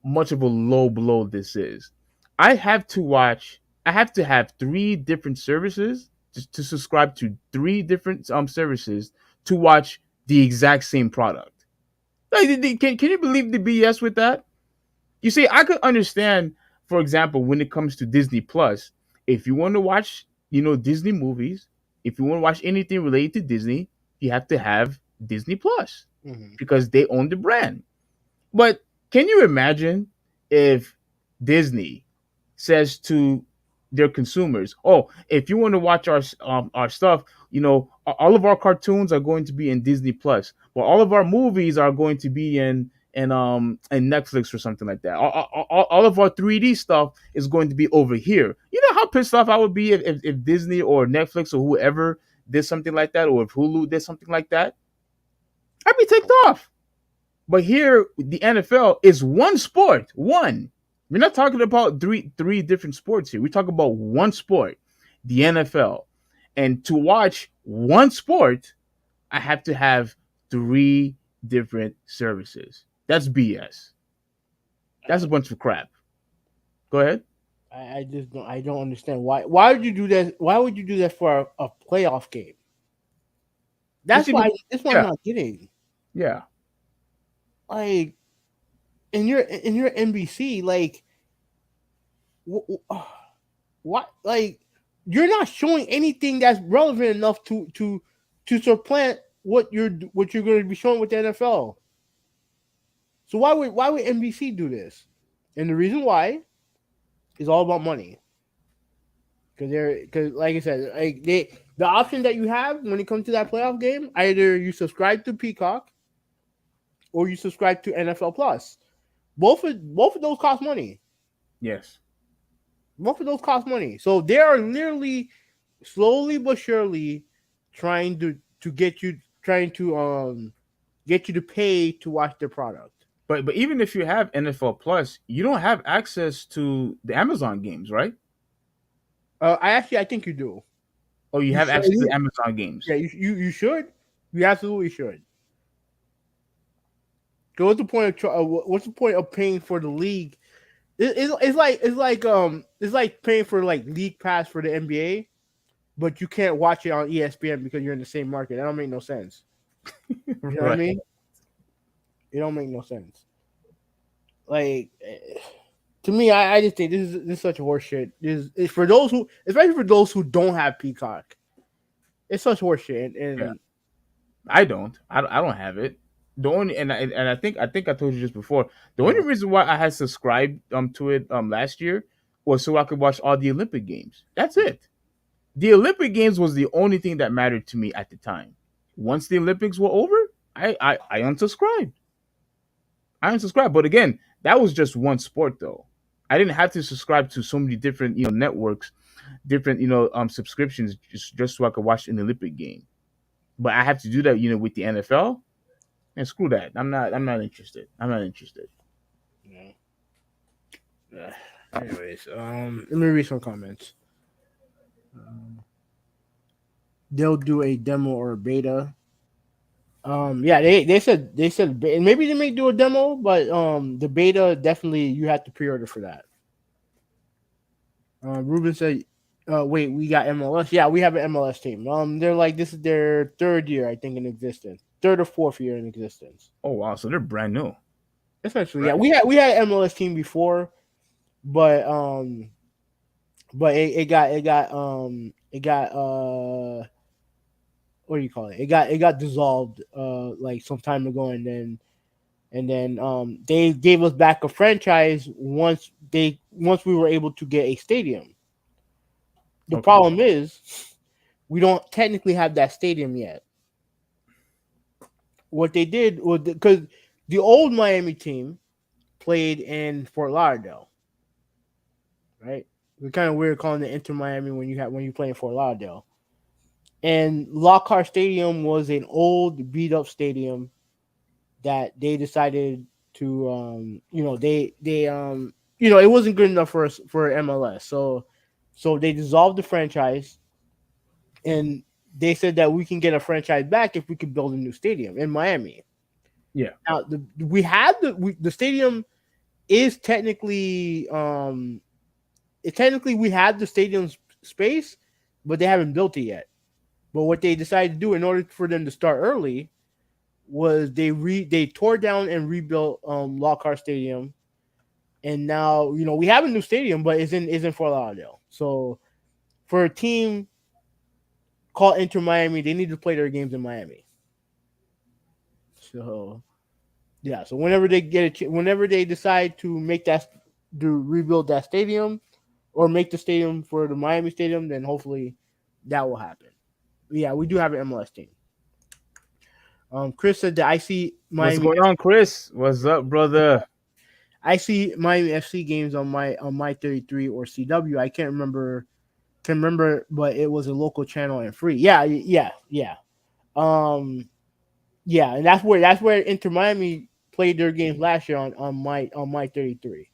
much of a low blow this is. I have to have 3 different services to subscribe to 3 different services to watch the exact same product. Like, can you believe the BS with that? You see, I could understand, for example, when it comes to Disney Plus, if you want to watch, Disney movies, if you want to watch anything related to Disney, you have to have Disney Plus because they own the brand. But can you imagine if Disney says to their consumers, "Oh, if you want to watch our stuff, all of our cartoons are going to be in Disney Plus, but all of our movies are going to be in Netflix or something like that. All of our 3D stuff is going to be over here." You know how pissed off I would be if Disney or Netflix or whoever did something like that, or if Hulu did something like that. I'd be ticked off. But here, the NFL is one sport. One. We're not talking about three different sports here. We're talking about one sport, the NFL. And to watch one sport, I have to have three different services. That's BS. That's a bunch of crap. Go ahead.
I just don't. I don't understand why. Why would you do that? Why would you do that for a playoff game?
You see,
That's what I'm
yeah,
not getting.
yeah.
Like in your NBC, like what? Like you're not showing anything that's relevant enough to supplant what you're going to be showing with the NFL. So why would NBC do this? And the reason why is all about money. Because like I said, like the option that you have when it comes to that playoff game, either you subscribe to Peacock or you subscribe to NFL Plus. Both of those cost money.
Yes.
Both of those cost money. So they are literally slowly but surely trying to get you to pay to watch their product.
But even if you have NFL Plus, you don't have access to the Amazon games, right?
I think you do.
Or you
You
have
should.
access to the Amazon games.
Yeah, you should. You absolutely should. So what's the point of paying for the league? It's like paying for like league pass for the NBA, but you can't watch it on ESPN because you're in the same market. That don't make no sense. You know what I
Right.
mean? It don't make no sense. Like to me, I just think this is such horse shit. This is for those who, especially for those who don't have Peacock. It's such horse shit,
Yeah.
and
I don't. I don't have it. The only and I think I told you just before. The only
yeah.
reason why I had subscribed to it last year was so I could watch all the Olympic games. That's it. The Olympic games was the only thing that mattered to me at the time. Once the Olympics were over, I unsubscribed. I unsubscribed. But again, that was just one sport though. I didn't have to subscribe to so many different networks, different subscriptions just so I could watch an Olympic game. But I have to do that with the NFL. And screw that. I'm not interested. I'm not interested.
Yeah. Anyways, let me read some comments. They'll do a demo or a beta. Yeah, they said maybe they may do a demo, but the beta definitely you have to pre-order for that. Ruben said, wait, we got MLS. Yeah, we have an MLS team. They're like this is their third year, I think, in existence, third or fourth year in existence.
Oh wow, so they're brand new.
Essentially, yeah,
Right.
we had an MLS team before, but it got what do you call it? It got dissolved like some time ago, and then they gave us back a franchise once we were able to get a stadium. The
Okay.
problem is we don't technically have that stadium yet. What they did was because the old Miami team played in Fort Lauderdale, right? It's kind of weird calling it Inter Miami when you play in Fort Lauderdale. And Lockhart Stadium was an old beat up stadium that they decided to it wasn't good enough for us for MLS. So they dissolved the franchise and they said that we can get a franchise back if we could build a new stadium in Miami.
Yeah.
Now the stadium is technically we have the stadium space, but they haven't built it yet. But what they decided to do in order for them to start early was they tore down and rebuilt Lockhart Stadium, and now we have a new stadium, but it's in Fort Lauderdale. So for a team called Inter Miami, they need to play their games in Miami. So yeah, so whenever they decide to rebuild that stadium or make the stadium for the Miami stadium, then hopefully that will happen. Yeah, we do have an MLS team. Chris said that
What's going on, Chris? What's up, brother?
I see Miami FC games on my 33 or CW. I can't remember, but it was a local channel and free. Yeah. Yeah, and that's where Inter Miami played their games last year on my 33.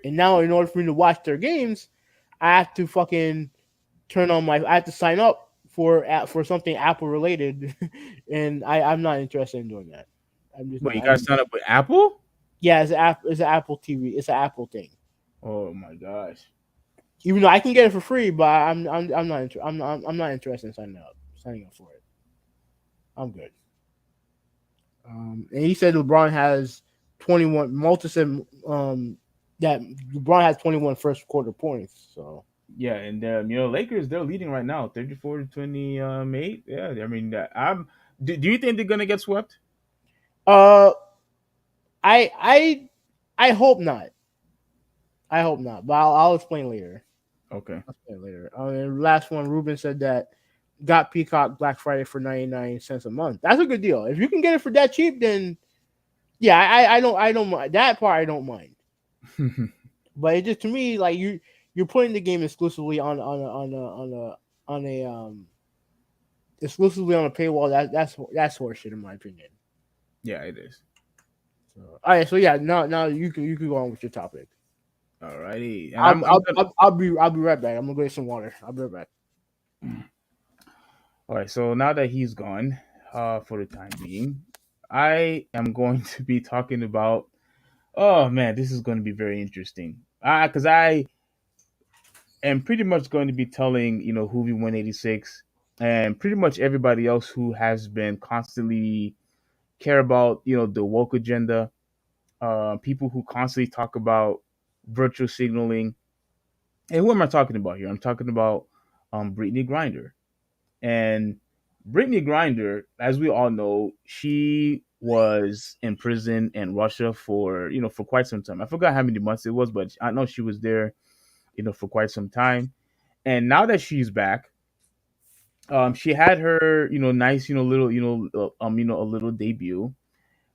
And now, in order for me to watch their games, I have to fucking turn on my. I have to sign up for something Apple related, and I'm not interested in doing that. I'm just
But
not.
you gotta sign up with Apple.
Yeah, it's an Apple TV. It's an Apple thing.
Oh my gosh.
Even though I can get it for free, but I'm not interested in signing up for it. I'm good. And he said LeBron has 21. Malta said that LeBron has 21 first quarter points. So
Yeah, and Lakers they're leading right now, 34-28. Yeah, I mean, I'm. Do you think they're gonna get swept?
uh, I I I hope not. I hope not. But I'll explain later.
Okay.
I'll explain later. And last one, Ruben said that got Peacock Black Friday for 99 cents a month. That's a good deal. If you can get it for that cheap, then yeah, I don't mind that part. I don't mind. But it just to me like you're putting the game exclusively on a exclusively on a paywall. That's horseshit in my opinion.
Yeah, it is.
So, all right, so yeah, now you can go on with your topic.
Alrighty, and
I'll
I'm
I'll,
gonna.
I'll, I'll be I'll be right back. I'm gonna go get some water. I'll be right back.
All right, so now that he's gone, for the time being, I am going to be talking about. Oh man, this is going to be very interesting. Because I am pretty much going to be telling Hoovy 186 and pretty much everybody else who has been constantly care about the woke agenda, people who constantly talk about virtual signaling. And who am I talking about here? I'm talking about Brittany Grinder. And Brittany Grinder, as we all know, she was in prison in Russia for for quite some time. I forgot how many months it was, but I know she was there for quite some time. And now that she's back, she had her nice little a little debut,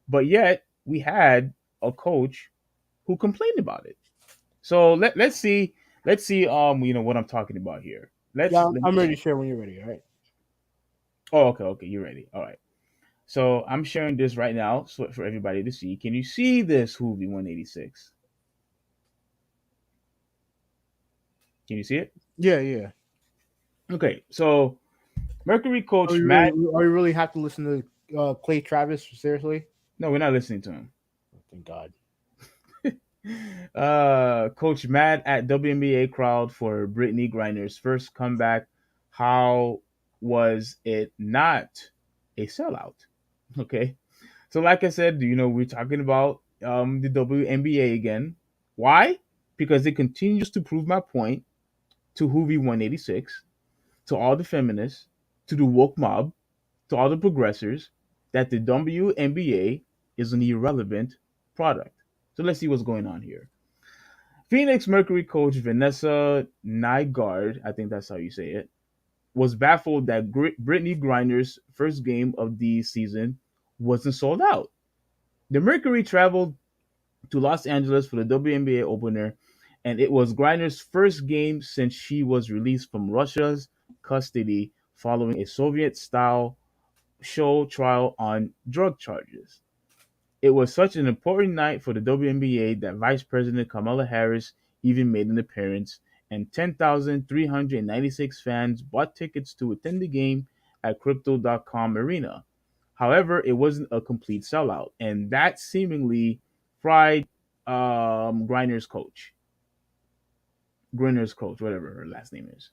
but yet we had a coach who complained about it. So let's see what I'm talking about here.
Yeah,
Let
I'm
me
ready to share when you're ready. All right.
Oh, okay, you're ready. All right. So I'm sharing this right now so for everybody to see. Can you see this Hoovy 186? Can you see it?
Yeah, yeah.
Okay. So Mercury
Are
coach
you
Matt.
really are you really have to listen to Clay Travis seriously?
No, we're not listening to him.
Oh, thank God.
Coach Matt at WNBA crowd for Brittany Griner's first comeback. How was it not a sellout? Okay. So like I said, we're talking about the WNBA again. Why? Because it continues to prove my point to Hoovy 186, to all the feminists, to the woke mob, to all the progressors, that the WNBA is an irrelevant product. So let's see what's going on here. Phoenix Mercury coach Vanessa Nygaard, I think that's how you say it, was baffled that Brittany Griner's first game of the season wasn't sold out. The Mercury traveled to Los Angeles for the WNBA opener, and it was Griner's first game since she was released from Russia's custody following a Soviet style show trial on drug charges. It was such an important night for the WNBA that Vice President Kamala Harris even made an appearance, and 10,396 fans bought tickets to attend the game at Crypto.com Arena. However, it wasn't a complete sellout, and that seemingly fried Griner's coach. Griner's coach, whatever her last name is.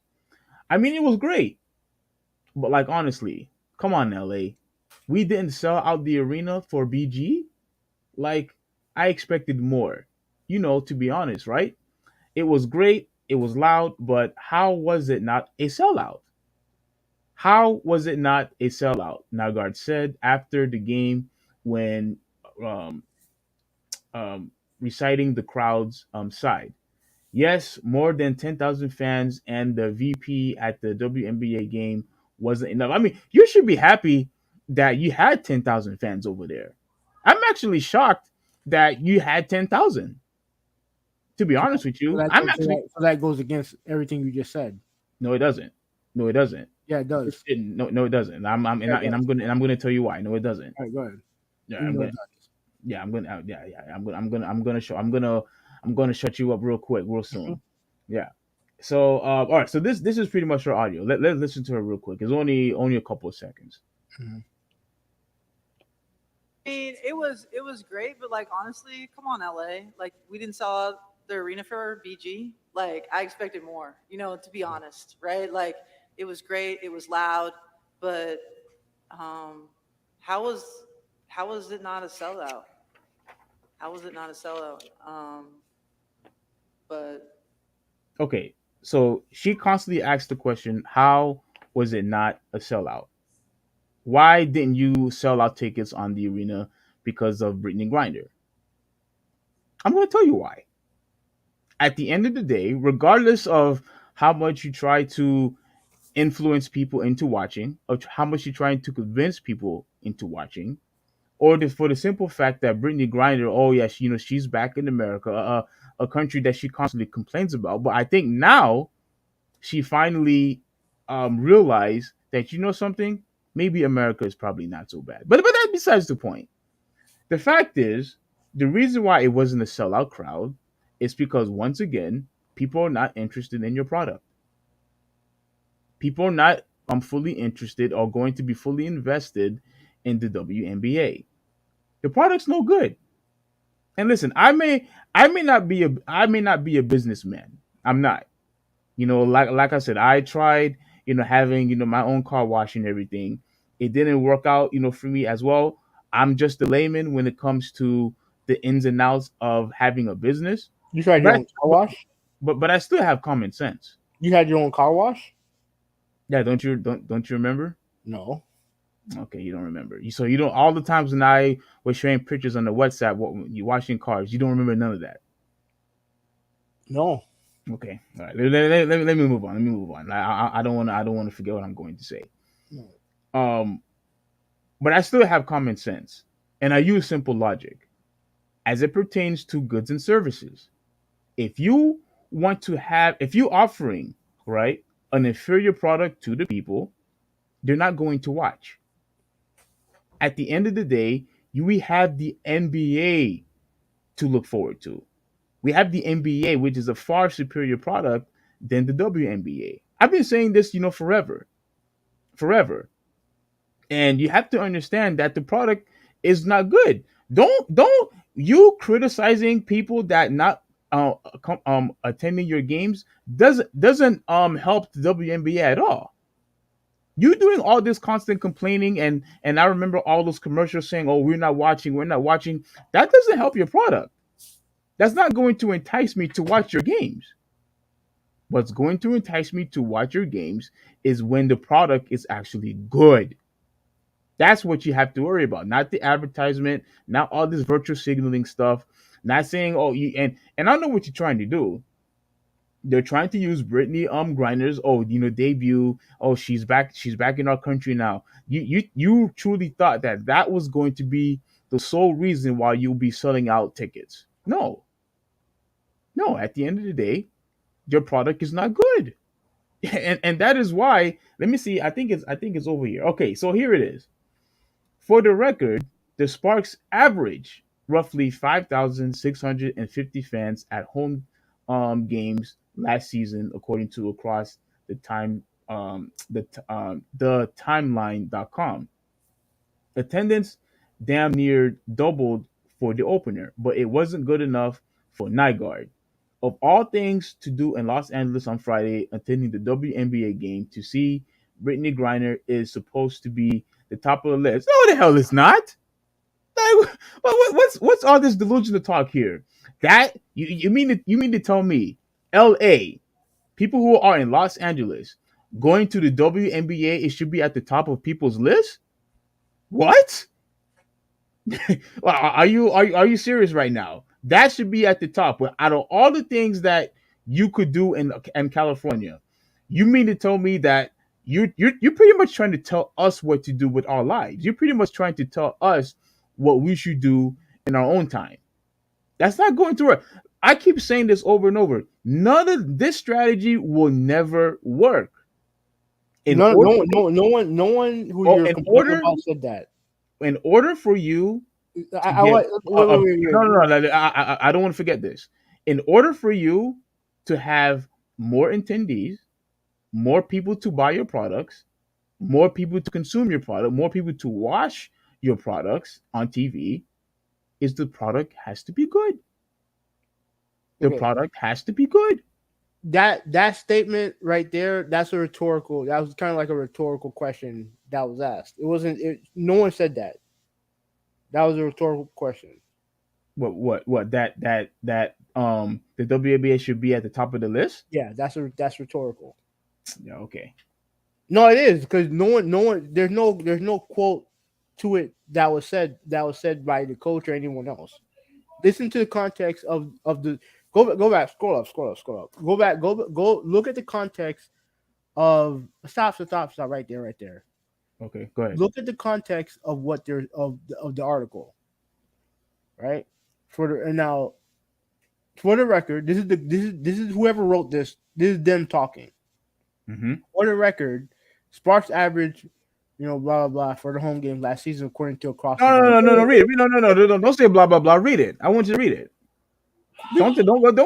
I mean, it was great, but like honestly, come on, LA. We didn't sell out the arena for BG. Like, I expected more. To be honest, right? It was great, it was loud, but how was it not a sellout? How was it not a sellout? Nagard said after the game when um, reciting the crowd's side. Yes, more than 10,000 fans and the VP at the WNBA game wasn't enough. I mean, you should be happy that you had 10,000 fans over there. I'm actually shocked that you had 10,000. To be
So,
honest with
so
you,
that
I'm
goes so
actually
that, so that goes against everything you just said.
no, it doesn't. No, it doesn't.
Yeah, it does.
No, it doesn't.
Yeah, it does.
I'm gonna tell you why. No, it doesn't.
All right, go ahead.
Yeah,
You
I'm
know it
gonna.
does.
Yeah, I'm gonna. I'm gonna shut you up real quick, real
Mhm.
soon. Yeah. So all right, so this is pretty much her audio. Let's listen to her real quick. It's only a couple of seconds.
Mhm.
I mean, it was great, but like honestly, come on, LA. Like we didn't sell out the arena for BG. Like I expected more. To be honest, right? Like it was great. It was loud, but um, how was how was it not a sellout? How was it not a sellout? But
Okay, so she constantly asks the question, how was it not a sellout? Why didn't you sell out tickets on the arena because of Brittany Grinder? I'm going to tell you why. At the end of the day, regardless of how much you try to influence people into watching, or how much you're trying to convince people into watching, or for the simple fact that Brittany Grinder, oh yeah, she's back in America, a country that she constantly complains about. But I think now she finally realized that something, maybe America is probably not so bad. But that's besides the point. The fact is, the reason why it wasn't a sellout crowd is because once again, people are not interested in your product. People are not fully interested or going to be fully invested in the WNBA. The product's no good. And listen, I may not be a businessman. I'm not. Like I said, I tried, having, my own car wash and everything. It didn't work out, for me as well. I'm just a layman when it comes to the ins and outs of having a business.
You had your
But
own car wash.
but I still have common sense.
You had your own car wash.
Yeah, don't you remember?
No,
Okay, you don't remember. So you don't, all the times when I was sharing pictures on the WhatsApp, what you washing cars, you don't remember none of that.
no.
Okay, all right. Let me move on. Let me move on. I don't want to forget what I'm going to say.
No.
Um, but I still have common sense, and I use simple logic as it pertains to goods and services. If you offering, right, an inferior product to the people, they're not going to watch. At the end of the day, we have the NBA to look forward to. We have the NBA, which is a far superior product than the WNBA. I've been saying this, forever, forever. And you have to understand that the product is not good. Don't you criticizing people that not attending your games doesn't help the WNBA at all. You doing all this constant complaining, and I remember all those commercials saying, "Oh, we're not watching." That doesn't help your product. That's not going to entice me to watch your games. What's going to entice me to watch your games is when the product is actually good. That's what you have to worry about, not the advertisement, not all this virtual signaling stuff. Not saying, oh, and I know what you're trying to do. They're trying to use Brittany Grinders, debut. Oh, she's back in our country now. You truly thought that that was going to be the sole reason why you'll be selling out tickets. No, no. At the end of the day, your product is not good. And that is why, let me see, I think it's over here. Okay, so here it is. For the record, the Sparks average roughly 5,650 fans at home games last season, according to across the time the timeline.com. Attendance damn near doubled for the opener, but it wasn't good enough for Nygaard. Of all things to do in Los Angeles on Friday, attending the WNBA game to see Brittany Griner is supposed to be the top of the list. No, the hell it's not. Like, what's all this delusional talk here? That you mean to tell me L.A. people who are in Los Angeles going to the WNBA, it should be at the top of people's list? What? Are you serious right now? That should be at the top. But out of all the things that you could do in California, you mean to tell me that you're pretty much trying to tell us what to do with our lives? You're pretty much trying to tell us what we should do in our own time. That's not going to work. I keep saying this over and over. None of this strategy will never work. In
No,
order,
no one who
oh,
you're complaining about said that.
in order for you to
I
get
wait,
no, no, no, I don't want to forget this. In order for you to have more attendees, more people to buy your products, more people to consume your product, more people to watch your products on TV, is the product has to be good. The
Okay,
product has to be good.
that statement right there, that's a rhetorical. That was kind of like a rhetorical question that was asked. It wasn't. No one said that. That was a rhetorical question.
What the WNBA should be at the top of the list?
Yeah, that's rhetorical.
Yeah, okay.
No, it is because no one. There's no quote to it that was said by the coach or anyone else. Listen to the context of the go back, scroll up, go back, go look at the context of stop right there.
Okay, go ahead.
Look at the context of what there of the article, right? And now for the record, this is whoever wrote this. This is them talking.
Mm-hmm.
For the record, Sparks average, blah blah blah for the home games last season according to across the
No,
board.
no, no, no, no. Read it. No, no, no, no, no. Don't say blah blah blah. Read it. I want you to read it. Don't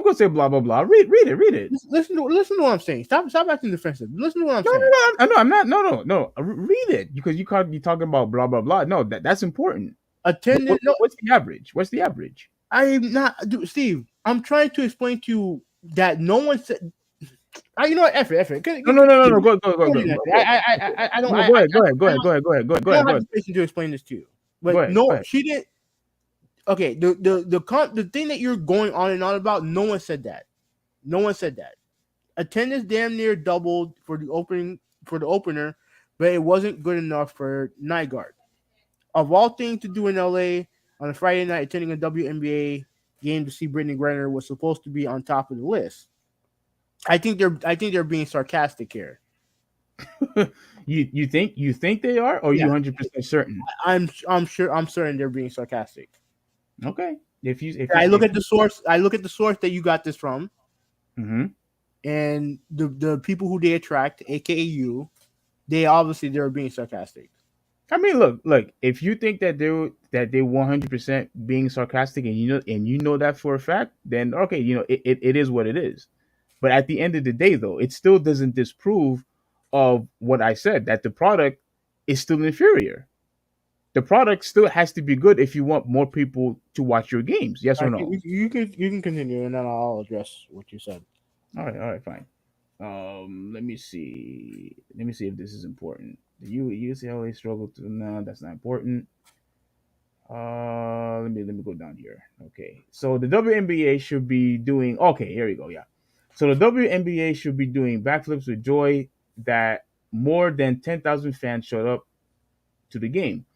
go say blah blah blah. Read it. Read it.
Listen to what I'm saying. Stop acting defensive. Listen to what I'm
No,
saying.
no, no, no. I'm not. No, no, no. Read it because you talking about blah blah blah. No, that's important.
Attendance. No,
What's the average? What's the average?
I'm not, dude, Steve. I'm trying to explain to you that no one said. You know what? Effort.
No, no, no, no, no. Go.
I don't.
No, go ahead. Go ahead. Go ahead. Go ahead. Go ahead. Go ahead. Go
I
ahead.
don't
Go
have
ahead.
the patience to explain this to you.
Go
But
ahead. Go
no,
ahead.
she didn't. Okay, the thing that you're going on and on about, no one said that. No one said that. Attendance damn near doubled for the opener, but it wasn't good enough for night guard. Of all things to do in LA on a Friday night, attending a WNBA game to see Brittany Griner was supposed to be on top of the list. I think they're being sarcastic here.
You think they are, or
Yeah.
you 100% certain?
I'm certain they're being sarcastic.
Okay. If you
I look at the source. I look at the source that you got this from,
hmm
and the people who they attract, aka you, they're being sarcastic.
I mean, look. If you think that they 100% being sarcastic, and you know that for a fact, then okay, it is what it is. But at the end of the day, though, it still doesn't disprove of what I said, that the product is still inferior. The product still has to be good if you want more people to watch your games. Yes
All
or
right,
no?
you can continue, and then I'll address what you said.
All right, fine. Let me see. Let me see if this is important. The UCLA struggled to. No, that's not important. Let me go down here. Okay, so the WNBA should be doing. Okay, here we go. Yeah, so the WNBA should be doing backflips with joy that more than 10,000 fans showed up to the game.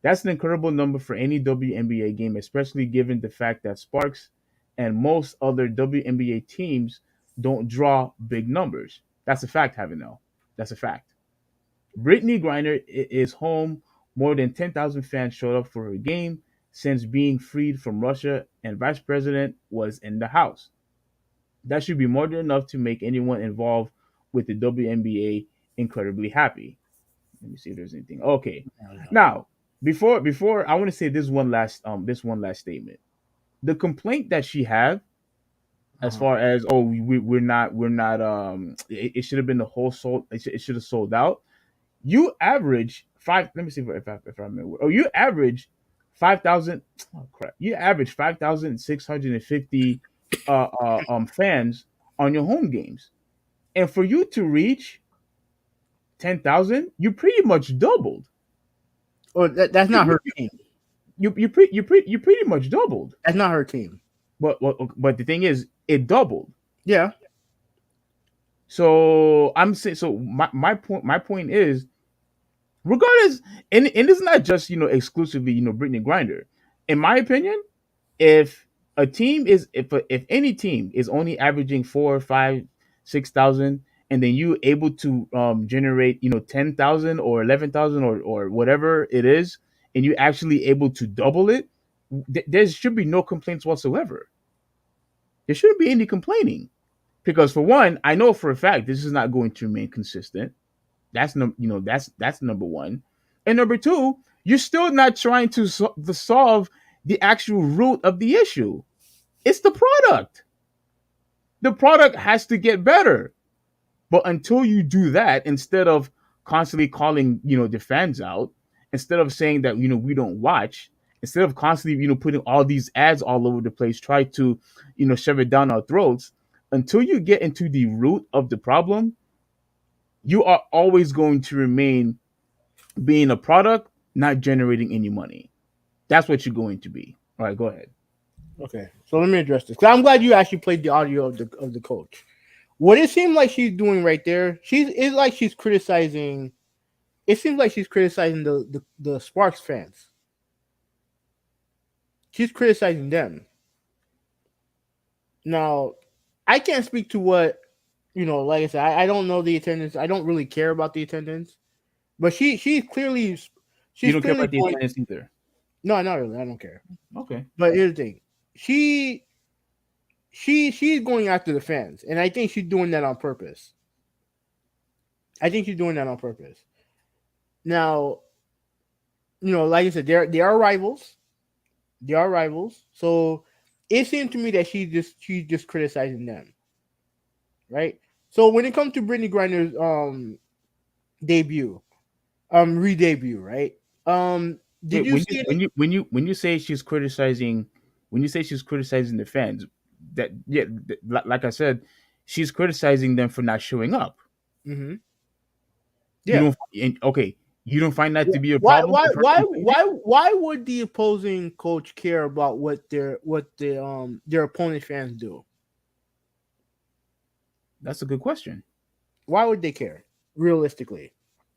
That's an incredible number for any WNBA game, especially given the fact that Sparks and most other WNBA teams don't draw big numbers. That's a fact, Havenel. That's a fact. Brittany Griner is home. More than 10,000 fans showed up for her game since being freed from Russia, and Vice President was in the house. That should be more than enough to make anyone involved with the WNBA incredibly happy. Let me see if there's anything. Okay. Now, before I want to say this one last statement. The complaint that she had as far as we're not it should have been the whole sold, it should have sold out. You average five. Let me see if I remember. Oh, you average 5,000. Oh crap! You average 5,650 fans on your home games, and for you to reach 10,000, you pretty much doubled.
Oh, that's
You
not her
you
team.
you pretty much doubled.
That's not her team.
But the thing is, it doubled.
Yeah.
So I'm saying, so my point is, regardless, and it's not just exclusively Brittany Grinder. In my opinion, if if any team is only averaging 4, 5, 6,000, and then you able to generate 10,000 or 11,000 or whatever it is, and you actually able to double it, there should be no complaints whatsoever. There shouldn't be any complaining, because for one, I know for a fact this is not going to remain consistent. That's number one, and number two, you're still not trying to solve the actual root of the issue. It's the product. The product has to get better. But until you do that, instead of constantly calling, the fans out, instead of saying that, we don't watch, instead of constantly, putting all these ads all over the place, try to, shove it down our throats, until you get into the root of the problem, you are always going to remain being a product, not generating any money. That's what you're going to be. All right, go ahead.
Okay, so let me address this. 'Cause I'm glad you actually played the audio of the coach. What it seemed like she's doing right there, it's like she's criticizing. It seems like she's criticizing the Sparks fans. She's criticizing them. Now, I can't speak to what Like I said, I don't know the attendance. I don't really care about the attendance. But she's clearly
You
she's
don't care
clearly
about the
going.
attendance either.
No, not really. I don't care.
Okay.
But here's the thing. She's going after the fans, and I think she's doing that on purpose. I think she's doing that on purpose. Now, like I said, they are rivals. They are rivals. So it seemed to me that she's just criticizing them. Right? So when it comes to Brittany Griner's debut, re-debut, right? Did
Wait,
you see any?
when you say she's criticizing, the fans, that yeah, like I said, she's criticizing them for not showing up.
Mm-hmm.
You
Yeah.
don't okay. You don't find that to be a
Why
problem
why
for her
why
complaining?
why would the opposing coach care about what their opponent fans do?
That's a good question.
Why would they care realistically?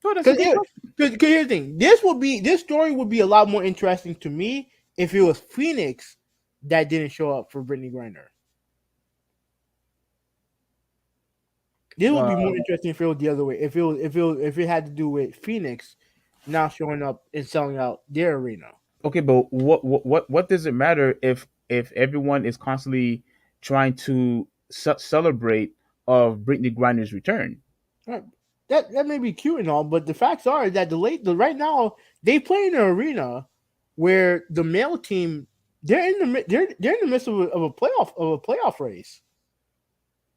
Oh, that's a
Because
good question.
here's the thing, this story would be a lot more interesting to me if it was Phoenix that didn't show up for Brittany Griner. This would
Uh,
be more interesting if it was the other way. If it had to do with Phoenix now showing up and selling out their arena.
okay, but what does it matter if everyone is constantly trying to celebrate of Brittany Griner's return?
Right. That may be cute and all, but the facts are that right now they play in an arena where the male team they're in the midst of a playoff race.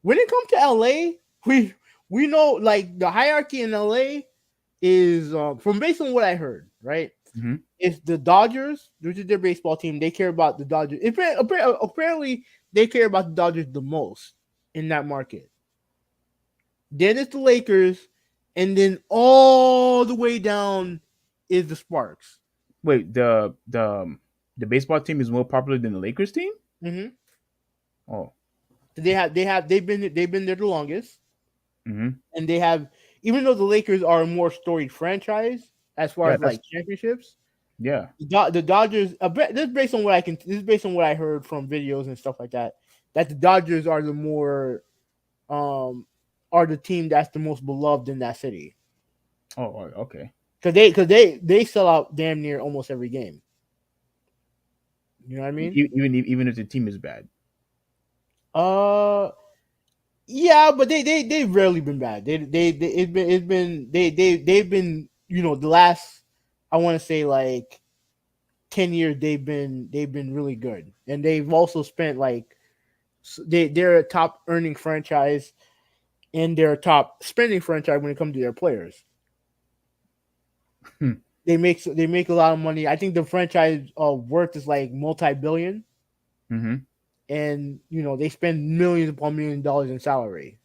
When it comes to LA, we know like the hierarchy in LA is from based on what I heard, right?
Mm-hmm.
It's the Dodgers, which is their baseball team. They care about the Dodgers. Apparently, they care about the Dodgers the most in that market. Then it's the Lakers, and then all the way down is the Sparks.
Wait, the baseball team is more popular than the Lakers team?
Mm-hmm.
Oh.
They've been there the longest,
Mm-hmm.
and they have, even though the Lakers are a more storied franchise as far
Yeah,
as
that's
like championships,
yeah.
the Dodgers. This is based on what I can. This is based on what I heard from videos and stuff like that. That the Dodgers are the more are the team that's the most beloved in that city.
Oh, okay.
Because they sell out damn near almost every game. You know what I mean?
Even if the team is bad.
Uh, yeah, but they've rarely been bad. They it's been they've been the last, I want to say, like 10 years they've been really good, and they've also spent like they're a top earning franchise and they're a top spending franchise when it comes to their players.
Hmm.
They make a lot of money. I think the franchise worth is like multi-billion,
Mm-hmm.
and they spend millions upon $1 million in salary.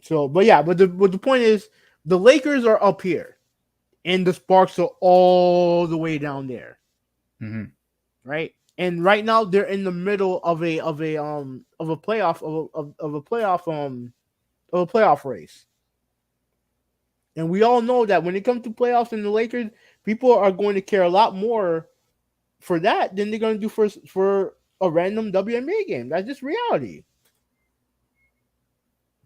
So, but yeah, but the point is, the Lakers are up here, and the Sparks are all the way down there,
Mm-hmm.
right? And right now they're in the middle of a playoff of a playoff race. And we all know that when it comes to playoffs in the Lakers, people are going to care a lot more for that than they're going to do for a random WNBA game. That's just reality.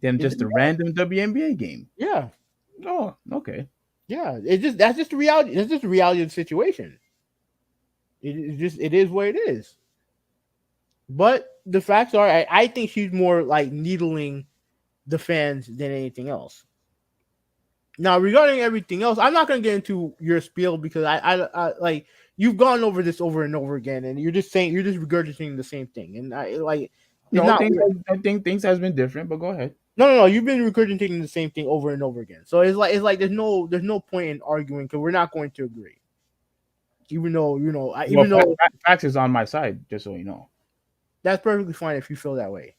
Then
It's
just a random WNBA game.
Yeah,
Oh, okay.
yeah. That's just the reality. That's just the reality of the situation. It is what it is. But the facts are, I think she's more like needling the fans than anything else. Now, regarding everything else, I'm not going to get into your spiel because I like you've gone over this over and over again, and you're just regurgitating the same thing. And I like It's
No,
not.
I think things has been different, but go ahead.
No. You've been regurgitating the same thing over and over again. So it's like there's no point in arguing because we're not going to agree. Even though
Well,
even though
facts is on my side, just so you know.
that's perfectly fine if you feel that way.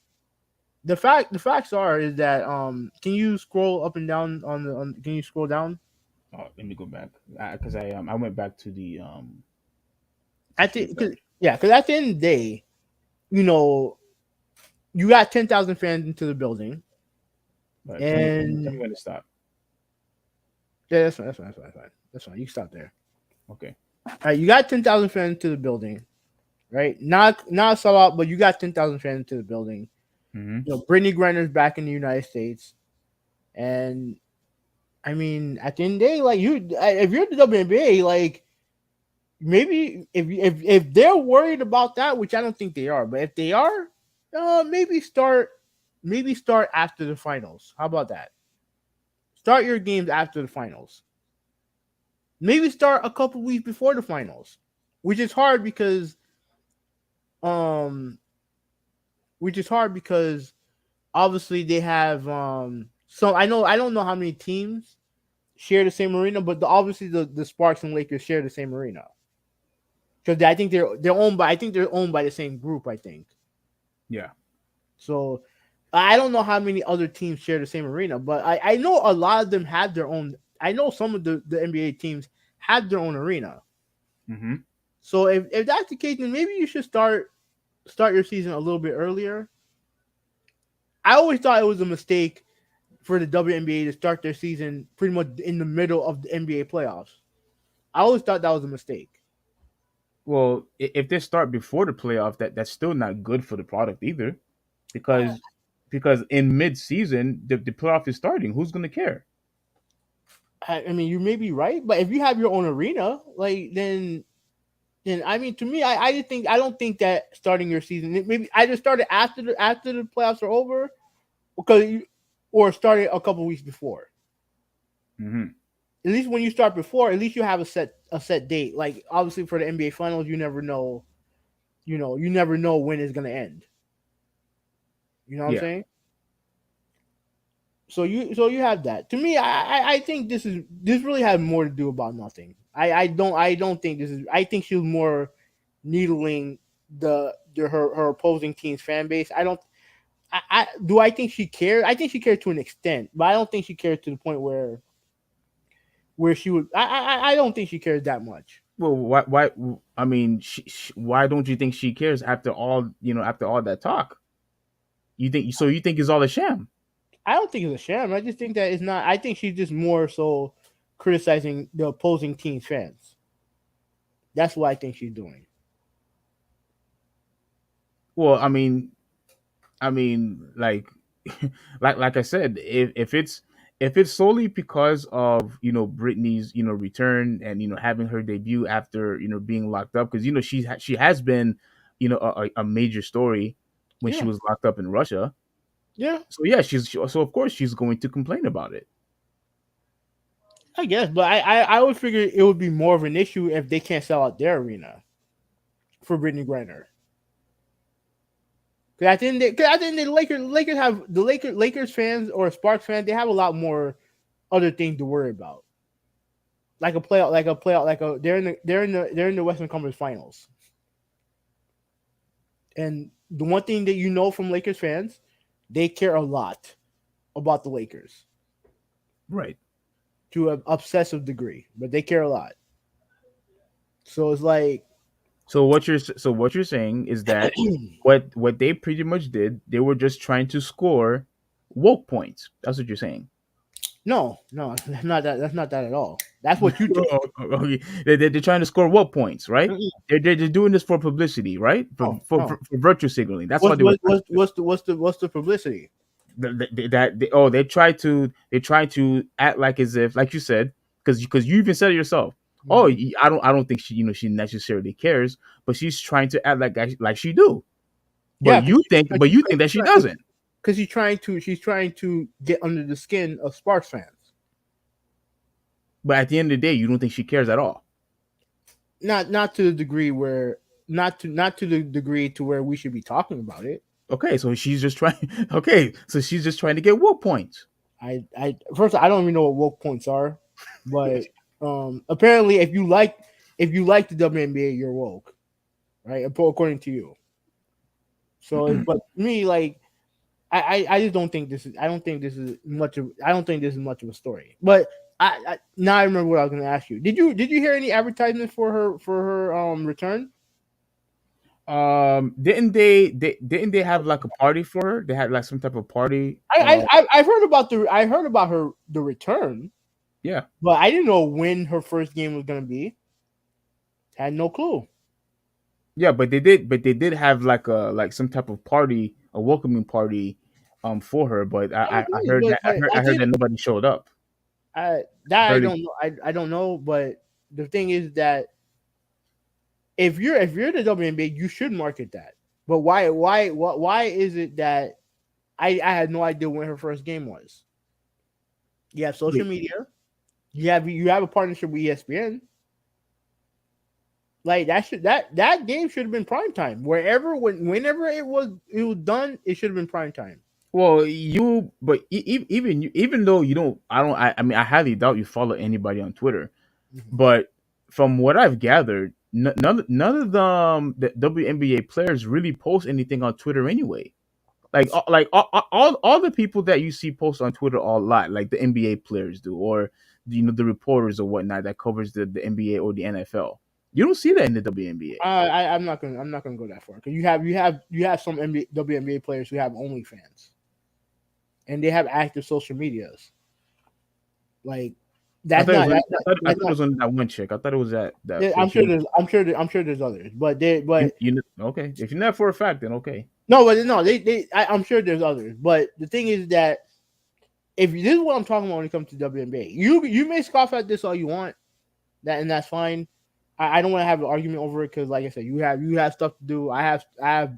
The facts are is that can you scroll up and down can you scroll down
Oh, let me go back because I went back to
at
see
the
that.
cause, yeah because at the end of the day you know you got 10,000 fans into the building
But tell me
and
when to stop.
yeah that's fine you can stop there.
Okay.
All right, you got 10,000 fans into the building, right? Not a sellout, but you got 10,000 fans into the building.
Mm-hmm.
Brittany Griner's back in the United States, and I mean, at the end of the day, like if you're the WNBA, like maybe if they're worried about that, which I don't think they are, but if they are, maybe start after the finals. How about that? Start your games after the finals. Maybe start a couple weeks before the finals, which is hard because um, which is hard because obviously they have so I don't know how many teams share the same arena, but obviously the Sparks and Lakers share the same arena because I think they're owned by the same group. I think
Yeah.
so. I don't know how many other teams share the same arena, but I know a lot of them have their own. I know some of the NBA teams have their own arena.
Mm-hmm.
So if that's the case, then maybe you should start your season a little bit earlier. I always thought it was a mistake for the WNBA to start their season pretty much in the middle of the NBA playoffs. I always thought that was a mistake.
Well, if they start before the playoff, that's still not good for the product either,
I,
because in mid season the playoff is starting. Who's gonna care?
I mean, you may be right, but if you have your own arena, like then I mean, to me, I just think I don't think that starting your season maybe I just started after the playoffs are over or started a couple weeks before.
Mm-hmm.
At least when you start before, at least you have a set date. Like obviously for the NBA finals, you never know. You never know when it's gonna end. You know what I'm
Yeah.
saying? So you have that. To me, I think this really had more to do about nothing. I don't think this is. I think she was more needling her opposing team's fan base. I don't. I think she cared. I think she cared to an extent, but I don't think she cared to the point where she would. I don't think she cared that much.
Well, why? I mean, why don't you think she cares after all? After all that talk, you think so? You think it's all a sham?
I don't think it's a sham. I just think that it's not. I think she's just more so criticizing the opposing team's fans. That's what I think she's doing.
Well, like, like I said, if it's solely because of Britney's return and having her debut after being locked up, because she has been a major story when she
Yeah,
was locked up in Russia.
yeah,
So yeah, so of course she's going to complain about it.
I guess. But I would figure it would be more of an issue if they can't sell out their arena for Brittany Griner. Because at the end of the Lakers have the Lakers fans or Sparks fans. They have a lot more other things to worry about, they're in the Western Conference Finals. And the one thing that you know from Lakers fans, they care a lot about the Lakers
Right.
to an obsessive degree, but they care a lot. So it's like,
What you're saying is that what they pretty much did, they were just trying to score woke points. That's what you're saying.
no, that's not that. That's not that at all. That's what you think.
Okay. They're trying to score what points, right?
Mm-mm.
They're doing this for publicity, right?
No, no.
For virtue signaling. That's what they were trying to do.
What's the publicity?
They try to act like as if, like you said, because you even said it yourself. Oh,
Mm-hmm.
I don't think she necessarily cares, but she's trying to act like she do.
Yeah,
But you think that she doesn't.
because she's trying to get under the skin of Sparks fans.
But at the end of the day, you don't think she cares at all.
Not to the degree where not to the degree to where we should be talking about it.
Okay, so she's just trying. Okay, so she's just trying to get woke points.
First I don't even know what woke points are, but apparently if you like the WNBA, you're woke, right? According to you. So, but me, like, I just don't think this is. I don't think this is much of. I don't think this is much of a story. But now I remember what I was going to ask you. Did you hear any advertisements for her return?
Didn't they have like a party for her? They had like some type of party.
I've heard about the return,
Yeah,
but I didn't know when her first game was going to be. Had no clue.
yeah, but they did have like some type of party, a welcoming party, for her. But I heard that I heard that nobody showed up.
I don't know. I don't know, but the thing is that if you're the WNBA, you should market that. But why is it that I had no idea when her first game was? You have social media. You have a partnership with ESPN. Like that game should have been prime time. Whenever it was done, it should have been prime time.
Well, even though you don't, I mean, I highly doubt you follow anybody on Twitter.
Mm-hmm.
But from what I've gathered, none of the WNBA players really post anything on Twitter anyway. Like all the people that you see post on Twitter a lot, like the NBA players do, or the reporters or whatnot that covers the NBA or the NFL. You don't see that in the WNBA.
I'm not gonna go that far because you have some WNBA players who have OnlyFans, and they have active social medias. Like that's
I
not.
thought it was on that one chick. I thought it was that.
Yeah, I'm sure there's others, but
okay. If you know that for a fact, then okay.
No, but no, I'm sure there's others. But the thing is that if this is what I'm talking about when it comes to WNBA, you may scoff at this all you want, and that's fine. I don't want to have an argument over it because, like I said, you have stuff to do. I have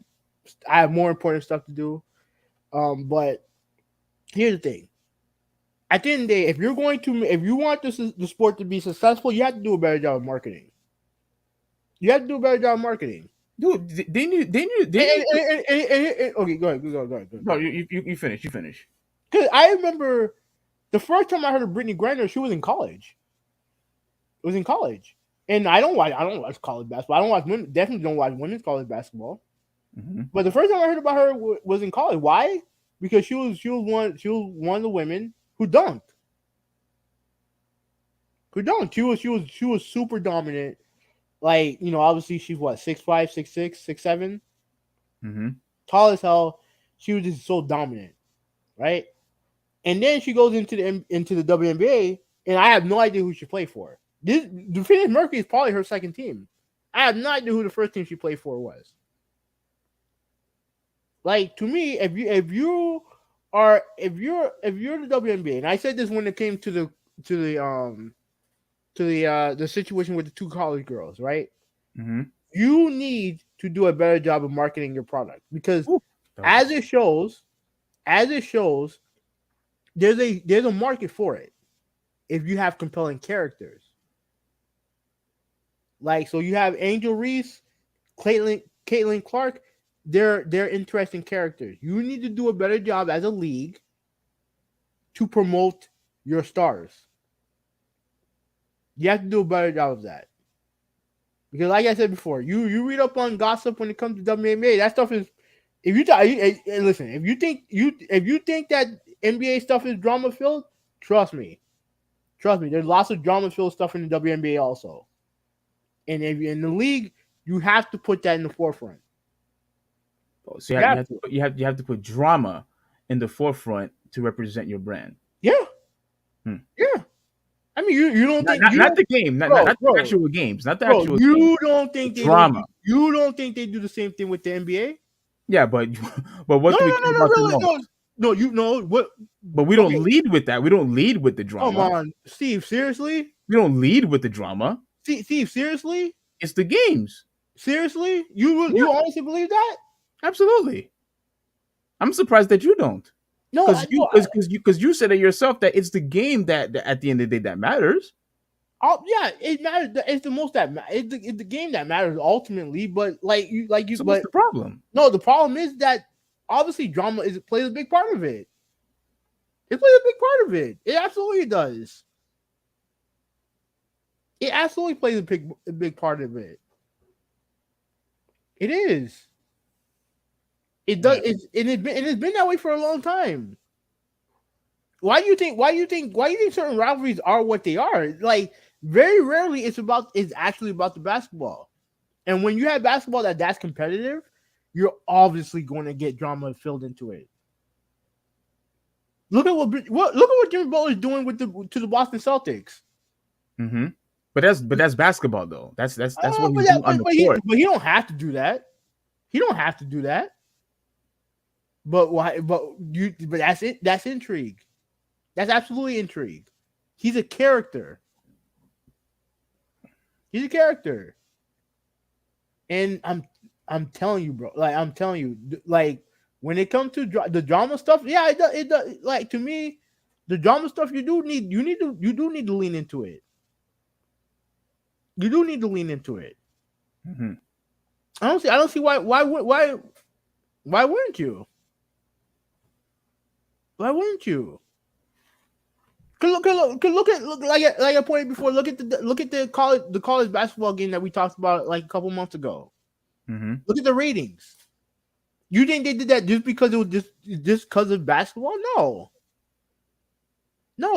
more important stuff to do. But here's the thing. At the end of the day, if you want the sport to be successful, you have to do a better job of marketing. You have to do a better job of marketing.
Dude, they knew.
Okay, go ahead.
No, you finish. You finish.
Because I remember the first time I heard of Brittany Griner, she was in college. It was in college, and I don't watch college basketball. I don't watch women. Definitely don't watch women's college basketball.
Mm-hmm.
But the first time I heard about her was in college. Why? Because she was one of the women who dunked. She was super dominant. Like, obviously she's what, 6'5", 6'6", 6'7",
mm-hmm.
tall as hell. She was just so dominant, right? And then she goes into the WNBA, and I have no idea who she played for. The Phoenix Mercury is probably her second team. I have no idea who the first team she played for was. Like, to me, if you're the WNBA, and I said this when it came to the situation with the two college girls, right?
Mm-hmm.
You need to do a better job of marketing your product because as it shows, there's a market for it if you have compelling characters. Like, so you have Angel Reese, Caitlin Clark. They're interesting characters. You need to do a better job as a league to promote your stars. You have to do a better job of that. Because, like I said before, you read up on gossip when it comes to WNBA. That stuff is, listen, if you think that NBA stuff is drama filled, trust me, there's lots of drama filled stuff in the WNBA also. And if you're in the league, you have to put that in the forefront.
So you have to put drama in the forefront to represent your brand.
Yeah. Yeah. I mean, you don't think
not the game, not the actual games, not the actual.
You don't think
drama?
You don't think they do the same thing with the NBA?
Yeah, but what do we care about the most?
No, you know what?
But we don't lead with that. We don't lead with the drama.
Come on, Steve. Seriously?
We don't lead with the drama.
Steve, seriously?
It's the games.
Seriously? You honestly believe that?
Absolutely. I'm surprised that you don't.
No,
because you said it yourself that it's the game that at the end of the day that matters.
Oh yeah, it matters. It's the most it's the game that matters ultimately. But
So what's the problem?
No, the problem is that obviously drama plays a big part of it. It plays a big part of it. It absolutely does. It absolutely plays a big part of it. It is. It does. It's been that way for a long time. Why do you think? Why do you think? Why do you think certain rivalries are what they are? Like very rarely, it's actually about the basketball. And when you have basketball that's competitive, you're obviously going to get drama filled into it. Look at what Jimmy Butler is doing to the Boston Celtics.
Mm-hmm. But that's basketball though. That's what you do on the court.
But he don't have to do that. He don't have to do that. But why? But that's it. That's intrigue. That's absolutely intrigue. He's a character. He's a character. And I'm telling you, bro. Like I'm telling you, like when it comes to the drama stuff, yeah, it does. Like to me, the drama stuff you do need to lean into it. You do need to lean into it.
Mm-hmm.
I don't see why wouldn't you? Why wouldn't you? Look like I pointed before. Look at the college basketball game that we talked about like a couple months ago.
Mm-hmm.
Look at the ratings. You think they did that just because it was just because of basketball? No.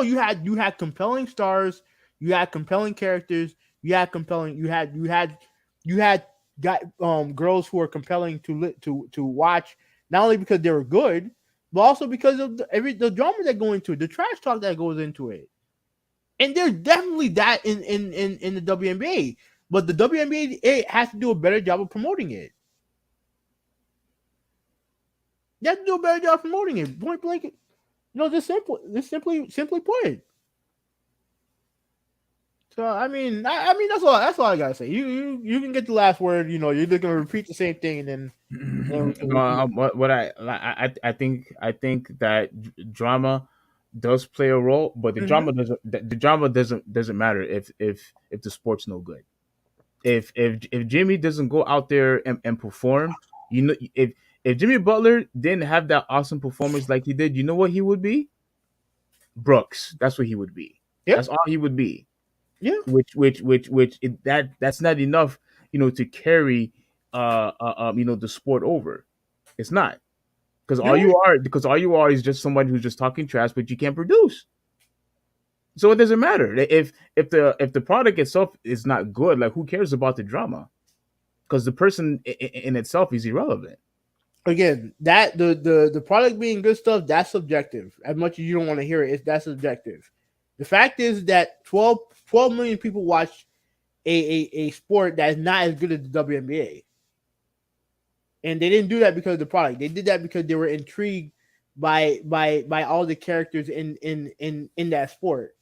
You had compelling stars. You had compelling characters. You had girls who were compelling to watch. Not only because they were good, but also because of the drama that goes into it, the trash talk that goes into it. And there's definitely that in the WNBA. But the WNBA has to do a better job of promoting it. They have to do a better job promoting it. Point blank. Just simply put. So I mean that's all I gotta say. You can get the last word. You're just gonna repeat the same thing and then.
I think that drama does play a role, but the drama doesn't matter if the sport's no good. If Jimmy doesn't go out there and perform, if Jimmy Butler didn't have that awesome performance like he did, you know what he would be? Brooks. That's what he would be.
Yeah.
That's all he would be.
Yeah.
That's not enough, to carry the sport over. It's not. Because all you are is just somebody who's just talking trash, but you can't produce. So it doesn't matter if the product itself is not good. Like, who cares about the drama? Because the person in itself is irrelevant.
Again, that the product being good stuff, that's subjective. As much as you don't want to hear it, that's subjective. The fact is that 12 million people watch a sport that is not as good as the WNBA. And they didn't do that because of the product. They did that because they were intrigued by all the characters in that sport.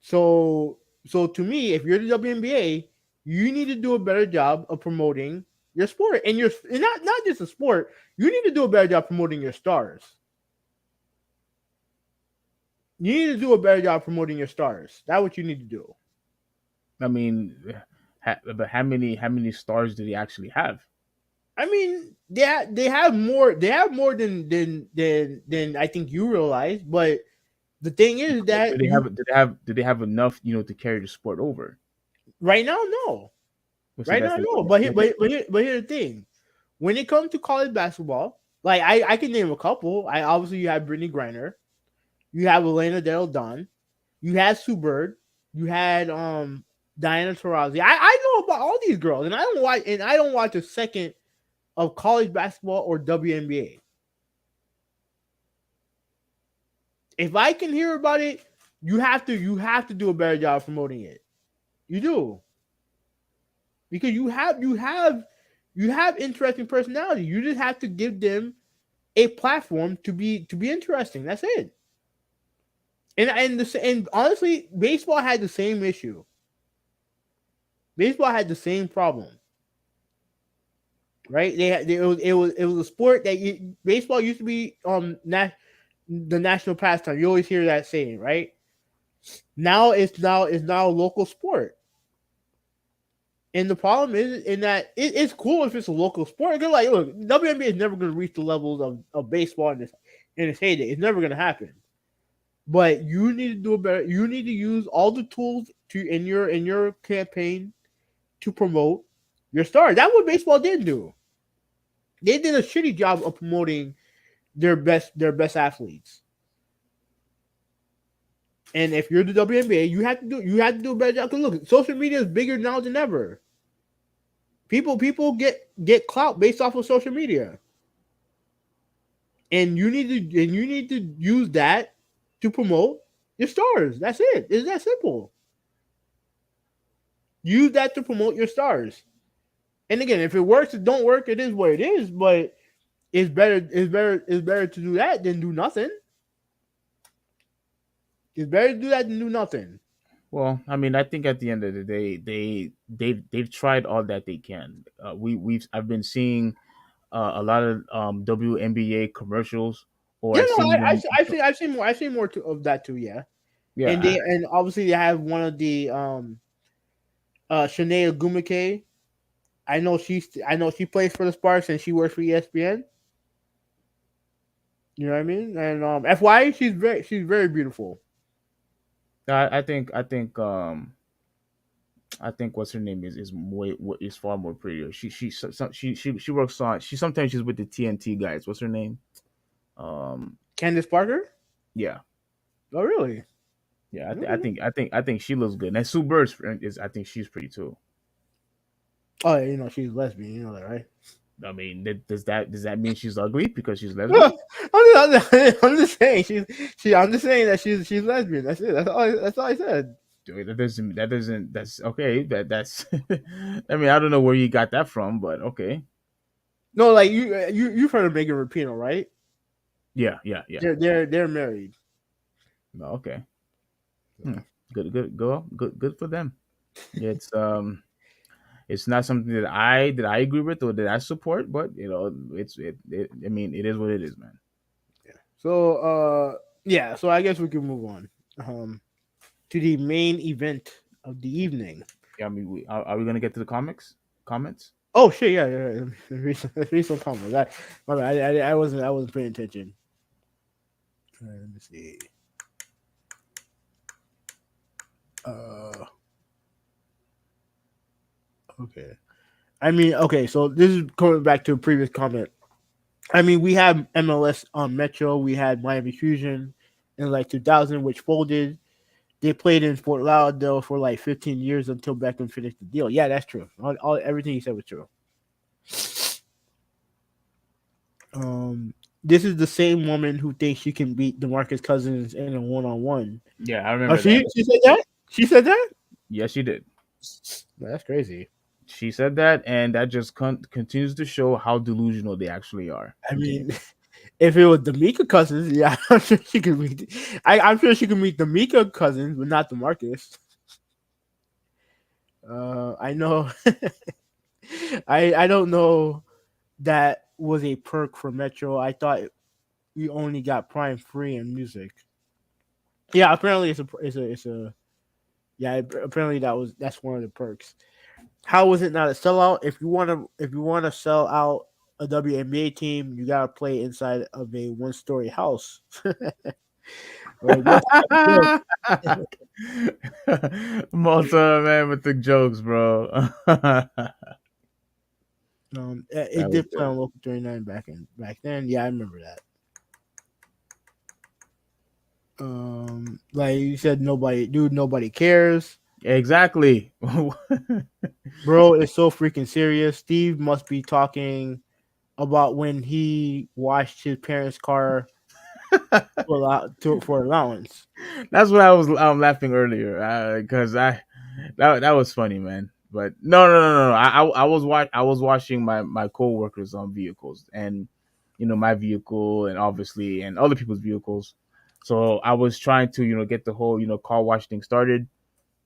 So to me, if you're the WNBA, you need to do a better job of promoting your sport, and not just a sport. You need to do a better job promoting your stars. You need to do a better job promoting your stars. That's what you need to do.
I mean, but how many stars do they actually have?
I mean, they have more. They have more than I think you realize. But the thing is that
do they have enough to carry the sport over?
Right now, no. Right now, no. But here's the thing: when it comes to college basketball, like I can name a couple. Obviously you have Brittany Griner, you have Elena Del Don, you had Sue Bird, you had Diana Taurasi. I know about all these girls, and I don't watch a second of college basketball or WNBA. If I can hear about it, you have to do a better job promoting it. You do. Because you have interesting personality. You just have to give them a platform to be interesting. That's it. And honestly, baseball had the same issue. Baseball had the same problem. Right? It was a sport that baseball used to be the national pastime. You always hear that saying, right? Now it's a local sport. And the problem is in that it's cool if it's a local sport. 'Cause, like, look, WNBA is never going to reach the levels of baseball in its heyday. It's never going to happen. But you need to do it better. You need to use all the tools to in your campaign to promote your stars. That's what baseball did do. They did a shitty job of promoting their best athletes. And if you're the WNBA, you have to do a better job. Because look, social media is bigger now than ever. People get clout based off of social media, and you need to use that to promote your stars. That's it. It's that simple. Use that to promote your stars. And again, if it works, it don't work. It is what it is. But it's better. It's better to do that than do nothing. It's better to do that than do nothing.
Well, I mean, I think at the end of the day, they've tried all that they can. We've I've been seeing a lot of WNBA commercials, or
Yeah,
I've
no,
seen them.
I've seen more of that too. Yeah, and
Yeah,
and obviously they have one of the Shanae Gumake. I know she plays for the Sparks and she works for ESPN. You know what I mean? And FYI, she's very beautiful.
I think what's her name is far more prettier. She works on sometimes she's with the TNT guys. What's her name? Um,
Candace Parker?
yeah,
Oh, really?
yeah.
Okay.
I think she looks good. And Sue Bird's friend is I think she's pretty too.
Oh, yeah, she's lesbian. You know that, right?
I mean, does that mean she's ugly because she's
I'm
lesbian?
just saying I'm just saying that she's lesbian. That's it. That's all I said.
That's okay. That's I mean, I don't know where you got that from, but okay.
No, like you've heard of Megan Rapinoe, right?
Yeah, yeah, yeah.
They're married.
No, okay. Hmm.
So.
Good for them. It's not something that I agree with or that I support, but I mean, it is what it is, man.
So yeah, so I guess we can move on to the main event of the evening.
Yeah, I mean, are we gonna get to the comments?
Oh shit, yeah, yeah. Yeah. Let's read some comments. My bad, I wasn't paying attention. Let me see. Uh, okay. I mean, okay. So this is going back to a previous comment. I mean, we have MLS on Metro. We had Miami Fusion in like 2000, which folded. They played in Fort Lauderdale for like 15 years until Beckham finished the deal. Yeah, that's true. Everything he said was true. This is the same woman who thinks she can beat DeMarcus Cousins in a one-on-one.
Yeah, I
Oh,
remember that.
she said that. She said that.
Yes, she did.
That's crazy.
She said that, and that just continues to show how delusional they actually are.
I
Okay.
mean, if it was D'Amica Cousins, yeah, I'm sure she could meet. I'm sure she could meet D'Amica Cousins, but not DeMarcus. I know. I don't know. That was a perk for Metro. I thought we only got Prime free in music. Yeah, apparently it's a yeah. Apparently that's one of the perks. How was it not a sellout? If you want to sell out a WNBA team, you gotta play inside of a one-story house. Like what type of joke?
Malta man with the jokes, bro. That
It
was
did play
good.
on Local 39 back then. Yeah, I remember that. Like you said, nobody cares,
Exactly.
bro. It's so freaking serious. Steve must be talking about when he washed his parents' car for allowance.
That's what I was laughing earlier because that was funny, man. But no. I was watching my coworkers on vehicles and my vehicle and obviously and other people's vehicles. So I was trying to get the whole car wash thing started.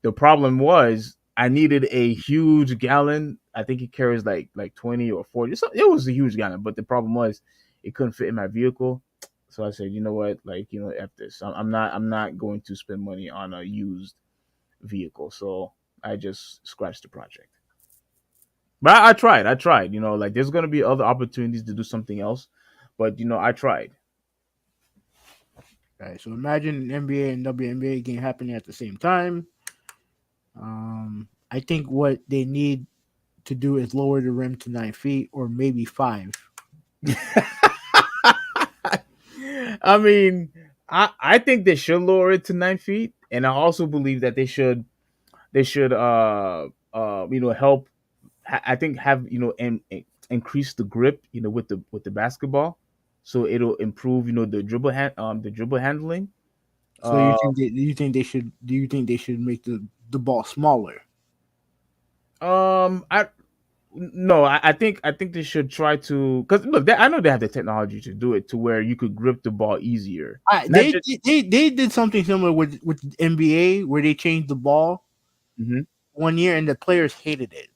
The problem was I needed a huge gallon. I think it carries like 20 or 40. So it was a huge gallon, but the problem was it couldn't fit in my vehicle. So I said, you know what, like f this. I'm not going to spend money on a used vehicle. So I just scratched the project. But I tried. I tried. Like there's gonna be other opportunities to do something else, but I tried.
Right. So imagine an NBA and WNBA game happening at the same time. I think what they need to do is lower the rim to 9 feet or maybe five.
I mean, I think they should lower it to 9 feet, and I also believe that they should help. I think have increase the grip with the basketball, so it'll improve the dribble handling.
So you
Uh,
think they should make the ball smaller?
I no, I think they should try to, because look, I know they have the technology to do it to where you could grip the ball easier. Not just
They did something similar with the NBA where they changed the ball
Mhm.
1 year and the players hated it.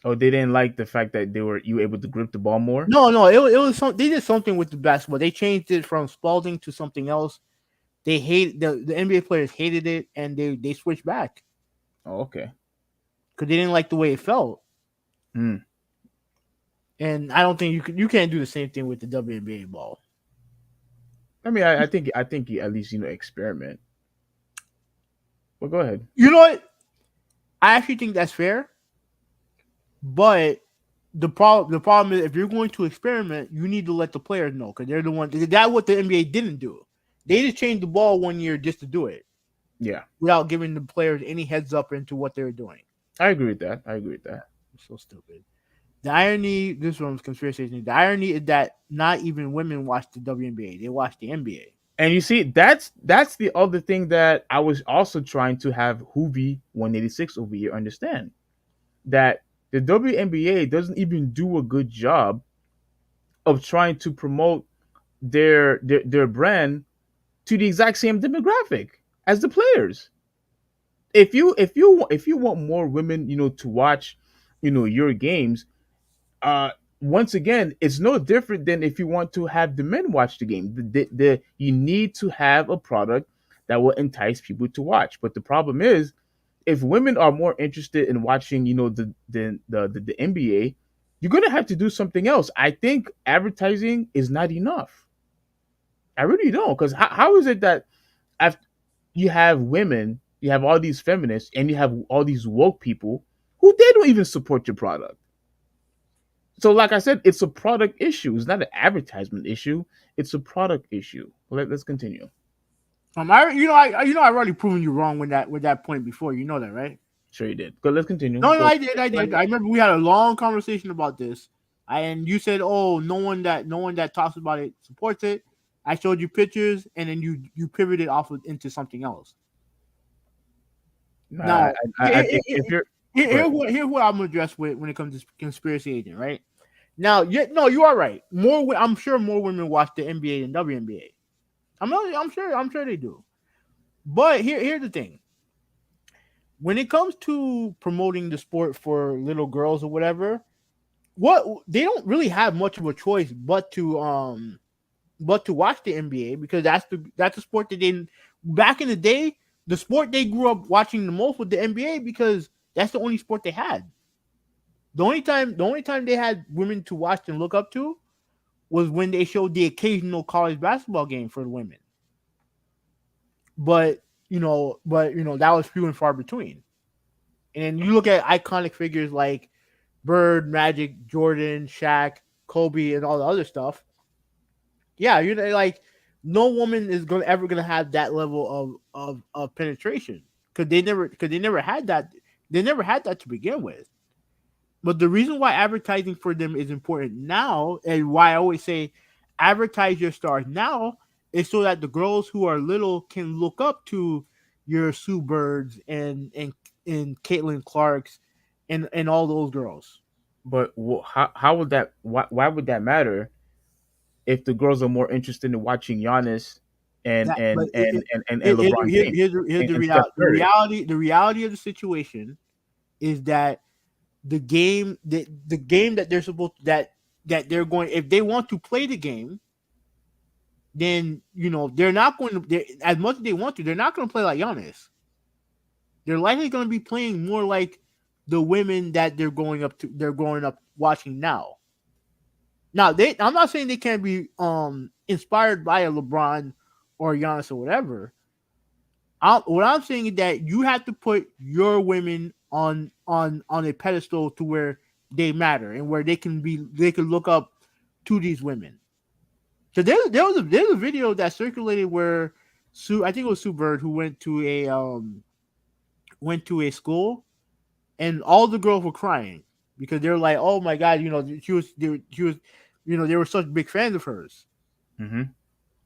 Oh, they didn't like the fact that you were able to grip the ball more.
No, it was they did something with the basketball. They changed it from Spalding to something else. They hate the NBA players hated it and they switched back
Oh, okay.
because they didn't like the way it felt.
Hmm.
And I don't think you can't do the same thing with the WNBA ball.
I mean, I think you at least experiment. Well, go ahead.
You know what? I actually think that's fair, but the problem is if you're going to experiment, you need to let the players know because they're the one. That's what the NBA didn't do. They just changed the ball 1 year just to do it
Yeah,
without giving the players any heads up into what they're doing.
I agree with that. I agree with that.
It's so stupid. The irony, this one's conspiracy. The irony is that not even women watch the WNBA; they watch the NBA.
And you see, that's the other thing that I was also trying to have Hoovy 186 over here understand, that the WNBA doesn't even do a good job of trying to promote their brand to the exact same demographic as the players. If you want more women, to watch, your games, uh once again, it's no different than if you want to have the men watch the game. You need to have a product that will entice people to watch. But the problem is, if women are more interested in watching, the NBA, you're gonna have to do something else. I think advertising is not enough. I really don't, because how is it that after you have women, you have all these feminists, and you have all these woke people who they don't even support your product. So, like I said, it's a product issue. It's not an advertisement issue. It's a product issue. Let's continue.
I've already proven you wrong with that point before. You know that, right?
Sure, you did. Go. Let's continue.
No,
Go.
I did. I remember we had a long conversation about this, and you said, "Oh, no one that talks about it supports it." I showed you pictures, and then you pivoted off into something else.
I,
Now,
I think if you're go ahead.
here's what I'm gonna address with when it comes to conspiracy agent, right? Now, no, you are right. I'm sure more women watch the NBA than WNBA. I'm sure they do. But here's the thing: when it comes to promoting the sport for little girls or whatever, what they don't really have much of a choice but to watch the NBA because that's the sport that they back in the day, the sport they grew up watching the most was the NBA because that's the only sport they had. The only time they had women to watch and look up to was when they showed the occasional college basketball game for the women. But that was few and far between. And you look at iconic figures like Bird, Magic, Jordan, Shaq, Kobe, and all the other stuff. Yeah, like no woman is ever gonna have that level of penetration because they never had that. They never had that to begin with. But the reason why advertising for them is important now, and why I always say advertise your stars now, is so that the girls who are little can look up to your Sue Birds and Caitlin Clarks and all those girls.
But how would that? Why would that matter if the girls are more interested in watching Giannis and
That,
and
but
and and, and, and LeBron James
here's the
and Steph
reality.
Curry?
The reality of the situation is that the game that they're supposed that they're going if they want to play the game, then they're not going to as much as they want to. They're not going to play like Giannis. They're likely going to be playing more like the women that they're growing up watching now. Now I'm not saying they can't be inspired by a LeBron or Giannis or whatever. What I'm saying is that you have to put your women on a pedestal to where they matter and where they can look up to these women. So there's a video that circulated where I think it was Sue Bird who went to a school and all the girls were crying because they're like, oh my god, she was, they were such big fans of hers.
Mm-hmm.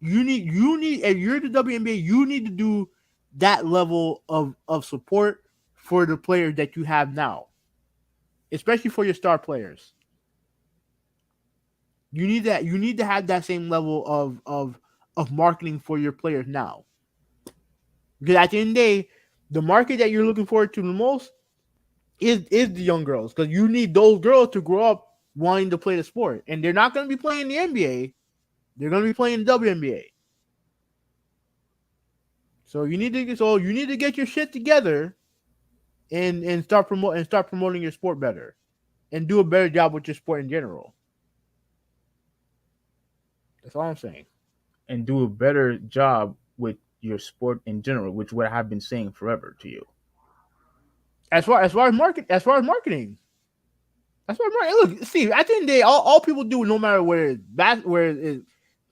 You need if you're the WNBA, you need to do that level of support for the players that you have now, especially for your star players. You need that. You need to have that same level of marketing for your players now, because at the end of the day, the market that you're looking forward to the most is the young girls, because you need those girls to grow up wanting to play the sport, and they're not going to be playing the NBA. They're going to be playing the WNBA. So you need to get your shit together and start promoting your sport better and do a better job with your sport in general. That's all I'm saying.
And do a better job with your sport in general, which what I've been saying forever to you.
As far as marketing. That's what marketing. Look, Steve. At the end of the day, all people do, no matter where it's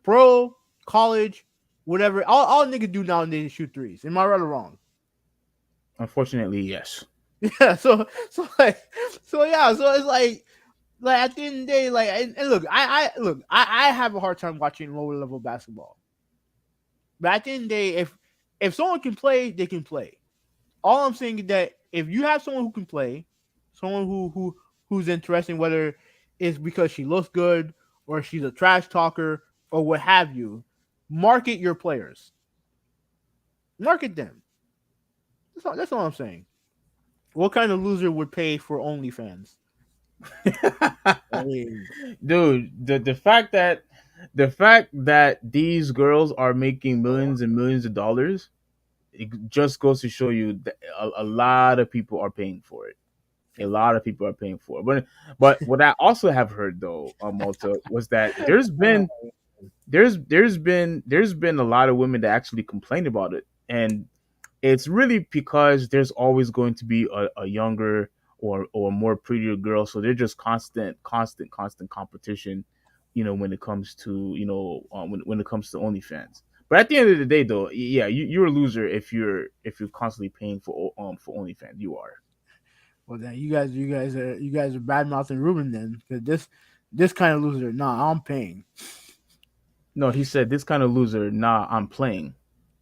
pro, college, whatever. All niggas do nowadays is shoot threes. Am I right or wrong?
Unfortunately, yes.
Yeah. So it's like at the end of the day, like, and look, I have a hard time watching lower level basketball. But at the end of the day, if someone can play, they can play. All I'm saying is that if you have someone who can play, someone who's interesting, whether it's because she looks good or she's a trash talker or what have you, market your players. Market them. That's all I'm saying. What kind of loser would pay for OnlyFans? I mean,
Dude, the fact that these girls are making millions and millions of dollars, it just goes to show you that a lot of people are paying for it. A lot of people are paying for it. But what I also have heard though, Malta, was that there's been a lot of women that actually complain about it, and it's really because there's always going to be a younger or more prettier girl, so they're just constant competition, when it comes to when it comes to OnlyFans. But at the end of the day, though, yeah, you're a loser if you're constantly paying for OnlyFans. You are.
well then you guys are bad mouthing Ruben then, because this kind of loser, nah, I'm paying.
No, he said this kind of loser. Nah, I'm playing.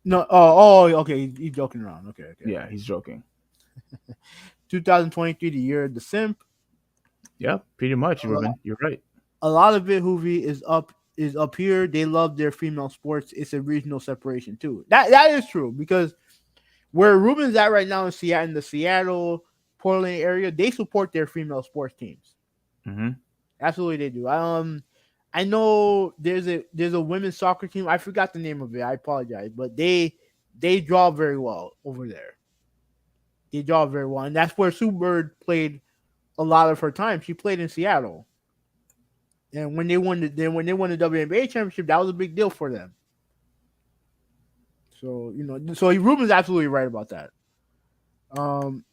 No, okay, he's joking around. Okay.
Yeah, he's joking.
2023, the year of the simp.
Yeah, pretty much, Ruben. You're right.
A lot of it, Hoovy, is up here. They love their female sports. It's a regional separation too. That is true, because where Ruben's at right now in the Seattle, Portland area, they support their female sports teams.
Mm-hmm.
Absolutely, they do. I know there's a women's soccer team. I forgot the name of it. I apologize, but they draw very well over there. They draw very well, and that's where Sue Bird played a lot of her time. She played in Seattle, and when they won the WNBA championship, that was a big deal for them. So Ruben's absolutely right about that. Um,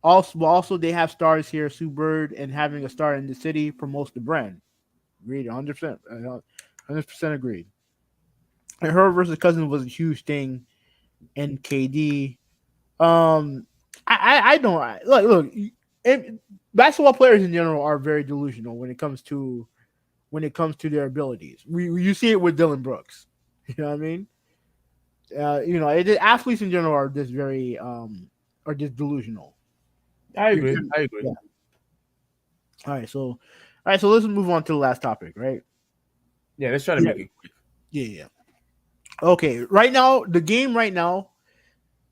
also they have stars here. Sue Bird, and having a star in the city promotes the brand. Agreed, 100%. 100% agreed. And her versus Cousins was a huge thing. And KD, I don't look. Basketball players in general are very delusional when it comes to their abilities. You see it with Dylan Brooks. You know what I mean? Athletes in general are just are just delusional.
I agree. I agree.
Yeah. All right, so let's move on to the last topic, right?
Yeah, let's try to make it quick.
Yeah. Okay, right now the game right now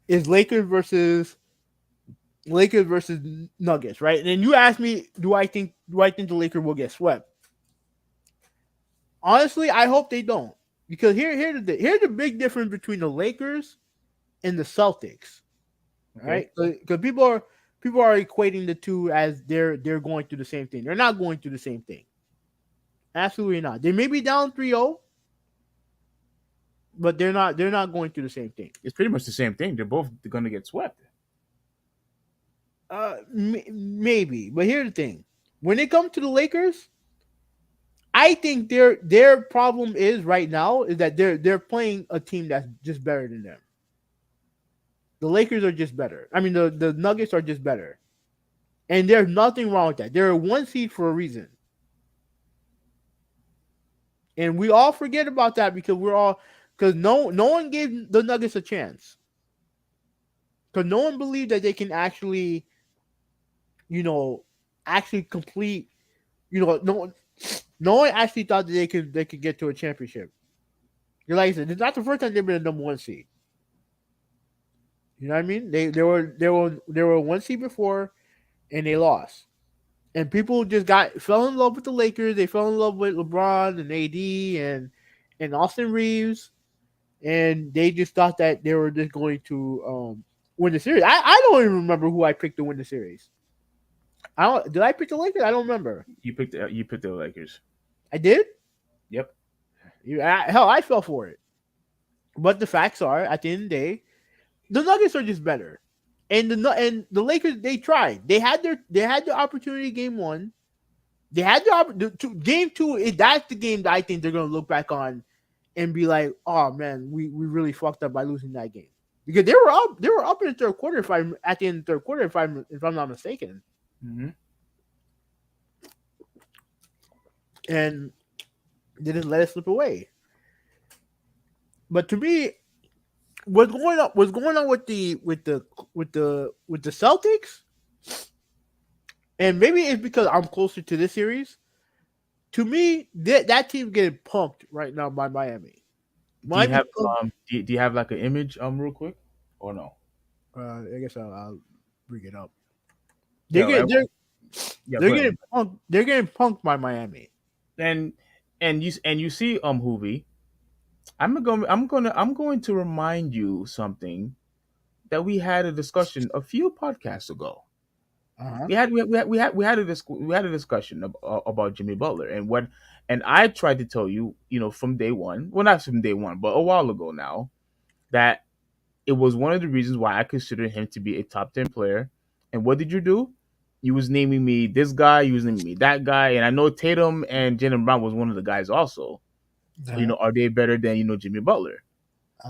is Lakers versus Nuggets, right? And then you asked me, do I think the Lakers will get swept? Honestly, I hope they don't, because here's the big difference between the Lakers and the Celtics, right? Because people are equating the two as they're going through the same thing. They're not going through the same thing. Absolutely not. They may be down 3-0, but they're not going through the same thing.
It's pretty much the same thing. They're both going to get swept.
Maybe, but here's the thing: when it comes to the Lakers, I think their problem is right now is that they're playing a team that's just better than them. The Lakers are just better. I mean, the Nuggets are just better, and there's nothing wrong with that. They're a 1 seed for a reason, and we all forget about that because no one gave the Nuggets a chance, because no one believed that they can actually, actually complete. No one actually thought that they could get to a championship. Like I said, it's not the first time they've been a number 1 seed. You know what I mean? They were a 1 seed before, and they lost. And people just fell in love with the Lakers. They fell in love with LeBron and AD and Austin Reeves, and they just thought that they were just going to win the series. I don't even remember who I picked to win the series. Did I pick the Lakers? I don't remember.
You picked the Lakers.
I did.
Yep.
Hell, I fell for it. But the facts are, at the end of the day, the Nuggets are just better, and the Lakers, they tried. They had the opportunity. Game 1, they had game 2. That's the game that I think they're gonna look back on and be like, "Oh man, we really fucked up by losing that game," because they were up. They were up in the third quarter. At the end of the third quarter, if I'm not mistaken, and they didn't let it slip away. But to me, what's going on with the Celtics, and maybe it's because I'm closer to this series. To me, that team getting punked right now by Miami.
Do you have do you have like an image real quick or no?
I guess I'll bring it up.
Yeah,
They're getting punked by Miami.
And you see Hoovy, I'm going to remind you something that we had a discussion a few podcasts ago. We had a discussion about Jimmy Butler and I tried to tell you, from day one, well, not from day one, but a while ago now, that it was one of the reasons why I considered him to be a top 10 player. And what did you do? You was naming me this guy, you was naming me that guy, and I know Tatum and Jaylen Brown was one of the guys also. Are they better than Jimmy Butler?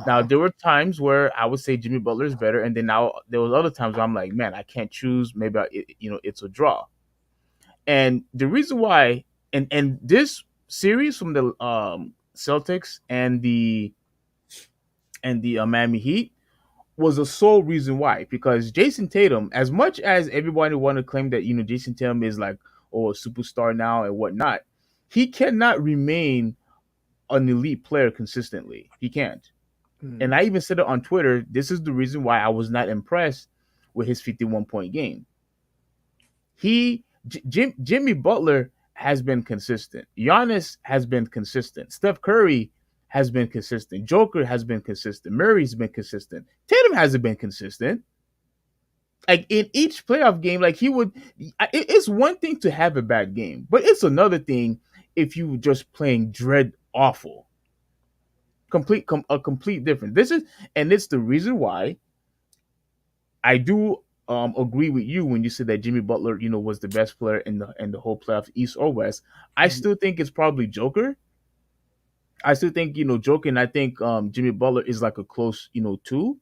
Now there were times where I would say Jimmy Butler is better, and then now there was other times where I'm like, man, I can't choose. Maybe it's a draw. And the reason why, and this series from the Celtics and the Miami Heat was the sole reason why, because Jason Tatum, as much as everybody want to claim that Jason Tatum is like a superstar now and whatnot, he cannot remain an elite player consistently. He can't. And I even said it on Twitter. This is the reason why I was not impressed with his 51-point game. Jimmy Butler has been consistent. Giannis has been consistent. Steph Curry has been consistent. Joker has been consistent. Murray's been consistent. Tatum hasn't been consistent. Like in each playoff game, like it's one thing to have a bad game, but it's another thing if you just playing dread awful. A complete difference. It's the reason why I do agree with you when you said that Jimmy Butler, was the best player in the whole playoff, East or West. I still think it's probably Joker. I still think Joker, and I think Jimmy Butler is like a close 2.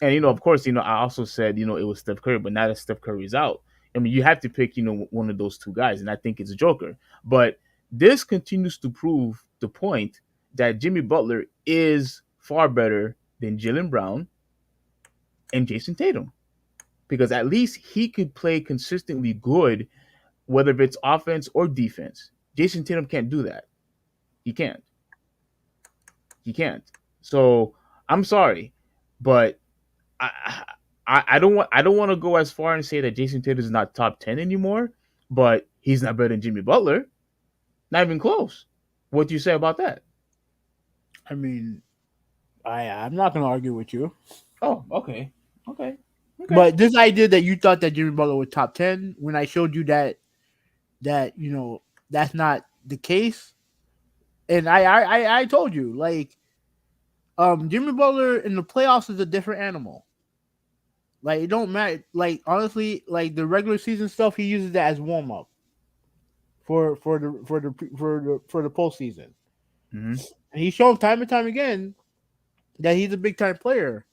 And of course, I also said it was Steph Curry, but now that Steph Curry's out, I mean you have to pick one of those two guys, and I think it's Joker. But this continues to prove the point that Jimmy Butler is far better than Jaylen Brown and Jason Tatum, because at least he could play consistently good, whether it's offense or defense. Jason Tatum can't do that. He can't. So I'm sorry, but I don't want to go as far and say that Jason Tatum is not top 10 anymore, but he's not better than Jimmy Butler. Not even close. What do you say about that?
I mean, I'm not going to argue with you.
Oh, okay. Okay.
But this idea that you thought that Jimmy Butler was top 10, when I showed you that that's not the case, and I told you like Jimmy Butler in the playoffs is a different animal. Like it don't matter. Like honestly, like the regular season stuff, he uses that as warm up for the postseason.
Hmm.
And he's shown time and time again that he's a big time player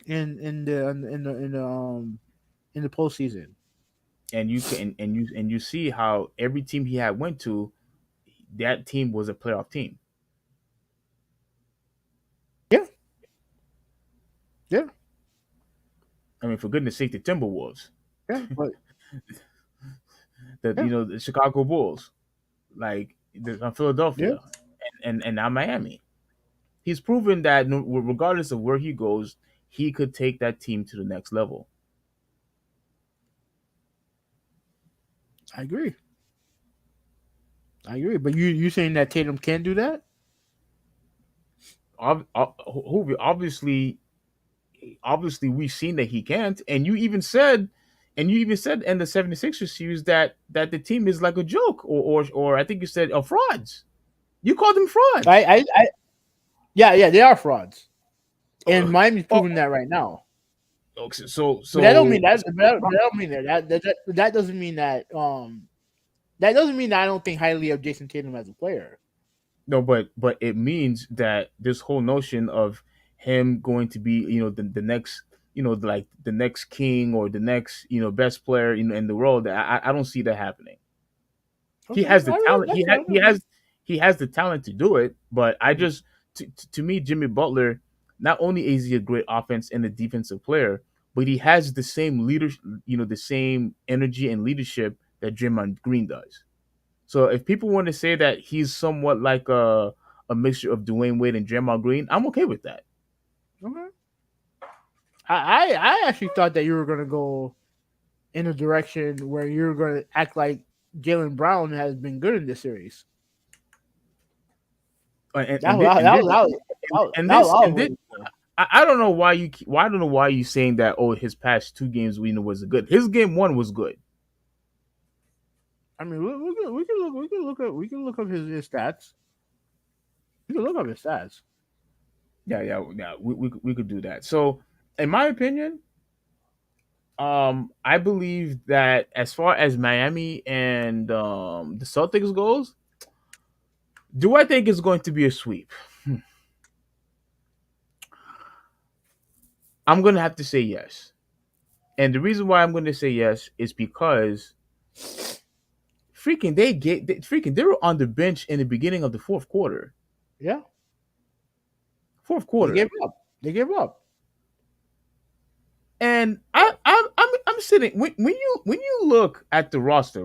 in the postseason.
And you can and you see how every team he had went to, that team was a playoff team.
Yeah, yeah,
I mean, for goodness sake, the Timberwolves,
yeah. But
the
yeah,
the Chicago Bulls, like
yeah.
Philadelphia, and now Miami. He's proven that regardless of where he goes, he could take that team to the next level.
I agree. I agree. But you saying that Tatum can't do that?
Obviously we've seen that he can't, and you even said in the 76ers series that the team is like a joke, or I think you said frauds. You called them frauds.
Yeah, yeah. They are frauds, and
Oh,
Miami's
oh,
proving that right now.
okay, so
But that don't mean
so
that. That don't mean that doesn't mean that. That doesn't mean that I don't think highly of Jason Tatum as a player.
no, but it means that this whole notion of him going to be, the next, like the next king or the next, best player, in the world. I don't see that happening. He
Okay,
has the
all right,
talent.
that's
He has
fine.
he
Okay.
has he has the talent to do it. But I just to me, Jimmy Butler, not only is he a great offense and a defensive player, but he has the same leadership, the same energy and leadership that Draymond Green does. So if people want to say that he's somewhat like a mixture of Dwayne Wade and Draymond Green, I'm okay with that.
Okay. I actually thought that you were gonna go in a direction where you're gonna act like Jalen Brown has been good in this series.
And
That
and
was
this and
that
this
was that was
and, and
that was
this
all I
and
was
this
waiting for.
I don't know why I don't know why you saying that. Oh, his past two games was good. His game one was good.
I mean, we can look up his stats. We can look up his stats.
Yeah. We could do that. So, in my opinion, I believe that as far as Miami and the Celtics goes, do I think it's going to be a sweep? I'm gonna have to say yes. And the reason why I'm going to say yes is because freaking they were on the bench in the beginning of the fourth quarter.
Yeah,
Fourth
they
quarter.
gave up. They gave up.
And I'm sitting when you look at the roster,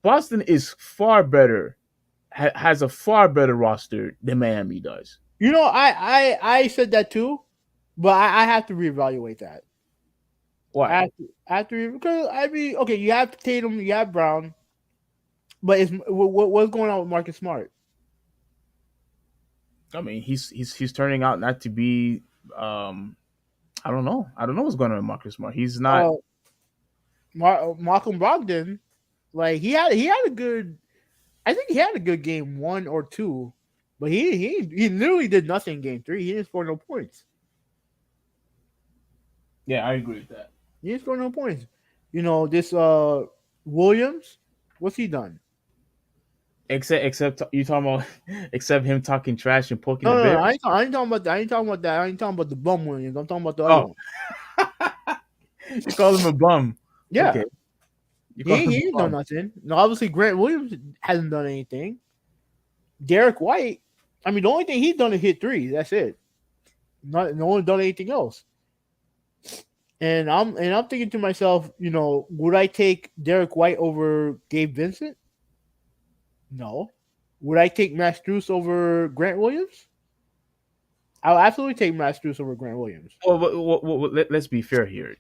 Boston is far better, has a far better roster than Miami does.
I said that too, but I have to reevaluate that.
Why?
Because I mean, okay, you have Tatum, you have Brown, but what's going on with Marcus Smart?
I mean, he's turning out not to be. Um, I don't know. I don't know what's going on with Marcus Smart. He's not.
Uh, Malcolm Brogdon, like he had a good. I think he had a good game 1 or 2, but he literally did nothing in game 3. He didn't score no points.
Yeah, I agree with that.
He didn't score no points. This Williams, what's he done?
Except you talking about except him talking trash and poking
No,
the
no, no,
bear.
I ain't talking about that. I ain't talking about that. I ain't talking about the bum Williams. I'm talking about the other
Oh,
one.
you call him a bum.
Yeah,
Okay, you call
he
him
ain't
a
done
bum.
nothing. No, obviously Grant Williams hasn't done anything. Derek White, I mean, the only thing he's done is hit threes. That's it. Not no one done anything else. And I'm thinking to myself, would I take Derek White over Gabe Vincent? No. Would I take Max Struess over Grant Williams? I'll absolutely take Max Struess over Grant Williams.
Let's be fair here.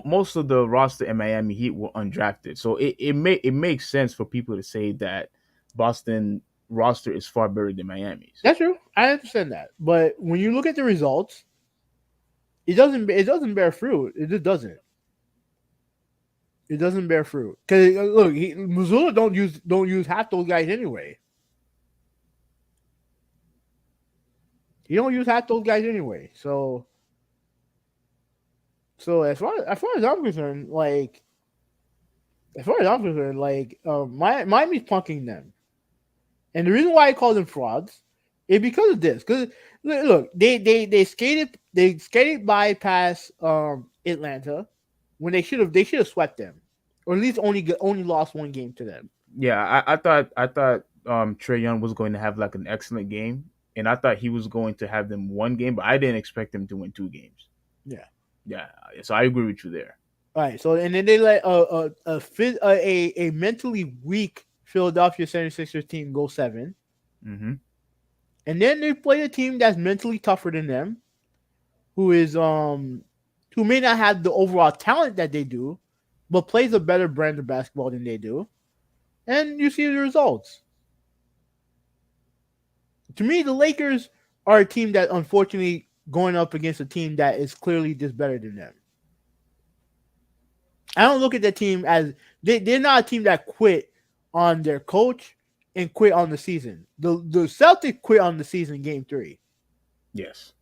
Most of the roster in Miami Heat were undrafted, so it makes sense for people to say that Boston roster is far better than Miami's.
That's true. I understand that. But when you look at the results, It doesn't bear fruit. It just doesn't. It doesn't bear fruit because look, Missoula don't use half those guys anyway. He don't use half those guys anyway. So as far as I'm concerned, Miami's punking them, and the reason why I call them frauds is because of this. Because look, they skated by past Atlanta when they should have swept them, or at least only lost one game to them.
Yeah, I thought Trey Young was going to have like an excellent game, and I thought he was going to have them one game, but I didn't expect him to win two games.
Yeah.
Yeah, so I agree with you there.
All right. So and then they let a mentally weak Philadelphia 76ers team go 7.
Mm-hmm.
And then they play a team that's mentally tougher than them, who is who may not have the overall talent that they do, but plays a better brand of basketball than they do. And you see the results. To me, the Lakers are a team that unfortunately going up against a team that is clearly just better than them. I don't look at the team as they're not a team that quit on their coach and quit on the season. The Celtics quit on the season in game 3.
Yes.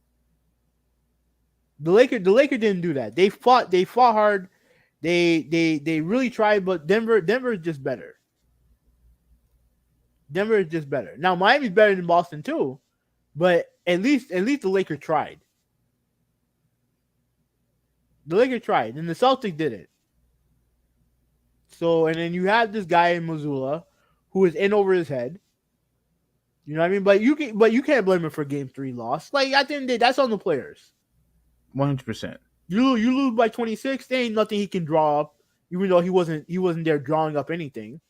The Lakers didn't do that. They fought hard. They really tried, but Denver is just better. Denver is just better. Now Miami's better than Boston too, but at least the Lakers tried. The Lakers tried, and the Celtics did it. So, and then you have this guy in Missoula who is in over his head. You know what I mean? But you can't blame him for game 3 loss. Like at the end of the day, that's on the players.
100%.
You lose by 26. There ain't nothing he can draw up, even though he wasn't there drawing up anything.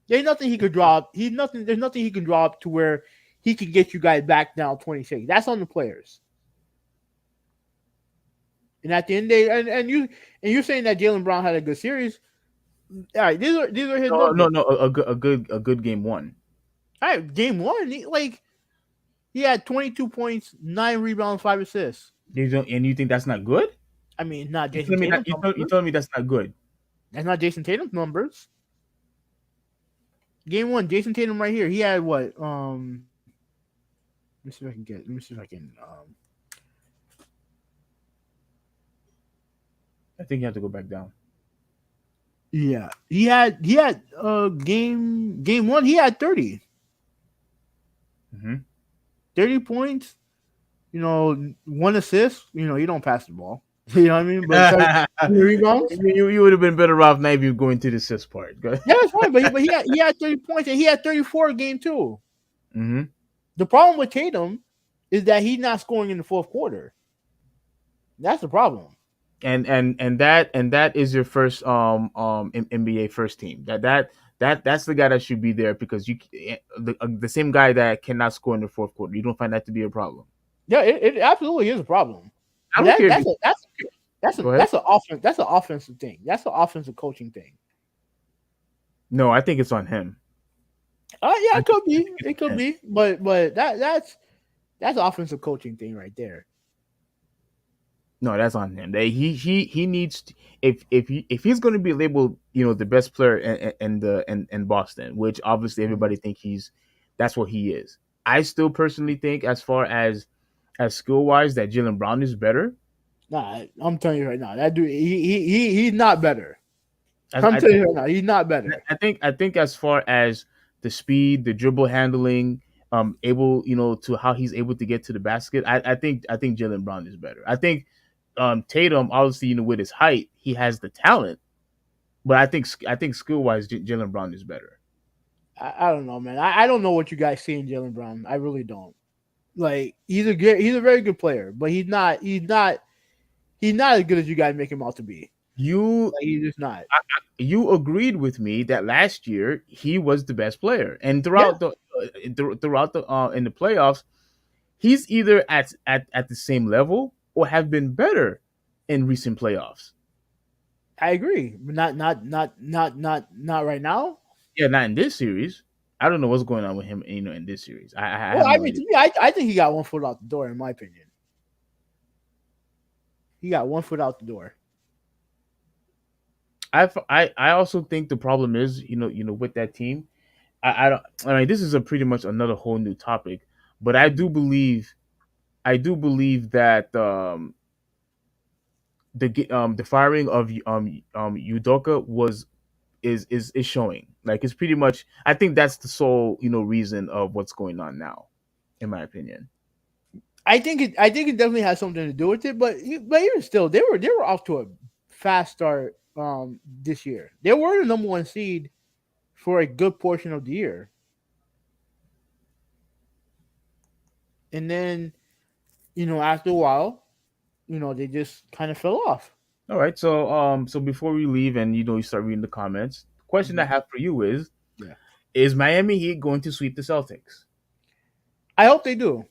There ain't nothing he could draw up. There's nothing he can draw up to where he can get you guys back down 26. That's on the players. And at the end of the day, and you're saying that Jaylen Brown had a good series. All right, these are his numbers.
No, a good game 1.
All right, game 1, he had 22 points, 9 rebounds, 5 assists.
And you think that's not good?
I mean, not Jason Tatum's numbers.
You telling me that's not good?
That's not Jason Tatum's numbers. Game 1, Jason Tatum right here. He had what? Let me see if I can.
I think you have to go back down.
Yeah, he had game 1. He had 30.
Mm-hmm.
30 points. 1 assist. You don't pass the ball. You know what I mean? But rebounds.
You would have been better off maybe going to the assist part.
Yeah, that's fine. But he had 30 points and he had 34 game 2.
Mm-hmm.
The problem with Tatum is that he's not scoring in the fourth quarter. That's the problem.
And that is your first NBA first team. That's the guy that should be there because the same guy that cannot score in the fourth quarter. You don't find that to be a problem?
Yeah, it absolutely is a problem.
I don't care.
That's an offensive thing. That's an offensive coaching thing.
No, I think it's on him.
Yeah, it could be. It could be. But that's an offensive coaching thing right there.
No, that's on him. He needs to, if he's going to be labeled, the best player in Boston, which obviously everybody think that's what he is. I still personally think, as far as skill wise, that Jaylen Brown is better.
Nah, I'm telling you right now, that dude, he's not better. I'm telling you right now, he's not better.
I think as far as the speed, the dribble handling, able, to how he's able to get to the basket, I think Jaylen Brown is better. I think Tatum, obviously, with his height, he has the talent, but I think skill wise, Jaylen Brown is better.
I don't know, man. I don't know what you guys see in Jaylen Brown. I really don't. Like he's a very good player, but he's not as good as you guys make him out to be. He's just not.
You agreed with me that last year he was the best player, and throughout the in the playoffs, he's either at the same level or have been better in recent playoffs.
I agree, but not right now.
Yeah, not in this series. I don't know what's going on with him, in this series.
I think he got one foot out the door, in my opinion. He got 1 foot out the door.
I also think the problem is, with that team. I don't. I mean, this is a pretty much another whole new topic, but I do believe that the firing of Udoka is showing. Like, it's pretty much. I think that's the sole reason of what's going on now, in my opinion.
I think it definitely has something to do with it, but even still, they were off to a fast start this year. They were the number one seed for a good portion of the year, and then after a while, they just kind of fell off.
All right, so before we leave and you start reading the comments, the question I
Mhm.
have for you is:
Yeah,
Is Miami Heat going to sweep the Celtics?
I hope they do.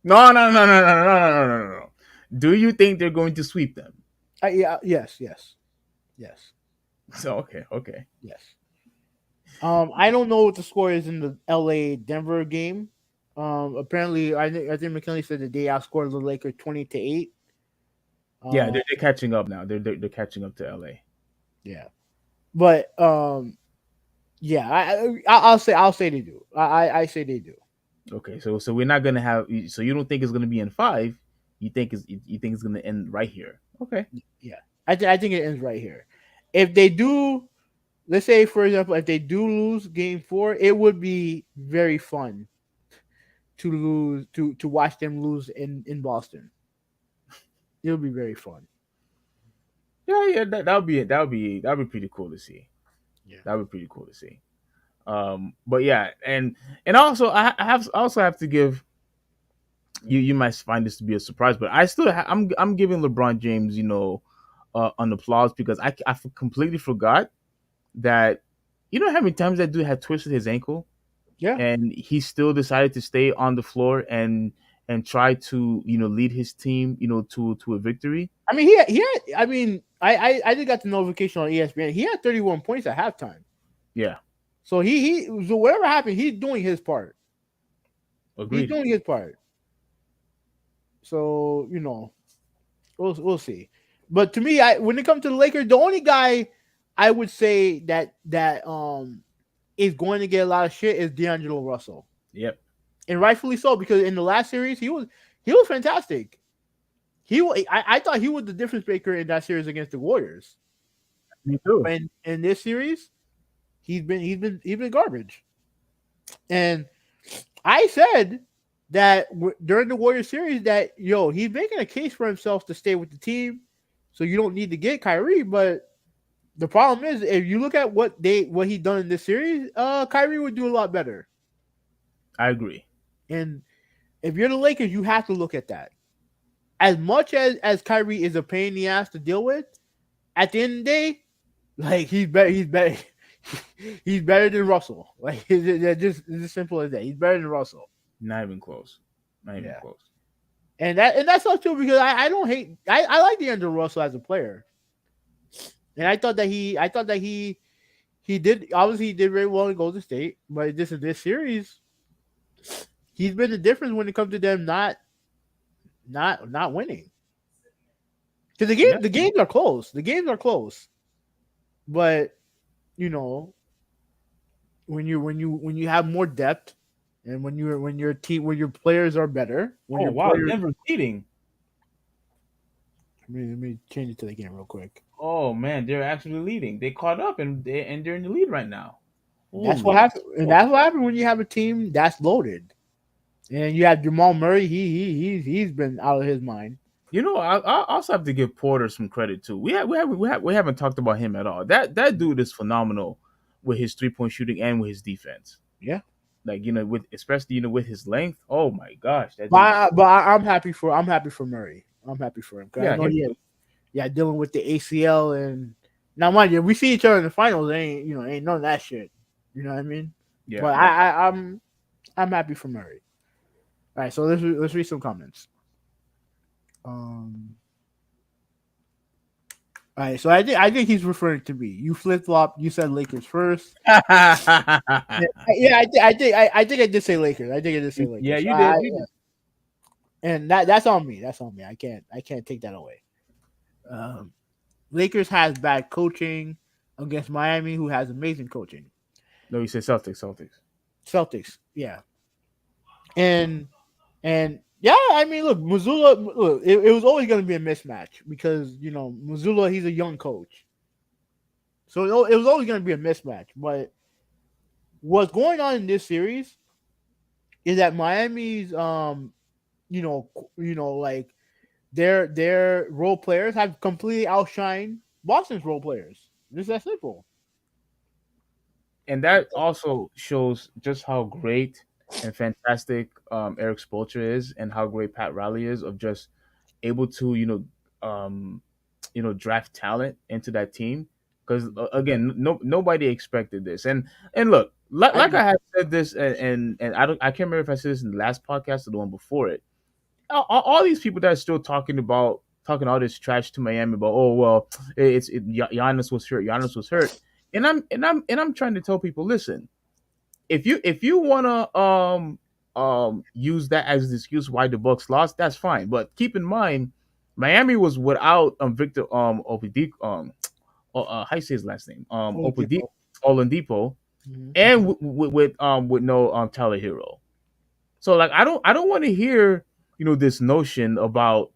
No, no, no, no, no, no, no, no, no, no. Do you think they're going to sweep them?
Yeah, yes,
So okay, okay.
yes. I don't know what the score is in the L.A. Denver game. Apparently, I think McKinley said that they outscored the Lakers 20-8.
Yeah,
Uh,
they're catching up now. They're catching up to LA.
yeah, but yeah, I'll say they do. I say they do.
Okay, so we're not gonna have. So you don't think it's gonna be in five? You think it's gonna end right here? Okay.
Yeah, I think it ends right here. If they do, let's say for example, if they do lose Game 4, it would be very fun to watch them lose in Boston. It would be very fun.
Yeah, yeah. That would be it. That would be pretty cool to see.
Yeah.
That would be pretty cool to see. But yeah, and also I also have to give you. You might find this to be a surprise, but I'm giving LeBron James an applause because completely forgot that how many times that dude had twisted his ankle
Yeah.
and he still decided to stay on the floor and try to lead his team to a victory.
I mean, he had. I mean, I just got the notification on ESPN. He had 31 points at halftime.
Yeah,
So so whatever happened, he's doing his part. He's
agreed.
doing his part. So we'll see. But to me, when it comes to the Lakers, the only guy I would say that is going to get a lot of shit is D'Angelo Russell,
Yep,
and rightfully so because in the last series he was fantastic. I thought he was the difference maker in that series against the Warriors.
me too.
And in this series, he's been garbage. And I said that during the Warriors series that he's making a case for himself to stay with the team, so you don't need to get Kyrie. But the problem is, if you look at what he done in this series, Kyrie would do a lot better.
I agree.
And if you're the Lakers, you have to look at that. As much as Kyrie is a pain in the ass to deal with, at the end of the day, like he's better. He's better. He's better than Russell. Like it's as simple as that. He's better than Russell.
Not even close. Not even
Yeah.
close.
And that's not true because I don't hate. I like D'Angelo Russell as a player, and I thought that he did obviously he did very well in Golden State, but this series, he's been the difference when it comes to them not winning. Because
Yeah.
the games are close. The games are close, but you know when you have more depth, and when your team when your players are better, when
Oh
your
wow,
players.
Denver's leading.
Let me change it to the game real quick.
Oh man, they're actually leading. They caught up and they're in the lead right now.
That's what
Holy
happened, and that's what happened when you have a team that's loaded, and you have Jamal Murray. He's been out of his mind.
I also have to give Porter some credit too. We haven't talked about him at all. That dude is phenomenal with his 3-point shooting and with his defense.
Yeah,
Like with especially with his length. Oh my gosh, that dude.
I'm happy for Murray. I'm happy for him because I
Yeah,
know
him
he
too.
dealing with the ACL, and now mind you, we see each other in the finals. Ain't none of that shit. You know what I mean?
Yeah.
But I'm happy for Murray. All right, so let's read some comments. All right, so I think he's referring to me. You flip flop. You said Lakers first. Yeah, I think I did say Lakers. I think I did say Lakers.
Yeah, you did. You did.
And that's on me. That's on me. I can't take that away. Um, Lakers has bad coaching against Miami, who has amazing coaching.
No, you said Celtics. Celtics.
Celtics, yeah, and yeah, I mean, look, Missoula, look, it was always going to be a mismatch because Missoula, he's a young coach, so it was always going to be a mismatch. But what's going on in this series is that Miami's, like their role players have completely outshined Boston's role players. It's that simple.
And that also shows just how great and fantastic Eric Spoelstra is, and how great Pat Riley is of just able to draft talent into that team. Because again, nobody expected this, and look,
I
like
did.
I had said this, and I can't remember if I said this in the last podcast or the one before it. All these people that are still talking all this trash to Miami about, oh well, Giannis was hurt, Giannis was hurt, and I'm trying to tell people, listen, if you wanna use that as an excuse why the Bucks lost, that's fine, but keep in mind, Miami was without Victor Oladipo, how you say his last name, Oladipo,
Oladipo.
Oladipo,
Mhm.
and with no Tyler Hero. So like I don't want to hear this notion about,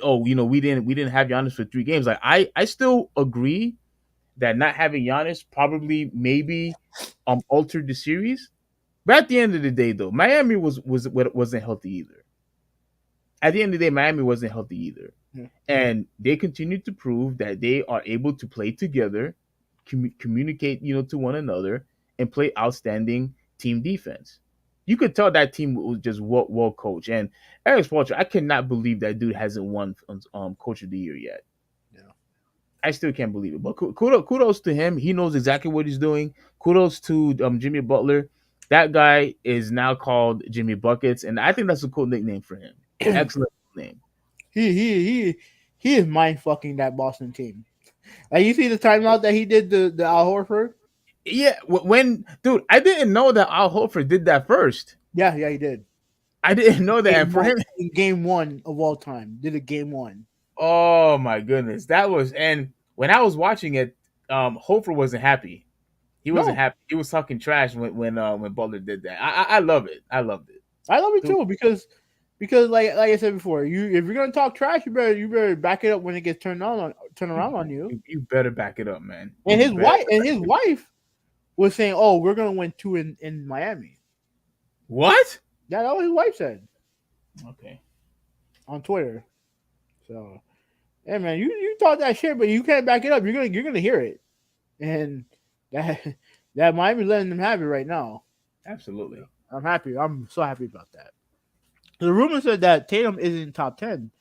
oh, we didn't have Giannis for 3 games. Like I still agree that not having Giannis probably maybe altered the series. But at the end of the day, though, Miami wasn't healthy either. At the end of the day, Miami wasn't healthy either,
Yeah.
and they continued to prove that they are able to play together, communicate, to one another, and play outstanding team defense. You could tell that team was just well coached. And Eric Spoelstra, I cannot believe that dude hasn't won Coach of the Year yet.
Yeah.
I still can't believe it. But kudos to him. He knows exactly what he's doing. Kudos to Jimmy Butler. That guy is now called Jimmy Buckets, and I think that's a cool nickname for him. Excellent name.
He is mind fucking that Boston team. Like you see the timeout that he did the Al Horford.
Yeah, when dude, I didn't know that Al Horford did that first.
Yeah, he did.
I didn't know that. And
Game
for
one,
him,
in game one of all time, did a game one.
oh my goodness, that was. And when I was watching it, Horford wasn't happy. He wasn't
No,
happy. He was talking trash when Butler did that. I love it. I loved it.
I love it
Dude,
too because like I said before, you if you're gonna talk trash, you better back it up when it gets turn
you,
around on you.
you better back it up, man.
And
You
his
better.
wife was saying, "Oh, we're gonna win two in Miami."
What?
Yeah, that's what his wife said
Okay.
on Twitter. So, hey man, you talk that shit, but you can't back it up. You're gonna hear it, and that that Miami letting them have it right now.
Absolutely.
I'm happy. I'm so happy about that. The rumor said that Tatum isn't top 10.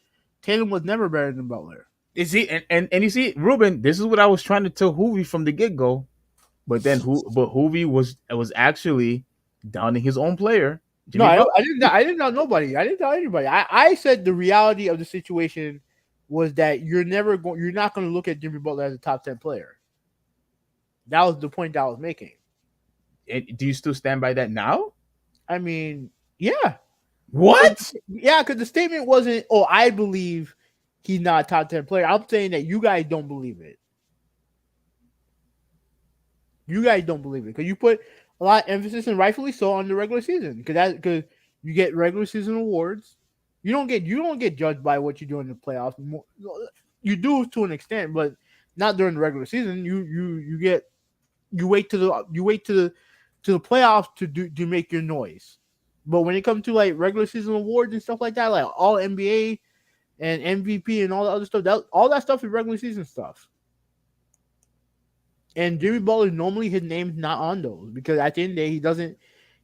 Tatum was never better than Butler.
You see, and you see, Ruben, this is what I was trying to tell Hoovy from the get go. But Hoovy was actually downing his own player,
No,
Jimmy Butler.
I didn't tell nobody. I didn't tell anybody. I said the reality of the situation was that you're not going to look at Jimmy Butler as a top 10 player. That was the point that I was making.
And do you still stand by that now?
I mean, yeah.
What?
Yeah, because the statement wasn't, oh, I believe he's not a top 10 player. I'm saying that you guys don't believe it. You guys don't believe it because you put a lot of emphasis, and rightfully so, on the regular season because you get regular season awards. You don't get judged by what you do in the playoffs. You do to an extent, but not during the regular season. You wait to the playoffs to make your noise. But when it comes to like regular season awards and stuff like that, like all NBA and MVP and all the other stuff, all that stuff is regular season stuff. And Jimmy Butler, normally his name's not on those because at the end of the day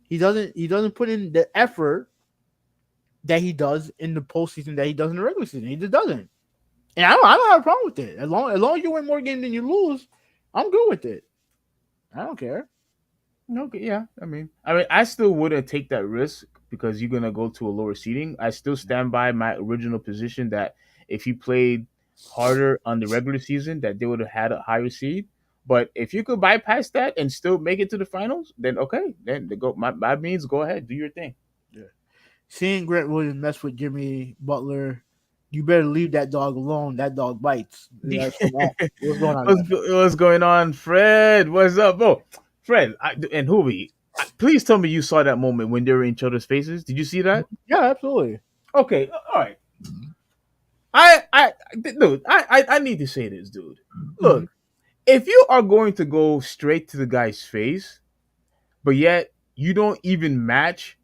he doesn't put in the effort that he does in the postseason that he does in the regular season. He just doesn't. And I don't have a problem with it. As long as you win more games than you lose, I'm good with it. I don't care.
Okay, yeah. I mean, I still wouldn't take that risk because you're gonna go to a lower seating. I still stand by my original position that if he played harder on the regular season, that they would have had a higher seed. But if you could bypass that and still make it to the finals, then okay, then they go. My means, go ahead, do your thing.
Yeah. Seeing Grant Williams mess with Jimmy Butler you better leave that dog alone. That dog bites. That's from X. What's going on there?
What's going on, Fred? What's up, bro? Fred and Hoovy, please tell me you saw that moment when they were in each other's faces. Did you see that?
Yeah, absolutely.
Okay, all right. Dude, I need to say this, dude.
Mhm.
Look, if you are going to go straight to the guy's face, but yet you don't even match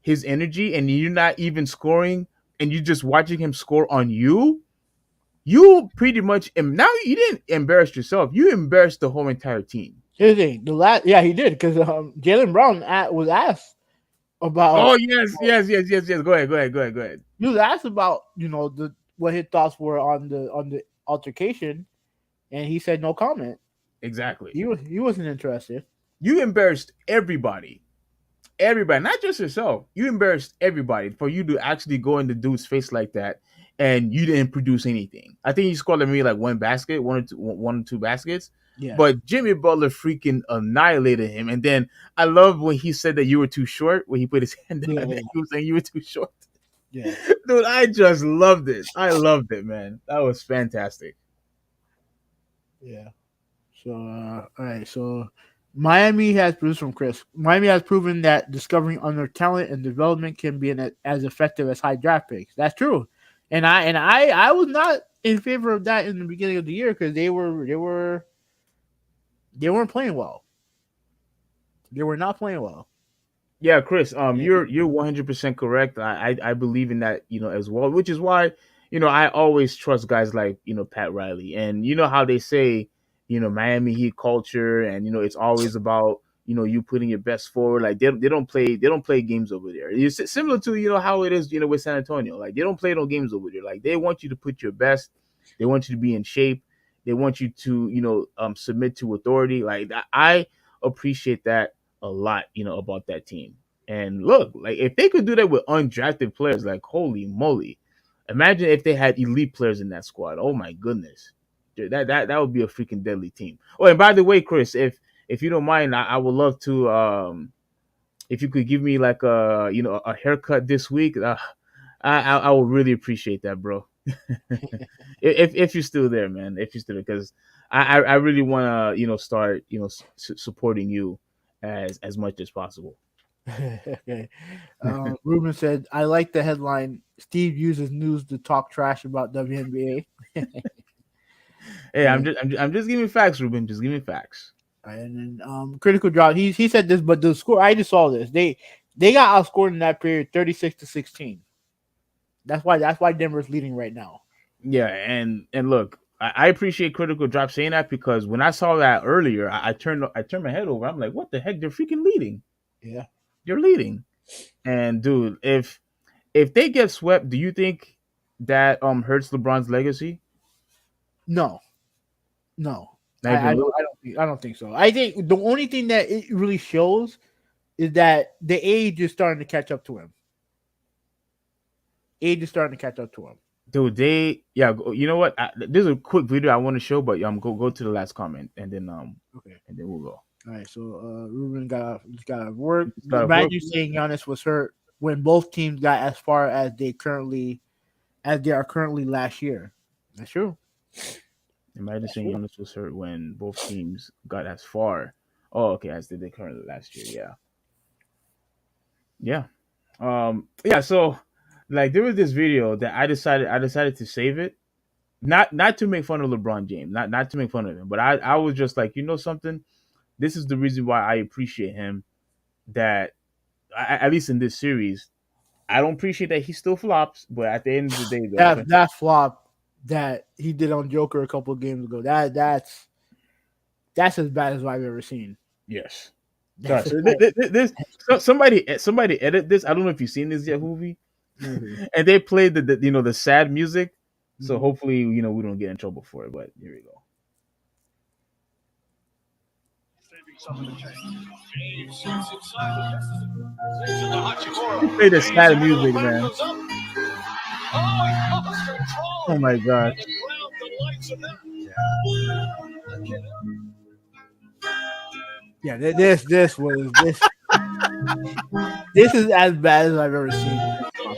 his energy, and you're not even scoring, and you're just watching him score on you, you pretty much now you didn't embarrass yourself. You embarrassed the whole entire team.
Here's the thing. The last, yeah, he did because Jalen Brown was asked about.
Oh yes. Go ahead.
He was asked about the what his thoughts were on the altercation, and he said no comment.
Exactly.
He wasn't interested.
You embarrassed everybody, not just yourself. You embarrassed everybody for you to actually go in the dude's face like that, and you didn't produce anything. I think you scored maybe like one basket, one or two baskets.
Yeah.
But Jimmy Butler freaking annihilated him. And then I love when he said that you were too short. When he put his hand down,
Yeah.
he was saying you were too short.
Yeah.
Dude, I just loved it. I loved it, man. That was fantastic.
Yeah. So all right. So Miami has produced from Chris. Miami has proven that discovering under talent and development can be as effective as high draft picks. That's true. And I was not in favor of that in the beginning of the year because they weren't playing well. They were not playing well.
Yeah, Chris, you're 100% correct. I believe in that, as well, which is why, I always trust guys like, Pat Riley. And you know how they say, Miami Heat culture, and it's always about, you putting your best forward. Like they don't play games over there. It's similar to, how it is, with San Antonio. Like they don't play no games over there. Like they want you to put your best. They want you to be in shape. They want you to, submit to authority. Like I appreciate that a lot, about that team. And look, like if they could do that with undrafted players, like holy moly, imagine if they had elite players in that squad. Oh my goodness, dude, that would be a freaking deadly team. Oh, and by the way, Chris, if you don't mind, I would love to if you could give me like a haircut this week. I would really appreciate that, bro. if you're still there, man, if you're still there, because I really want to start supporting you as much as possible.
Okay. Ruben said, "I like the headline. Steve uses news to talk trash about WNBA."
Hey, I'm just giving facts, Ruben. Just give me facts.
And then critical drop. He said this, but the score I just saw this. They got outscored in that period, 36-16. That's why Denver's leading right now.
Yeah, and look, I appreciate critical drop saying that, because when I saw that earlier, I turned my head over. I'm like, what the heck? They're freaking leading.
Yeah,
They're leading. And dude, if they get swept, do you think that hurts LeBron's legacy?
no.
Not even a little?
I don't think so. I think the only thing that it really shows is that the age is starting to catch up to him.
Dude, you know what? There's a quick video I want to show, but go to the last comment, and then
Okay.
and then we'll go.
All right, so Ruben got work.
Gotta
Imagine
work.
you saying Giannis was hurt when both teams got as far as they are currently last year. That's true.
Imagine saying Jonas was hurt when both teams got as far. Oh, okay, as did they currently last year. Yeah. Yeah. So, like, there was this video that I decided to save it, not to make fun of LeBron James, not to make fun of him, but I was just like, something. This is the reason why I appreciate him. That at least in this series, I don't appreciate that he still flops, but at the end of the day, though,
That flop that he did on Joker a couple of games ago. That's as bad as I've ever seen.
yes. Sorry, so somebody edit this. I don't know if you've seen this yet, Hoovy.
Mm-hmm.
And they played the sad music. So hopefully, we don't get in trouble for it. But here we go. Play the sad music, man. Oh my god.
Yeah, this is as bad as I've ever seen.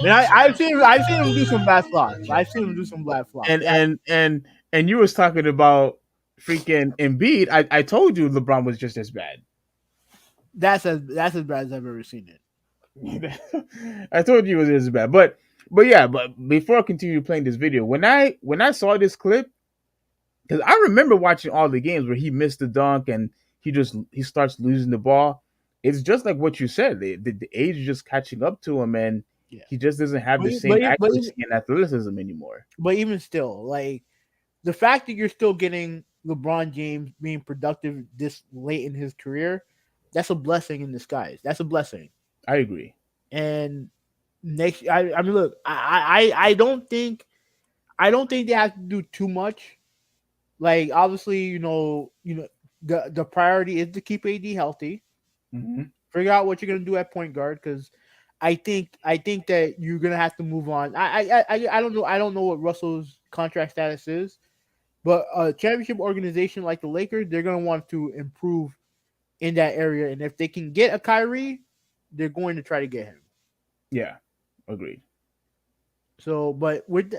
mean, I've seen him do some bad flops. I've seen him do some bad flops.
And and you was talking about freaking Embiid. I told you LeBron was just as bad.
That's as bad as I've ever seen it.
I told you it was as bad. But yeah, but before I continue playing this video, when I saw this clip, because I remember watching all the games where he missed the dunk and he starts losing the ball. It's just like what you said. The age is just catching up to him, and
Yeah.
he just doesn't have
But
the
e-
same
but e- but
accuracy and athleticism anymore.
But even still, like the fact that you're still getting LeBron James being productive this late in his career, that's a blessing in disguise. That's a blessing.
I agree.
And I mean, look, I don't think they have to do too much. Like obviously, the priority is to keep AD healthy.
Mm-hmm.
Figure out what you're gonna do at point guard because I think that you're gonna have to move on. I don't know. I don't know what Russell's contract status is, but a championship organization like the Lakers, they're gonna want to improve in that area, and if they can get a Kyrie, they're going to try to get him.
Yeah, agreed.
So, but with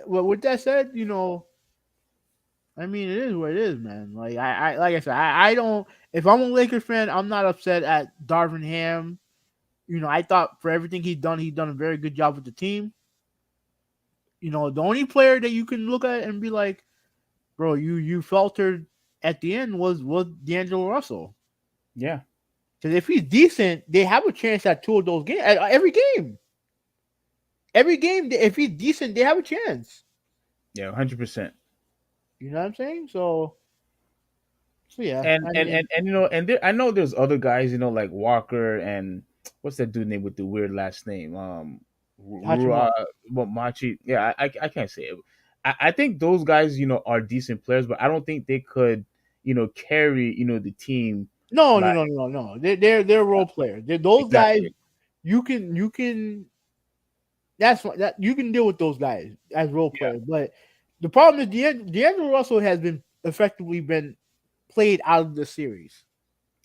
that said, I mean, it is what it is, man. Like like I said, I don't. If I'm a Lakers fan, I'm not upset at Darvin Ham. I thought for everything he's done a very good job with the team. The only player that you can look at and be like, bro, you faltered at the end was D'Angelo Russell.
Yeah,
Because if he's decent, they have a chance at two of those games. Every game. Every game, if he's decent, they have a chance.
yeah, 100%.
You know what I'm saying? So yeah.
And
I
and
mean,
and, and and I know there's other guys, like Walker and what's that dude name with the weird last name?
Hachimura.
Machi. Yeah, I can't say it. I think those guys, are decent players, but I don't think they could, carry, the team.
No, no,
Like
no, no, no. They're role players. Those guys.
exactly.
You can. That's what that you can deal with those guys as role
Yeah,
players, but the problem is D'Angelo Russell has been effectively been played out of the series.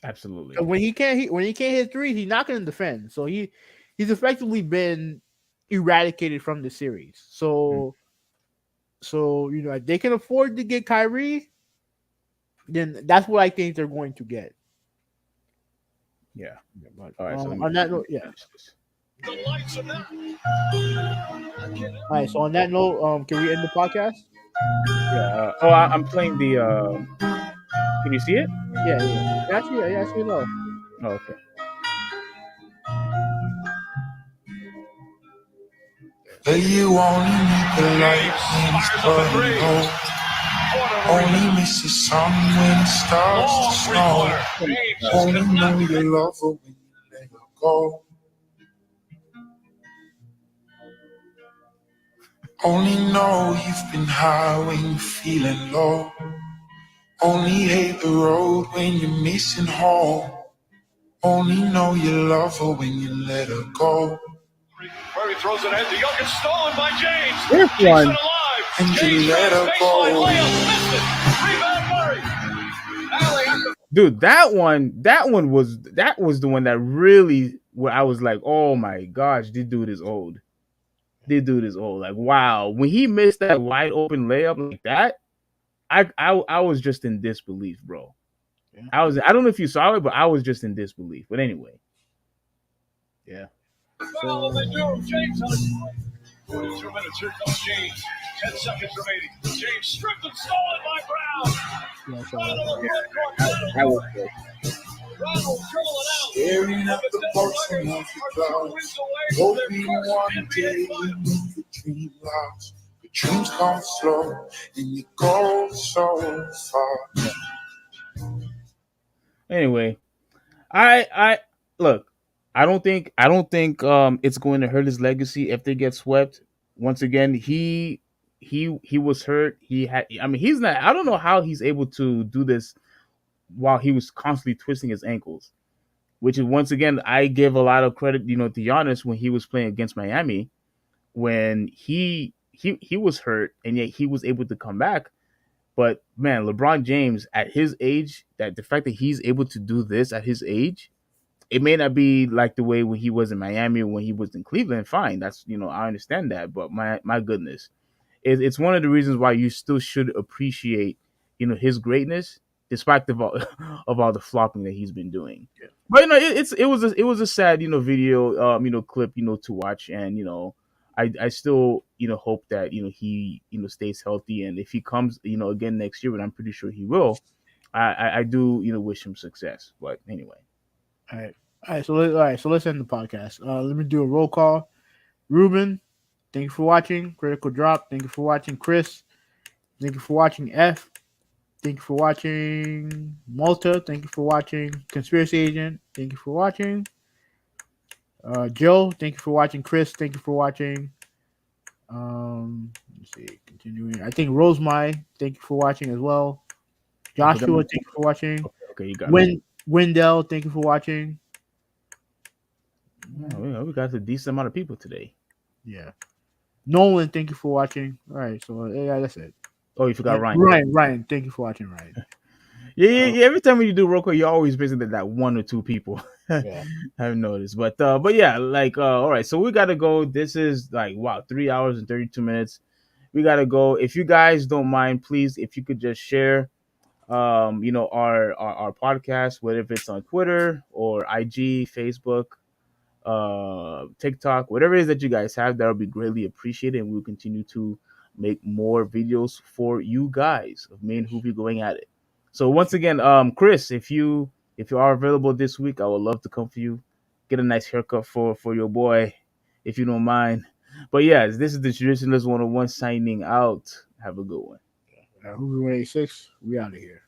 absolutely.
'Cause when he can't hit three, he's not going to defend. So he's effectively been eradicated from the series.
Mm,
So if they can afford to get Kyrie, then that's what I think they're going to get.
yeah.
Yeah, but
All right. So
on that note, yeah.
finish this.
All right. So on that note, can we end the podcast?
Yeah. I'm playing the. Can you see it?
Yeah. Actually, yeah. Actually, no.
Oh, okay.
But you only need the light when it's burning low. Only miss the sun when it starts to snow. Only know you love her when you let her go. Only know you've been high when you're feeling low. Only hate the road when you're missing home. Only know you love her when you let her go.
Murray throws it ahead to Jokic, stolen by James.
This
Keeps
one.
it alive.
And you
James
let her
baseline
go.
layup, missed it. Rebound Murray. Now they have to
Dude, that was the one that really where I was like, oh my gosh, this dude is old. This dude is old. Like, wow. When he missed that wide open layup like that, I was just in disbelief, bro.
Yeah.
I don't know if you saw it, but I was just in disbelief. But anyway.
Yeah.
foul on the door. James on it. 42 minutes. Here comes James. 10 seconds remaining. James stripped and stolen by Brown.
Yeah. So,
Brown on the front court.
That was good.
Brown will dribble it out.
Staring at the bottom of the clouds, hoping one day you make the dream last. The dreams come slow and you go so far.
Anyway, I look. I don't think it's going to hurt his legacy if they get swept. Once again, he was hurt. He had. I mean, he's not. I don't know how he's able to do this while he was constantly twisting his ankles. Which is once again, I give a lot of credit, to Giannis when he was playing against Miami, when he was hurt and yet he was able to come back. But man, LeBron James at his age, that the fact that he's able to do this at his age it may not be like the way when he was in Miami or when he was in Cleveland. Fine, that's I understand that, but my goodness, it's one of the reasons why you still should appreciate his greatness despite of all the flopping that he's been doing.
Yeah.
But it was a sad video clip to watch, and I still hope that he stays healthy, and if he comes again next year, and I'm pretty sure he will, I do wish him success. But anyway.
All right. So let's end the podcast. Let me do a roll call. Ruben, thank you for watching. Critical Drop, thank you for watching. Chris, thank you for watching. F, thank you for watching. Malta, thank you for watching. Conspiracy Agent, thank you for watching. Joe, thank you for watching. Chris, thank you for watching. Let's see, continuing. I think Rosemai, thank you for watching as well. Joshua, thank you for watching.
Okay, you got it.
Wendell, thank you for watching.
Oh, we got a decent amount of people today.
Yeah. Nolan, thank you for watching. All right, so yeah, that's it.
Oh, you forgot Ryan.
Ryan, thank you for watching, Ryan.
Yeah. Every time you do roll call, you're always visiting that one or two people.
Yeah.
I've noticed, but yeah, like all right, so we gotta go. This is like 3 hours and 32 minutes. We gotta go. If you guys don't mind, please, if you could just share, our podcast, whether if it's on Twitter or IG, Facebook, TikTok, whatever it is that you guys have, that'll be greatly appreciated, and we'll continue to make more videos for you guys of me and Hoopy going at it. So once again, Chris, if you are available this week, I would love to come for you, get a nice haircut for your boy, if you don't mind. But yeah, this is the Traditionalist 101 signing out. Have a good one.
Hoopy 186, we out of here.